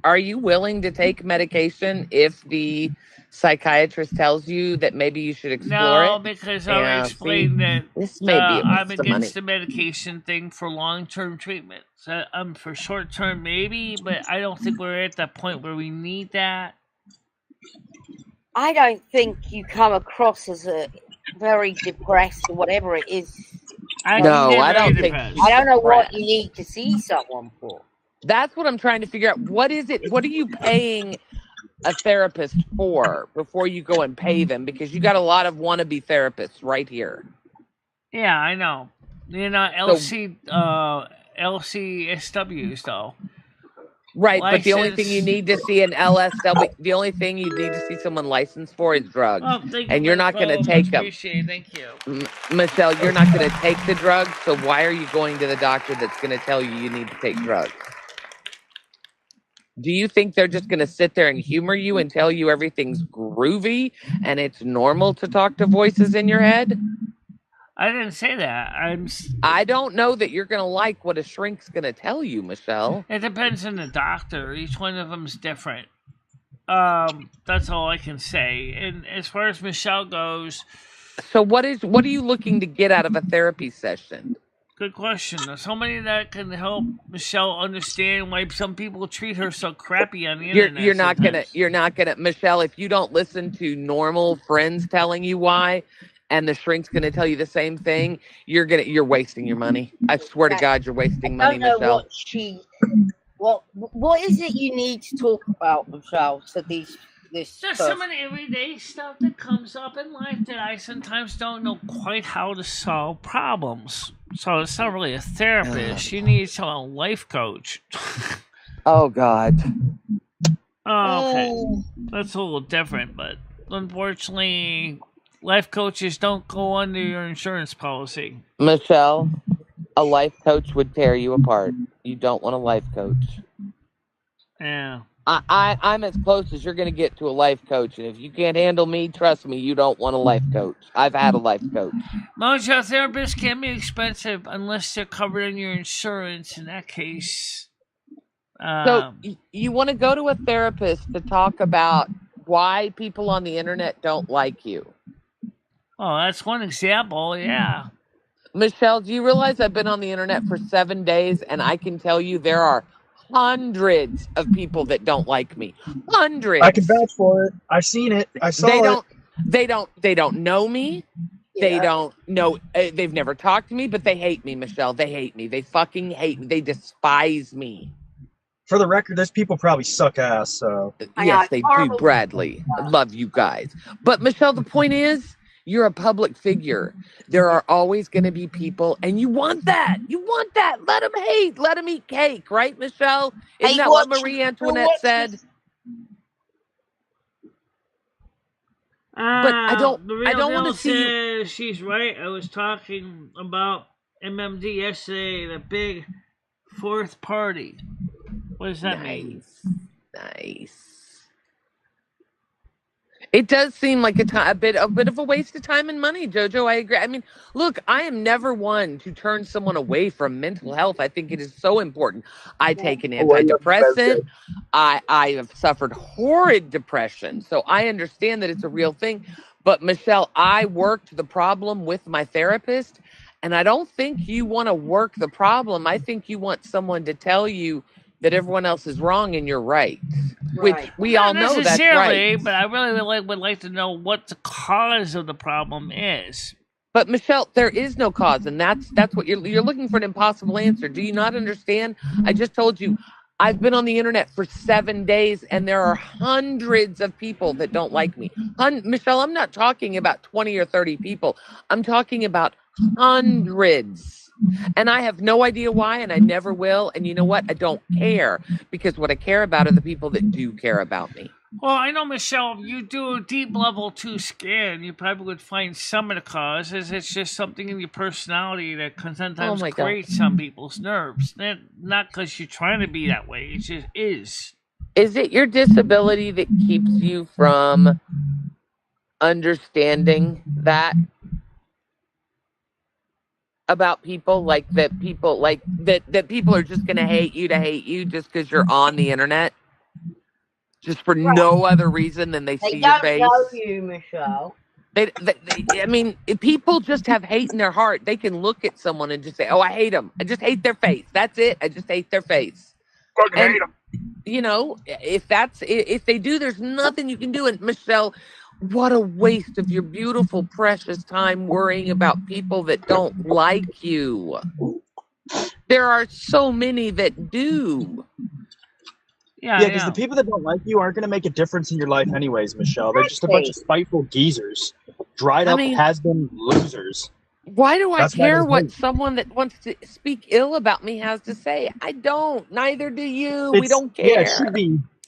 Are you willing to take medication if the psychiatrist tells you that maybe you should explore it? No, because I already explained that this may be a I'm waste of money. against the medication thing for long-term treatment. So, for short-term, maybe, but I don't think we're at that point where we need that. I don't think you come across as a very depressed or whatever it is. I don't think. I don't know what you need to see someone for. That's what I'm trying to figure out. What is it? What are you paying a therapist for before you go and pay them? Because you got a lot of wannabe therapists right here. Yeah, I know. LCSWs though. Right, but the only thing you need to see an LSW, the only thing you need to see someone licensed for is drugs. Oh, thank you, and you're not going to take them. Appreciate it. Thank you. Michelle, you're not going to take the drugs, so why are you going to the doctor that's going to tell you need to take drugs? Do you think they're just going to sit there and humor you and tell you everything's groovy and it's normal to talk to voices in your head? I didn't say that. I don't know that you're going to like what a shrink's going to tell you, Michelle. It depends on the doctor. Each one of them's different. That's all I can say. And as far as Michelle goes, so what are you looking to get out of a therapy session? Good question. There's somebody that can help Michelle understand why some people treat her so crappy on the internet. You're not gonna Michelle, if you don't listen to normal friends telling you why, and the shrink's gonna tell you the same thing, you're wasting your money. I swear to God, you're wasting money, I don't know Michelle. what is it you need to talk about, Michelle? So this There's some of the everyday stuff that comes up in life that I sometimes don't know quite how to solve problems. So it's not really a therapist. You need a life coach. Oh God. Oh, okay. That's a little different, but unfortunately, life coaches don't go under your insurance policy. Michelle, a life coach would tear you apart. You don't want a life coach. Yeah. I'm as close as you're going to get to a life coach, and if you can't handle me, trust me, you don't want a life coach. I've had a life coach. Most therapists can be expensive unless they're covered in your insurance. In that case, so you want to go to a therapist to talk about why people on the internet don't like you. Oh, that's one example. Yeah. Michelle, do you realize I've been on the internet for 7 days, and I can tell you there are hundreds of people that don't like me. Hundreds. I can vouch for it. I've seen it. I saw They don't know me. Yeah. They don't know. They've never talked to me, but they hate me, Michelle. They hate me. They fucking hate me. They despise me. For the record, those people probably suck ass. So yes, they do, Bradley. I love you guys. But Michelle, the point is, you're a public figure. There are always going to be people, and you want that. You want that. Let them hate. Let them eat cake, right, Michelle? Isn't that what Marie Antoinette said? But I don't want to see you. She's right. I was talking about MMD yesterday, the big fourth party. What does that mean? Nice. It does seem like a bit of a waste of time and money, Jojo. I agree. I mean, look, I am never one to turn someone away from mental health. I think it is so important. I take an antidepressant. I have suffered horrid depression, so I understand that it's a real thing. But Michelle, I worked the problem with my therapist, and I don't think you want to work the problem. I think you want someone to tell you that everyone else is wrong and you're right. Which we all know that's right. But I really would like to know what the cause of the problem is. But Michelle, there is no cause, and that's what you're looking for, an impossible answer. Do you not understand? I just told you, I've been on the internet for 7 days, and there are hundreds of people that don't like me. Michelle, I'm not talking about 20 or 30 people. I'm talking about hundreds. And I have no idea why, and I never will. And you know what? I don't care, because what I care about are the people that do care about me. Well, I know, Michelle, if you do a deep level 2 scan, you probably would find some of the causes. It's just something in your personality that can sometimes grate some people's nerves. Not because you're trying to be that way. It just is. Is it your disability that keeps you from understanding that about people, that people are just going to hate you just because you're on the internet, just for no other reason than they see your face? They don't know you, Michelle. I mean, if people just have hate in their heart, they can look at someone and just say, "Oh, I hate them. I just hate their face. That's it. I just hate their face." Fucking hate them. You know, if they do, there's nothing you can do. And Michelle, what a waste of your beautiful, precious time worrying about people that don't like you. There are so many that do. Yeah, because the people that don't like you aren't going to make a difference in your life anyways, Michelle. They're just a bunch of spiteful geezers. Dried up has-been losers. Why do I care what someone that wants to speak ill about me has to say? I don't. Neither do you. We don't care. Yeah,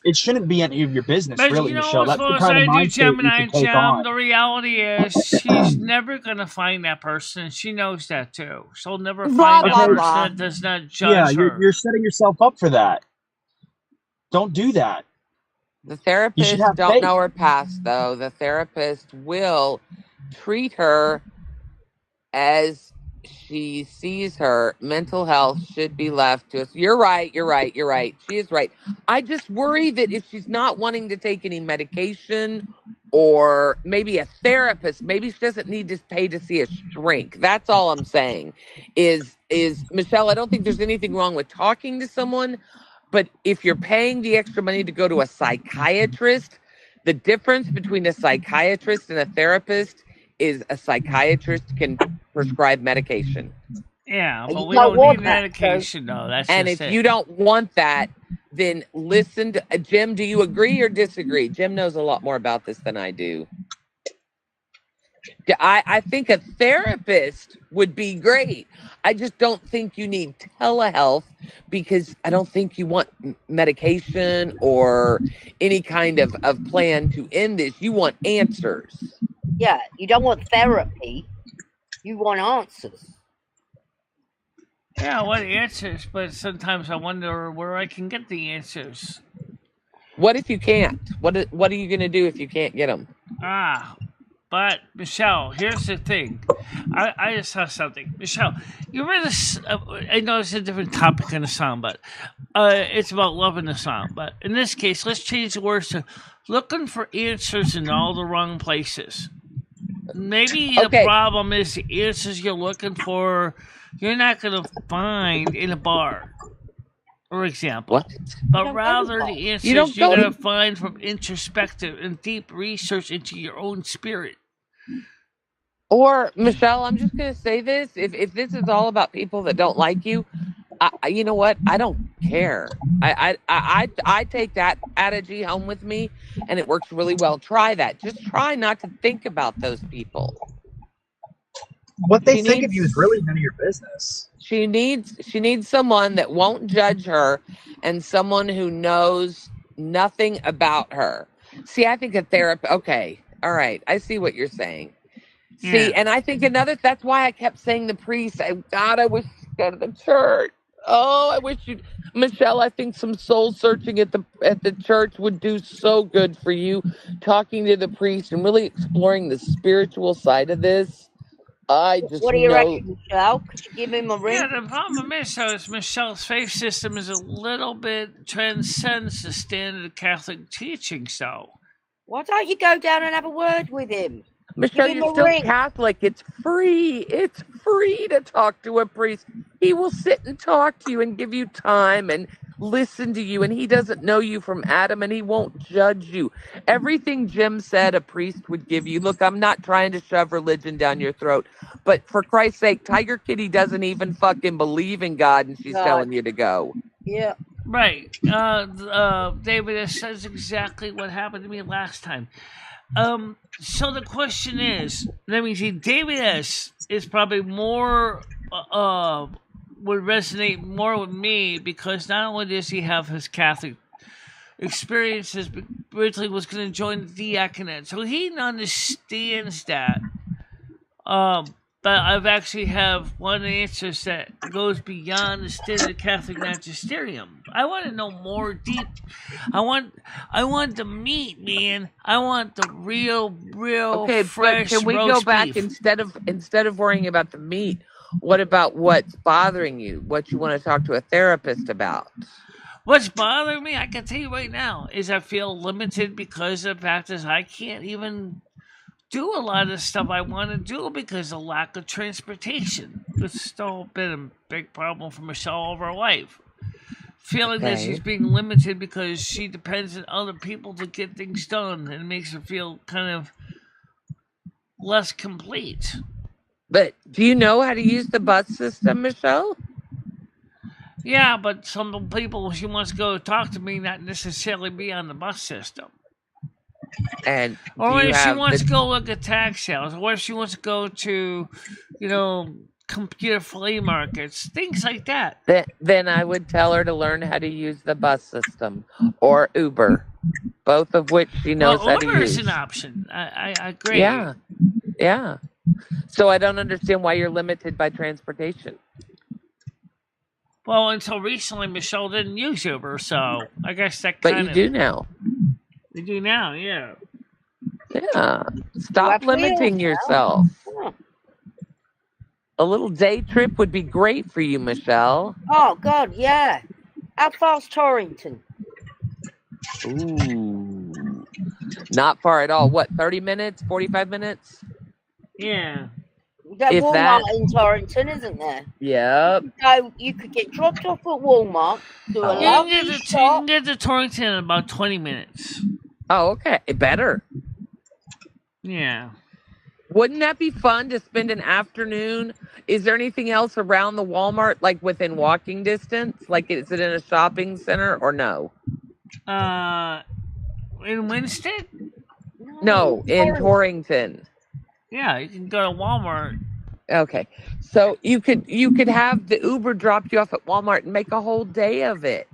it shouldn't be any of your business, but really, you know, Michelle. That's the kind of mindset you should take on. The reality is, she's never going to find that person. She knows that, too. She'll never find that person that does not judge her. You're setting yourself up for that. Don't do that. The therapist don't know her past, though. The therapist will treat her as she sees her mental health should be left to us. You're right. She is right. I just worry that if she's not wanting to take any medication or maybe a therapist, maybe she doesn't need to pay to see a shrink. That's all I'm saying. Is Michelle, I don't think there's anything wrong with talking to someone, but if you're paying the extra money to go to a psychiatrist, the difference between a psychiatrist and a therapist is a psychiatrist can prescribe medication. Yeah, And but you we don't don't need want that. So medication, though. That's And just if it. you don't want that, then listen to Jim. Do you agree or disagree? Jim knows a lot more about this than I do. I think a therapist would be great. I just don't think you need telehealth because I don't think you want medication or any kind of plan to end this. You want answers. yeah, you don't want therapy. You want answers. Yeah, I want answers, but sometimes I wonder where I can get the answers. What if you can't? What are you going to do if you can't get them? But Michelle, here's the thing. I just saw something. Michelle, you read this. I know it's a different topic in the song, but it's about loving the song. But in this case, let's change the words to looking for answers in all the wrong places. Maybe the problem is the answers you're looking for, you're not going to find in a bar, for example. What? But rather the answers you're going to find from introspective and deep research into your own spirit. Or, Michelle, I'm just going to say this. If this is all about people that don't like you, you know what? I don't care. I take that adage home with me, and it works really well. Try that. Just try not to think about those people. What they think of you is really none of your business. She needs someone that won't judge her and someone who knows nothing about her. See, I think a therapist. Okay, all right. I see what you're saying. See, and I think that's why I kept saying the priest. I wish you'd go to the church. Oh, I wish you'd, Michelle, I think some soul searching at the church would do so good for you. Talking to the priest and really exploring the spiritual side of this. I just What do you reckon, Michelle? Could you give him a ring? Yeah, the problem is Michelle's faith system is a little bit transcends the standard Catholic teaching, so. Why don't you go down and have a word with him? Michelle, you're still Catholic. It's free. It's free to talk to a priest. He will sit and talk to you and give you time and listen to you. And he doesn't know you from Adam and he won't judge you. Everything Jim said a priest would give you. Look, I'm not trying to shove religion down your throat. But for Christ's sake, Tiger Kitty doesn't even fucking believe in God and she's telling you to go. Yeah. Right. David says exactly what happened to me last time. So the question is, let me see, David S. is probably more, would resonate more with me because not only does he have his Catholic experiences, but originally was going to join the diaconate, so he understands that. But I've actually have one answer that goes beyond the standard Catholic magisterium. I want to know more deep. I want the meat, man. I want the real fresh. But can we go back beef. instead of worrying about the meat? What about what's bothering you? What you want to talk to a therapist about? What's bothering me, I can tell you right now, is I feel limited because of the fact that I can't even do a lot of the stuff I want to do because of lack of transportation. It's still been a big problem for Michelle all of her life. Feeling that she's being limited because she depends on other people to get things done, and it makes her feel kind of less complete. But do you know how to use the bus system, Michelle? Yeah, but some people she wants to go talk to me, not necessarily be on the bus system. And or if she wants to go look at tax sales, or if she wants to go to, computer flea markets, things like that. Then I would tell her to learn how to use the bus system or Uber, both of which she knows how to use. Uber is an option. I agree. Yeah. So I don't understand why you're limited by transportation. Well, until recently, Michelle didn't use Uber, so I guess that kind of... But you do now. You do now, yeah. Yeah. Stop limiting yourself. A little day trip would be great for you, Michelle. Oh God, yeah. How far's Torrington? Ooh. Not far at all. What, 30 minutes, 45 minutes? Yeah. There's If Walmart that. in Torrington, isn't there? Yep. So you could get dropped off at Walmart, do a Oh. You lovely can shop. get to Torrington in about 20 minutes. Oh, okay. Better. Yeah. Wouldn't that be fun to spend an afternoon? Is there anything else around the Walmart, like within walking distance? Like, is it in a shopping center or no? In Winston? No, in Torrington. Yeah, you can go to Walmart. Okay, so you could have the Uber drop you off at Walmart and make a whole day of it,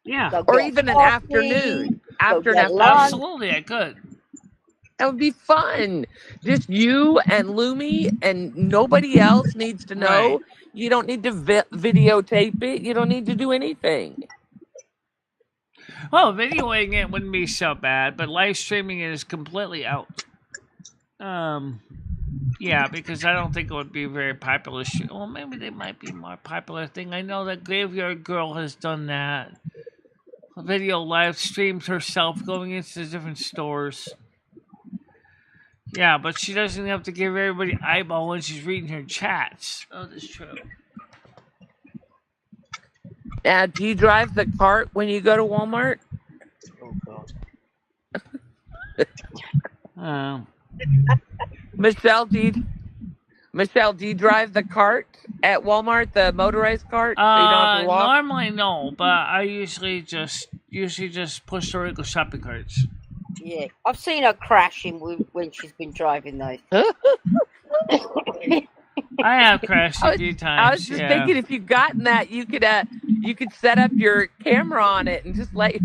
Yeah. Go or get even an coffee, afternoon. go After an get afternoon, lunch. Absolutely, I could. that would be fun. Just you and Lumi, and nobody else needs to know. Right. You don't need to videotape it. You don't need to do anything. Well, videoing it wouldn't be so bad, but live streaming it is completely out. Yeah, because I don't think it would be a very popular show. Well, maybe they might be a more popular thing. I know that Graveyard Girl has done that. Video live streams herself going into different stores. Yeah, but she doesn't have to give everybody eyeball when she's reading her chats. Oh, that's true. Now, do you drive the cart when you go to Walmart? Oh God. Michelle, do you drive the cart at Walmart, the motorized cart, so you don't have to walk? Normally no, but I usually just push the regular shopping carts. Yeah, I've seen her crashing when she's been driving those. I have crashed a few times. I was just thinking, if you've gotten that, you could set up your camera on it and just let.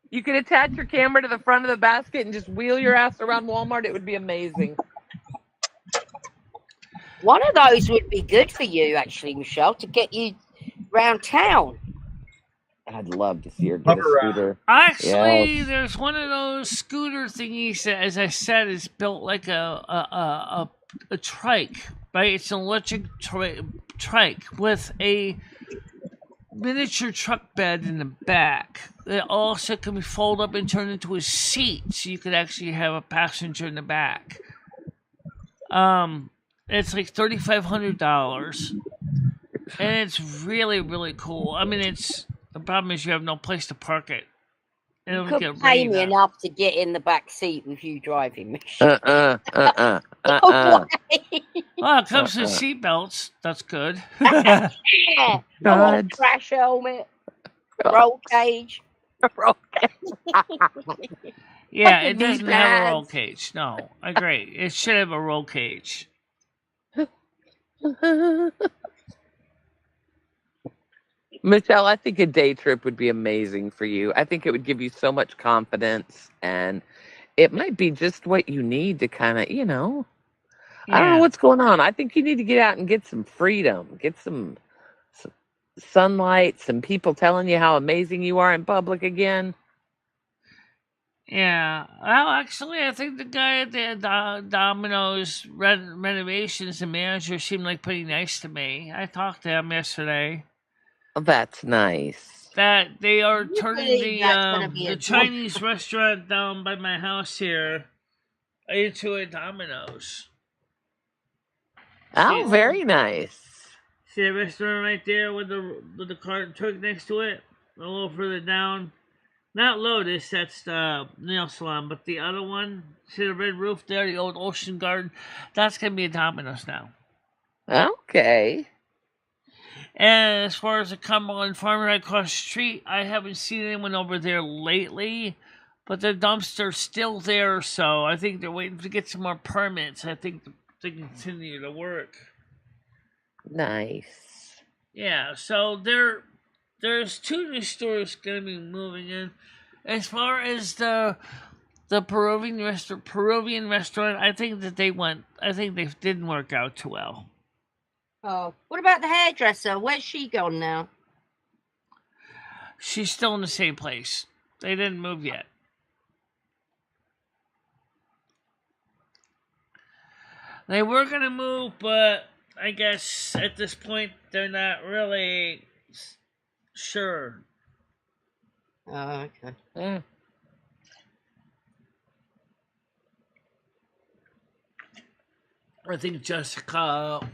You could attach your camera to the front of the basket and just wheel your ass around Walmart. It would be amazing. One of those would be good for you, actually, Michelle, to get you round town. I'd love to see her get a scooter. Actually, Yes. there's one of those scooter thingies that, as I said, is built like a trike, right? It's an electric trike with a miniature truck bed in the back. It also can be folded up and turned into a seat, so you could actually have a passenger in the back. It's like $3,500, and it's really, really cool. I mean, the problem is you have no place to park it. You could pay me enough to get in the back seat with you driving, Michelle. Well, it comes with seatbelts. That's good. Yeah. Crash helmet, roll cage. Yeah, it doesn't have a roll cage. No, I agree. It should have a roll cage. Michelle, I think a day trip would be amazing for you. I think it would give you so much confidence, and it might be just what you need to kind of, I don't know what's going on. I think you need to get out and get some freedom, get some sunlight, some people telling you how amazing you are in public again. Yeah. Well, actually, I think the guy at the Domino's renovations, the manager, seemed like pretty nice to me. I talked to him yesterday. Oh, that's nice. That they are turning the the Chinese restaurant down by my house here into a Domino's. Oh, very nice. See the restaurant right there with the cart truck next to it? A little further down. Not Lotus, that's the nail salon, but the other one, see the red roof there, the old Ocean Garden? That's going to be a Domino's now. Okay. And as far as the Cumberland Farm right across the street, I haven't seen anyone over there lately, but the dumpster's still there, so I think they're waiting to get some more permits. I think they continue to work. Nice. Yeah, so there's 2 new stores going to be moving in. As far as the Peruvian restaurant, I think they didn't work out too well. Oh, what about the hairdresser? Where's she gone now? She's still in the same place. They didn't move yet. They were gonna move, but I guess at this point they're not really sure. Oh, okay. Mm. I think Jessica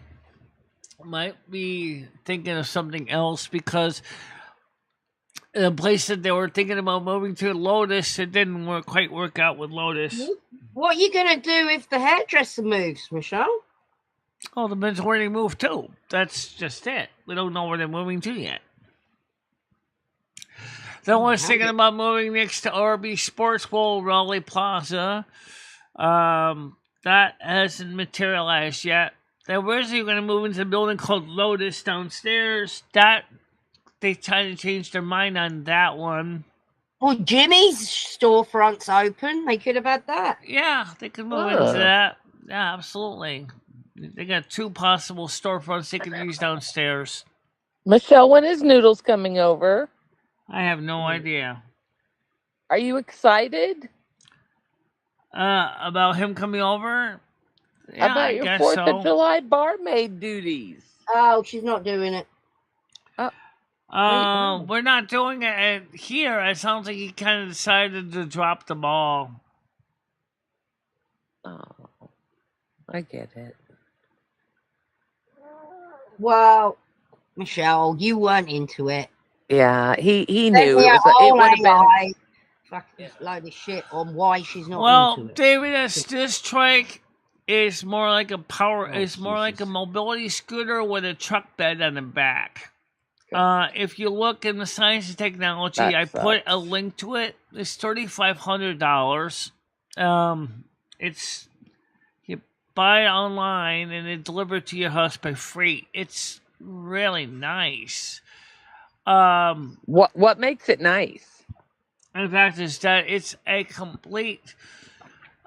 might be thinking of something else because the place that they were thinking about moving to, Lotus, it didn't quite work out with Lotus. What are you going to do if the hairdresser moves, Michelle? Oh, depends where they move to. That's just it. We don't know where they're moving to yet. Then was thinking about moving next to RB Sports World Raleigh Plaza. That hasn't materialized yet. They were originally going to move into a building called Lotus downstairs. That they tried to change their mind on that one. Well, Jimmy's storefront's open. They could have had that. Yeah, they could move into that. Yeah, absolutely. They got 2 possible storefronts they could use downstairs. Michelle, when is Noodles coming over? I have no idea. Are you excited? About him coming over? Yeah, About your 4th of July barmaid duties? Oh, she's not doing it. We're not doing it here. It sounds like he kind of decided to drop the ball. Oh, I get it. Well, Michelle, you weren't into it. Yeah, he knew Send me it would have been fucking load of shit on why she's not into it. Well, David, this trike is more like a power. It's more like a mobility scooter with a truck bed on the back. If you look in the science and technology, I put a link to it. It's $3,500. It's you buy it online and it's delivered to your house by freight. It's really nice. What makes it nice? In fact, is that it's a complete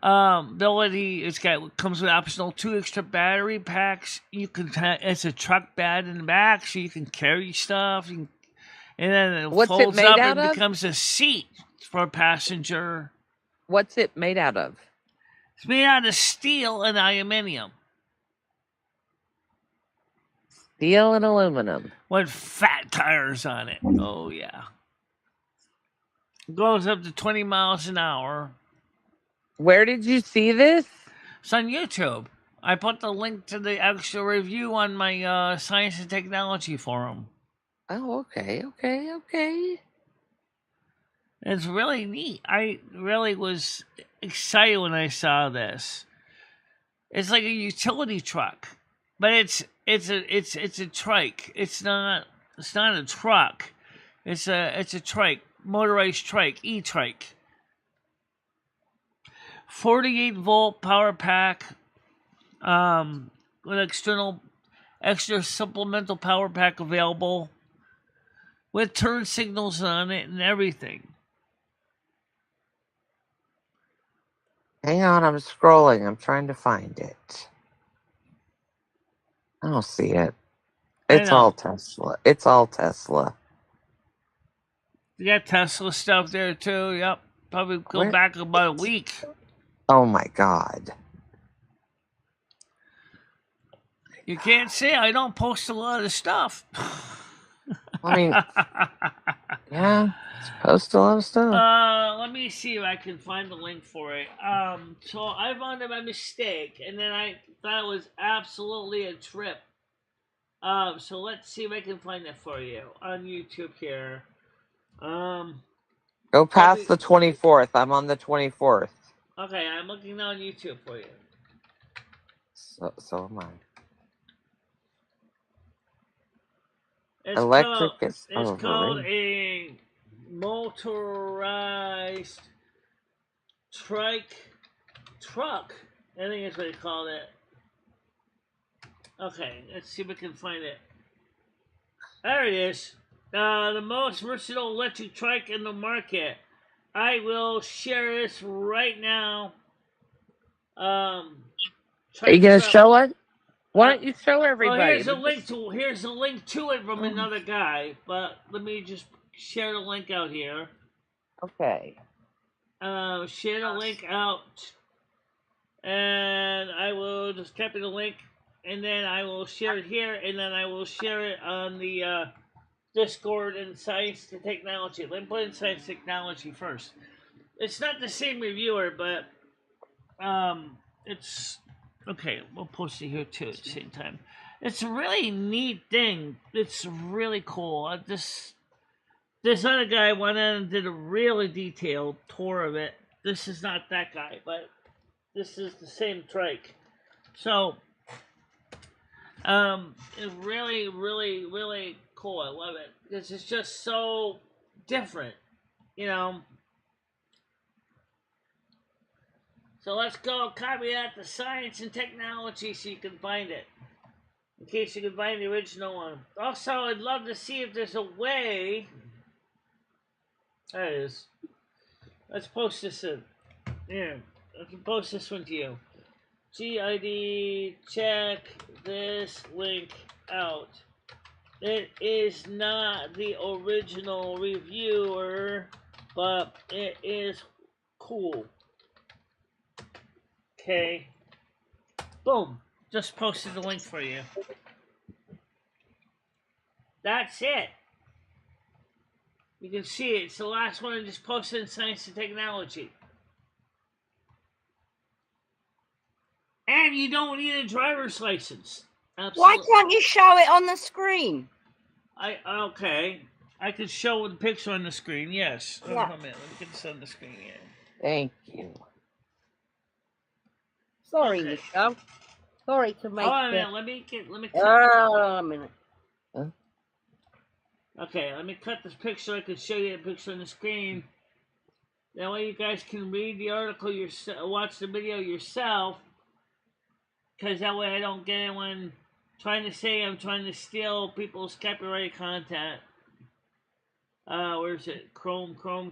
ability. Comes with optional 2 extra battery packs. It's a truck bed in the back, so you can carry stuff. And then it folds up and becomes a seat for a passenger. What's it made out of? It's made out of steel and aluminum. Steel and aluminum. With fat tires on it. Oh, yeah. It goes up to 20 miles an hour. Where did you see this? It's on YouTube. I put the link to the actual review on my Science and Technology forum. Oh, okay. It's really neat. I really was excited when I saw this. It's like a utility truck, but it's a trike. It's not a truck. It's a trike, motorized trike, e-trike. 48-volt power pack, with extra supplemental power pack available, with turn signals on it and everything. Hang on, I'm scrolling. I'm trying to find it. I don't see it. It's all Tesla. You got Tesla stuff there too. Yep. Probably go back about a week. Oh my God. You can't say I don't post a lot of stuff. I mean, yeah, post a lot of stuff. Let me see if I can find the link for it. So I found it by mistake, and then I thought it was absolutely a trip. So let's see if I can find it for you on YouTube here. Go past the 24th. I'm on the 24th. Okay, I'm looking now on YouTube for you. So am I. It's called a motorized truck. I think that's what they called it. Okay, let's see if we can find it. There it is. The most versatile electric trike in the market. I will share this right now. Are you gonna show it? Why don't you show everybody? Here's a link to it from another guy, but let me just share the link out here. Okay. Share the link out. and I will just copy the link, and then I will share it here, and then I will share it on the Discord and Science to Technology. Let me put in Science Technology first. It's not the same reviewer, but it's okay. We'll post it here too at the same time. It's a really neat thing. It's really cool. This other guy went in and did a really detailed tour of it. This is not that guy, but this is the same trike. So, it's really, really, really cool. I love it. This is just so different, you know. So let's go copy that to Science and Technology so you can find it. In case you can find the original one. Also, I'd love to see if there's a way. There it is. Let's post this in. Here. I can post this one to you. GID, check this link out. It is not the original reviewer, but it is cool. Okay. Boom. Just posted the link for you. That's it. You can see it. It's the last one I just posted in Science and Technology. And you don't need a driver's license. Absolutely. Why can't you show it on the screen? Okay. I could show the picture on the screen, yes. Yeah. Let me get this on the screen here. Thank you. Sorry, Okay. Michelle. Sorry to make. Oh, a minute. Let me cut. A minute. Okay, let me cut this picture. I can show you the picture on the screen. That way you guys can read the article yourself, watch the video yourself. Because that way I don't get anyone trying to say I'm trying to steal people's copyrighted content. Where's it? Chrome. There you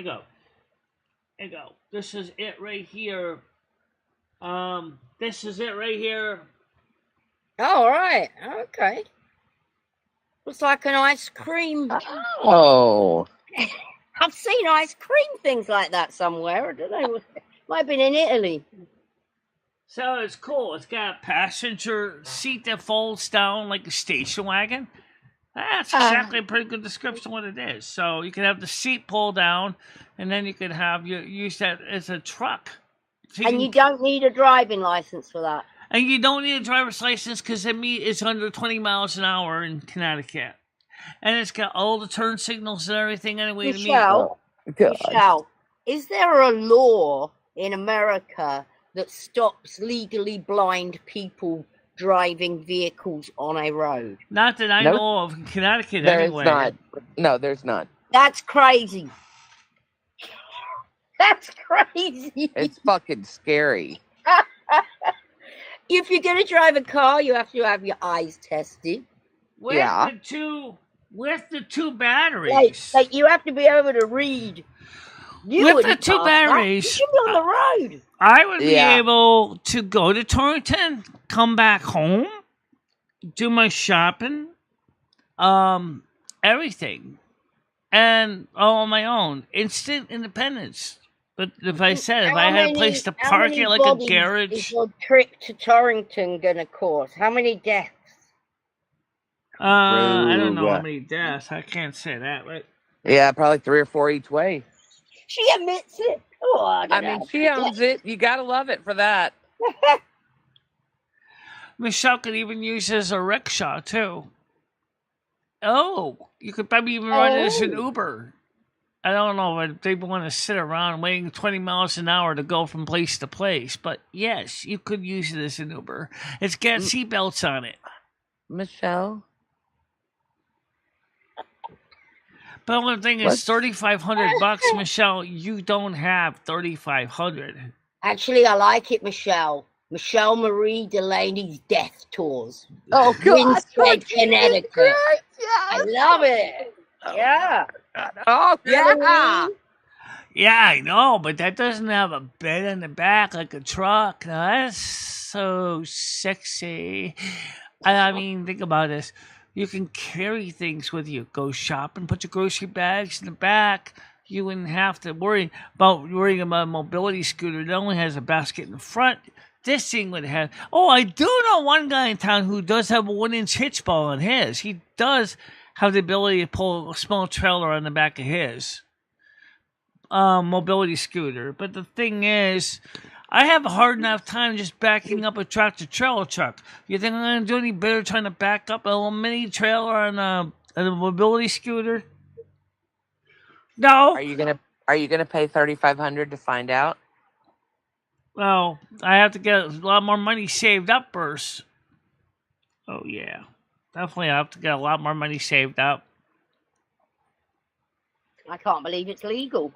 go. There you go. This is it right here. This is it right here. Oh, right. Okay. Looks like an ice cream. Oh. I've seen ice cream things like that somewhere. I don't know. Might have been in Italy. So it's cool. It's got a passenger seat that folds down like a station wagon. That's exactly a pretty good description of what it is. So you can have the seat pulled down, and then you can have use that as a truck. So you don't need a driving license for that. And you don't need a driver's license because it's under 20 miles an hour in Connecticut. And it's got all the turn signals and everything anyway Michelle, is there a law in America that stops legally blind people driving vehicles on a road? Not that I know of in Connecticut anyway. There's not. No, there's not. That's crazy. That's crazy. It's fucking scary. If you're going to drive a car, you have to have your eyes tested. With the two batteries. Like you have to be able to read. With the two batteries. You should be on the road. I would be able to go to Torrington, come back home, do my shopping, everything, and all on my own. Instant independence. But if I had a place to park it like a garage. Is your trip to Torrington going to cause? How many deaths? I don't know how many deaths. I can't say that, right? Yeah, probably 3 or 4 each way. She admits it. Oh, I mean, she owns it. You gotta love it for that. Michelle could even use it as a rickshaw too. Oh, you could probably even run it as an Uber. I don't know if they want to sit around waiting 20 miles an hour to go from place to place, but yes, you could use it as an Uber. It's got seatbelts on it. Michelle? But the only thing is $3,500, Michelle. You don't have $3,500. Actually, I like it, Michelle. MicheleMarieDalene's Death Tours. Oh, God. Winstead, Connecticut. I love it. Yeah. Oh, yeah. Yeah, I know, but that doesn't have a bed in the back like a truck. Now, that's so sexy. I mean, think about this. You can carry things with you. Go shopping, put your grocery bags in the back. you wouldn't have to worrying about a mobility scooter that only has a basket in the front. This thing would have. Oh, I do know one guy in town who does have a 1-inch hitch ball on his. He does have the ability to pull a small trailer on the back of his mobility scooter. But the thing is, I have a hard enough time just backing up a tractor trailer truck. You think I'm going to do any better trying to back up a little mini trailer on a mobility scooter? No. Are you gonna pay $3,500 to find out? Well, I have to get a lot more money saved up first. Oh yeah, definitely I have to get a lot more money saved up. I can't believe it's legal.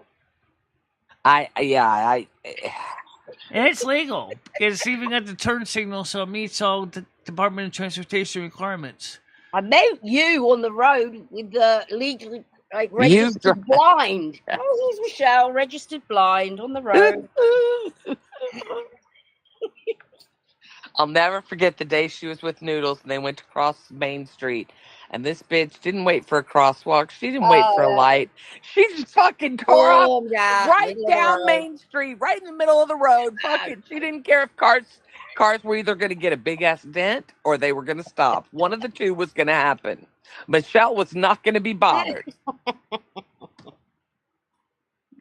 It's legal. It's even got the turn signal, so it meets all the Department of Transportation requirements. I met you on the road with the legally registered blind. Oh, here's Michelle, registered blind on the road. I'll never forget the day she was with Noodles and they went to cross Main Street. And this bitch didn't wait for a crosswalk. She didn't wait for a light. She just fucking tore up right down Main Street, right in the middle of the road. Fucking, she didn't care if cars were either going to get a big ass dent or they were going to stop. One of the two was going to happen. Michelle was not going to be bothered.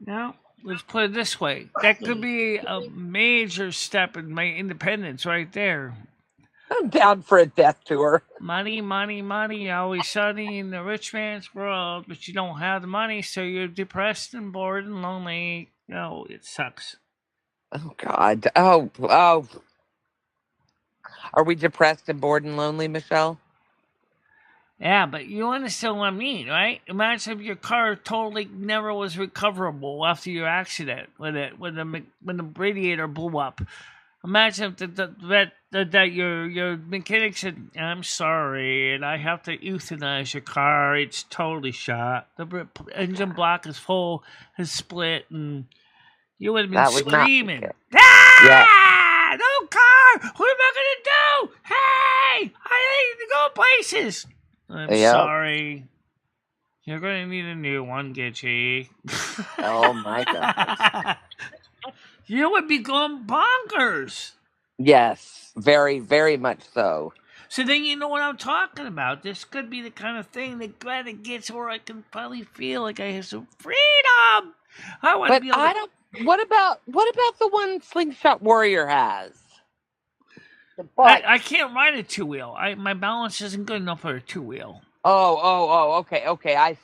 No. Let's put it this way. That could be a major step in my independence right there. I'm down for a death tour. Money, money, money, always sunny in the rich man's world, but you don't have the money, so you're depressed and bored and lonely. No, it sucks. Oh, God. Oh. Are we depressed and bored and lonely, Michelle? Yeah, but you understand what I mean, right? Imagine if your car totally never was recoverable after your accident when the radiator blew up. Imagine if that your mechanic said, "I'm sorry, and I have to euthanize your car. It's totally shot. The engine block is full, has split, and you would have been screaming, "Ah! No car! What am I gonna do? Hey, I need to go places." I'm sorry. You're going to need a new one, Gitchy. Oh, my God. You would be going bonkers. Yes, very, very much so. So then you know what I'm talking about. This could be the kind of thing that kind of gets where I can finally feel like I have some freedom. I want to be able to... What about the one Slingshot Warrior has? I can't ride a two-wheel. My balance isn't good enough for a two-wheel. Oh, okay. I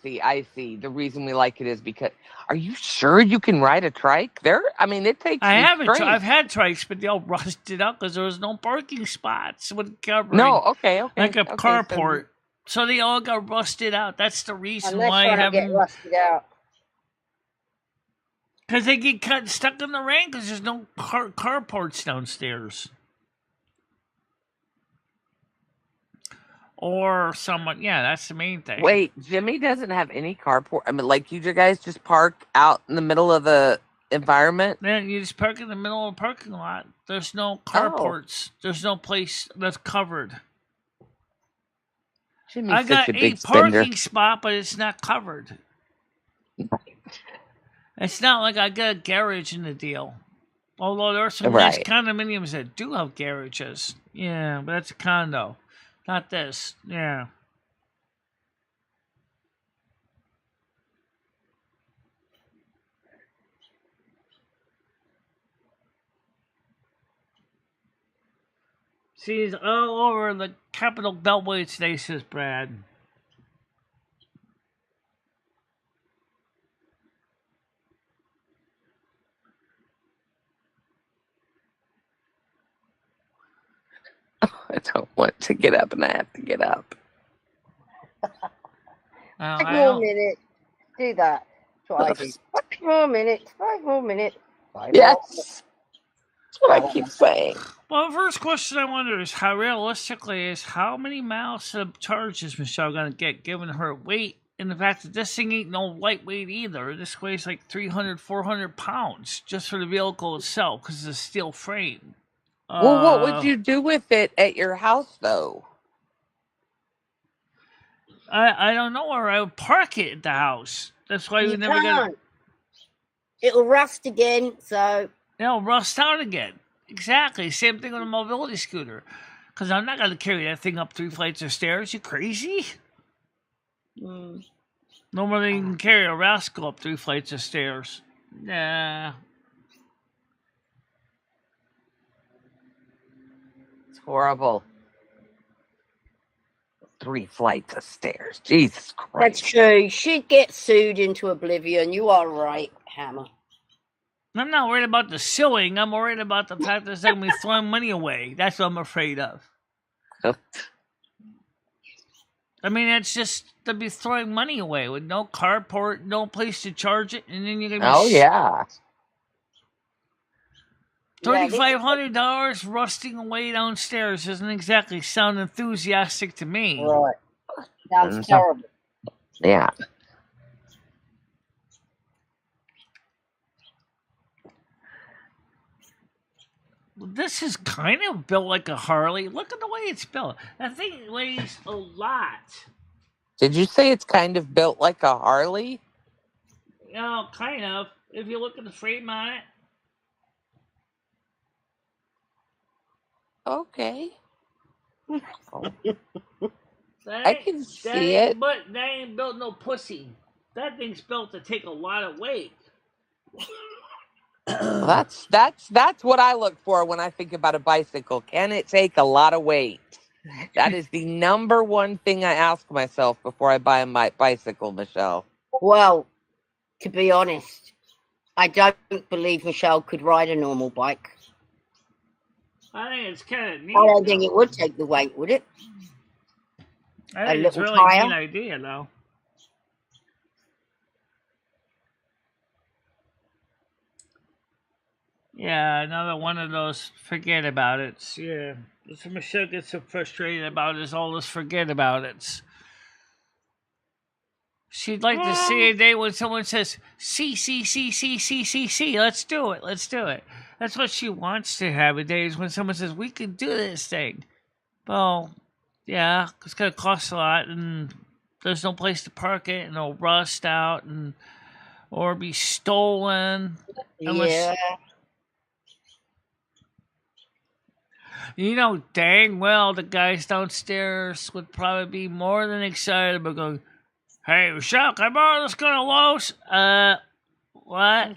see. The reason we like it is because... Are you sure you can ride a trike? It takes... I've had trikes, but they all rusted up because there was no parking spots with covering. No, okay. Like a carport. So they all got rusted out. That's the reason why I haven't... get rusted out. Because they get stuck in the rain because there's no carports downstairs. Or someone, that's the main thing. Wait, Jimmy doesn't have any carport. Like you guys just park out in the middle of the environment? Then you just park in the middle of a parking lot. There's no carports. There's no place that's covered. Jimmy's I got such a big a parking spot, but it's not covered. It's not like I got a garage in the deal. Although there are some nice condominiums that do have garages. Yeah, but that's a condo. Not this. Yeah. See, it's all over the Capital Beltway today, says Brad. I don't want to get up, and I have to get up. 5 more minutes. Do that. That's what I do. 5 more minutes. 5 more minutes. Yes. That's what I keep saying. Well, the first question I wonder is how many miles of charge is Michelle going to get given her weight and the fact that this thing ain't no lightweight either. This weighs like 300, 400 pounds just for the vehicle itself because it's a steel frame. Well, what would you do with it at your house, though? I don't know where I would park it at the house. That's why we never got. it'll rust again. So It'll rust out again. Exactly. Same thing on a mobility scooter. Because I'm not going to carry that thing up 3 flights of stairs. You crazy? mm, No more than you can carry a rascal up 3 flights of stairs. Nah. It's horrible. 3 flights of stairs. Jesus that's Christ. true. She'd get sued into oblivion. You are right, Hammer. I'm not worried about the suing. I'm worried about the fact that they're going to be throwing money away. That's what I'm afraid of. I mean, it's just to be throwing money away with no carport, no place to charge it, and then you're going to be Oh, yeah. $3,500 rusting away downstairs doesn't exactly sound enthusiastic to me. Right. Sounds Mhm. terrible. Yeah. This is kind of built like a Harley. Look at the way it's built. That thing weighs a lot. Did you say it's kind of built like a Harley? You know, kind of. If you look at the frame on it. Okay. That I ain't- can that see ain't- it. But that ain't built no pussy. That thing's built to take a lot of weight. Well, that's what I look for when I think about a bicycle. Can it take a lot of weight? That is the number one thing I ask myself before I buy my bicycle, Michelle. Well, to be honest, I don't believe Michelle could ride a normal bike. I think it's kind of neat. I don't think it would take the weight, would it? I a think it's little really a tire. neat idea, though. Yeah, another one of those forget about it. Yeah. That's what Michelle gets so frustrated about is all this forget about it. She'd like to see a day when someone says, see, let's do it, let's do it. That's what she wants to have a day is when someone says, we can do this thing. Well, yeah, it's going to cost a lot, and there's no place to park it, and it'll rust out, and or be stolen. Unless, Yeah. you know dang well the guys downstairs would probably be more than excited about going, hey, Michelle, can I borrow this gun to Lowe's? What?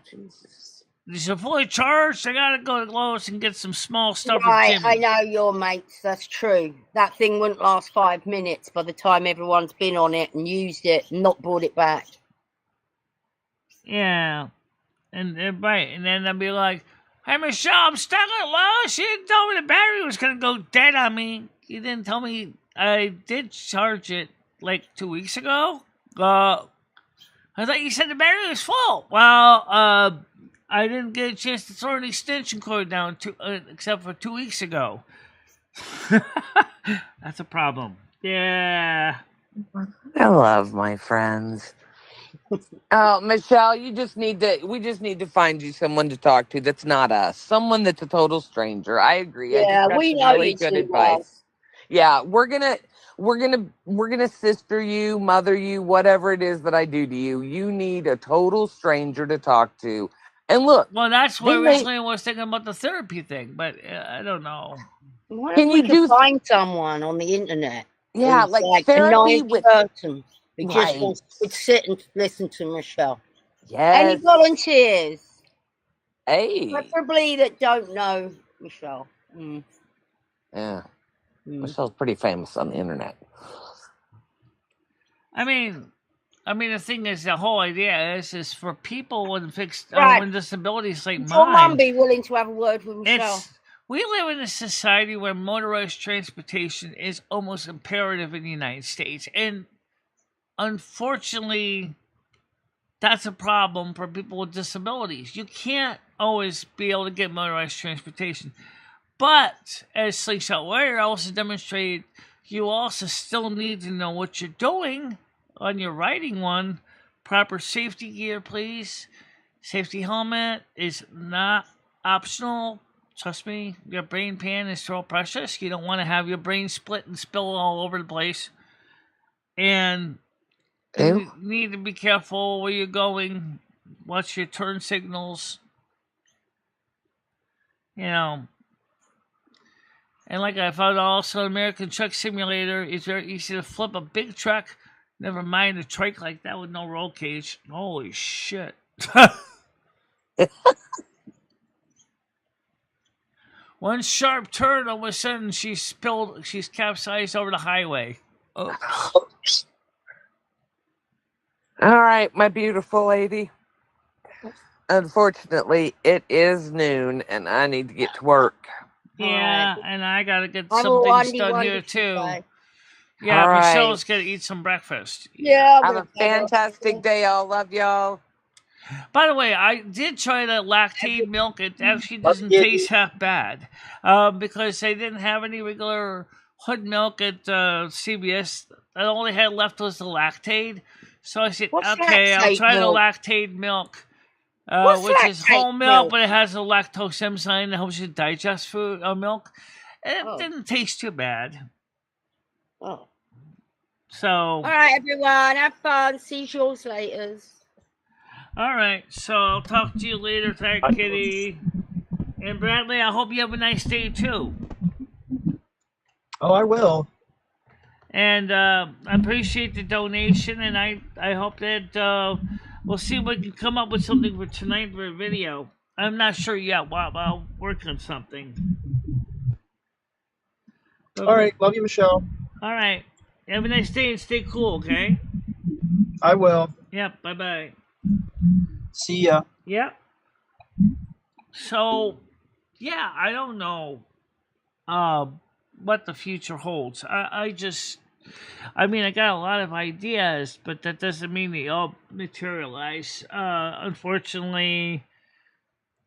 Is it fully charged? I gotta go to Lowe's and get some small stuff for Right, Jimmy. I know your mates, that's true. That thing wouldn't last 5 minutes by the time everyone's been on it and used it and not brought it back. Yeah. And right, and then I'd be like, hey, Michelle, I'm stuck at Lowe's. You didn't tell me the battery was gonna go dead on me. You didn't tell me I did charge it like 2 weeks ago. I thought you said the battery was full. Well, I didn't get a chance to throw an extension cord down except for 2 weeks ago. That's a problem. Yeah. I love my friends. Oh, Michelle, we just need to find you someone to talk to that's not us. Someone that's a total stranger. I agree. I Yeah, just got we some know really you good too advice. Yeah, we're gonna sister you, mother you, whatever it is that I do to you. You need a total stranger to talk to. And look, Well, that's why they may- originally I was thinking about the therapy thing, but I don't know. What Can if we you could do- find someone on the internet? yeah, who's like a therapy nice with person who just Right. wants to sit and listen to Michelle. yes. Any volunteers? Hey. Preferably that don't know Michelle. Mm. Yeah. Mm. Michelle's pretty famous on the internet. I mean, the thing is, the whole idea is for people with Right. with disabilities like Would your mum mine. be willing to have a word with Michelle? We live in a society where motorized transportation is almost imperative in the United States, and unfortunately, that's a problem for people with disabilities. You can't always be able to get motorized transportation. But, as Slingshot Warrior also demonstrated, you also still need to know what you're doing on your riding one. Proper safety gear, please. Safety helmet is not optional. Trust me, your brain pan is so precious. You don't want to have your brain split and spill all over the place. And you need to be careful where you're going. watch your turn signals. You know. And like I found also, American Truck Simulator is very easy to flip a big truck. Never mind a trike like that with no roll cage. Holy shit. One sharp turn, all of a sudden she's capsized over the highway. Oops. All right, my beautiful lady. Unfortunately, it is noon and I need to get to work. Yeah, and I gotta get I'm some a things done here too. Bye. Yeah, All right. Michelle's gonna eat some breakfast. Yeah. Have a fantastic day, all. Love y'all. By the way, I did try the lactate milk. It actually doesn't taste half bad because they didn't have any regular hood milk at CBS. All they had left was the lactate. So I said, okay, I'll try the lactate milk, which is whole milk, but it has a lactose enzyme that helps you digest food milk. And it didn't taste too bad. Oh. So. All right, everyone. Have fun. See you later. All right, so I'll talk to you later, thank Kitty. And Bradley, I hope you have a nice day too. Oh, I will. And I appreciate the donation, and I hope that we'll see if we can come up with something for tonight for a video. I'm not sure yet. I'll work on something. But all right, love you, Michelle. All right, have a nice day and stay cool, okay? I will. Yep, bye-bye. See ya. Yep. So, yeah, I don't know what the future holds. I got a lot of ideas, but that doesn't mean they all materialize. Unfortunately,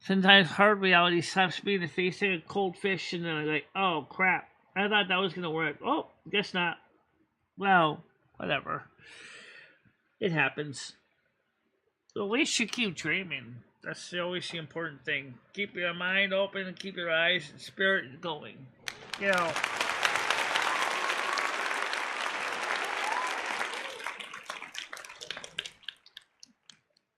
sometimes hard reality slaps me in the face like a cold fish, and then I'm like, oh, crap. I thought that was going to work. Oh, guess not. Well, whatever. It happens. At least you keep dreaming. That's always the important thing. Keep your mind open and keep your eyes and spirit going. You know.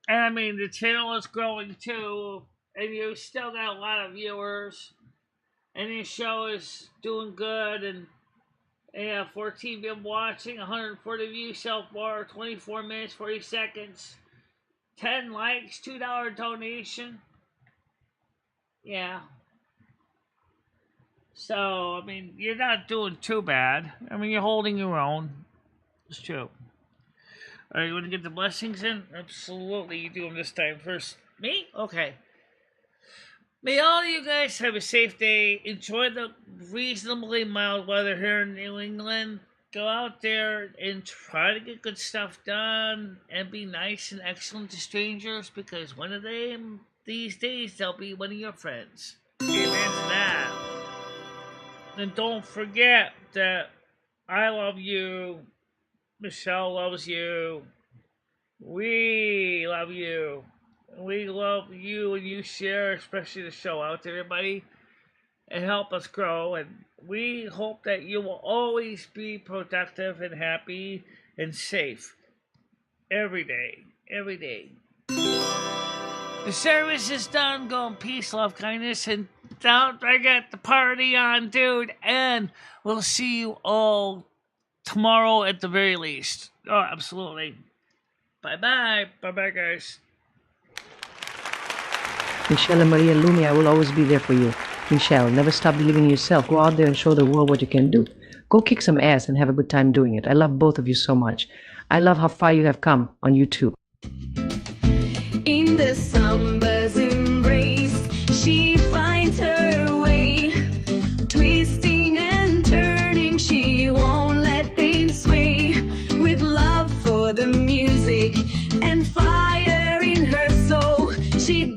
And I mean, the channel is growing too. And you still got a lot of viewers. And your show is doing good. And 14 people watching, 140 views so far, 24 minutes, 40 seconds. 10 likes, $2 donation. Yeah. So, I mean, you're not doing too bad. I mean, you're holding your own. It's true. All right, you want to get the blessings in? Absolutely, you do them this time first. Me? Okay. May all of you guys have a safe day. Enjoy the reasonably mild weather here in New England. Go out there and try to get good stuff done and be nice and excellent to strangers because one of them, these days, they'll be one of your friends. Amen to that. And don't forget that I love you. Michelle loves you. We love you. We love you and you share, especially the show out to everybody and help us grow. And we hope that you will always be productive and happy and safe. Every day. Every day. The service is done. Go in peace, love, kindness, and don't forget the party on, dude. And we'll see you all tomorrow at the very least. Oh, absolutely. Bye-bye. Bye-bye, guys. MicheleMarieDalene, I will always be there for you. Michelle, never stop believing in yourself. Go out there and show the world what you can do. Go kick some ass and have a good time doing it. I love both of you so much. I love how far you have come on YouTube. In the summer's embrace, she finds her way. Twisting and turning, she won't let things sway. With love for the music and fire in her soul, she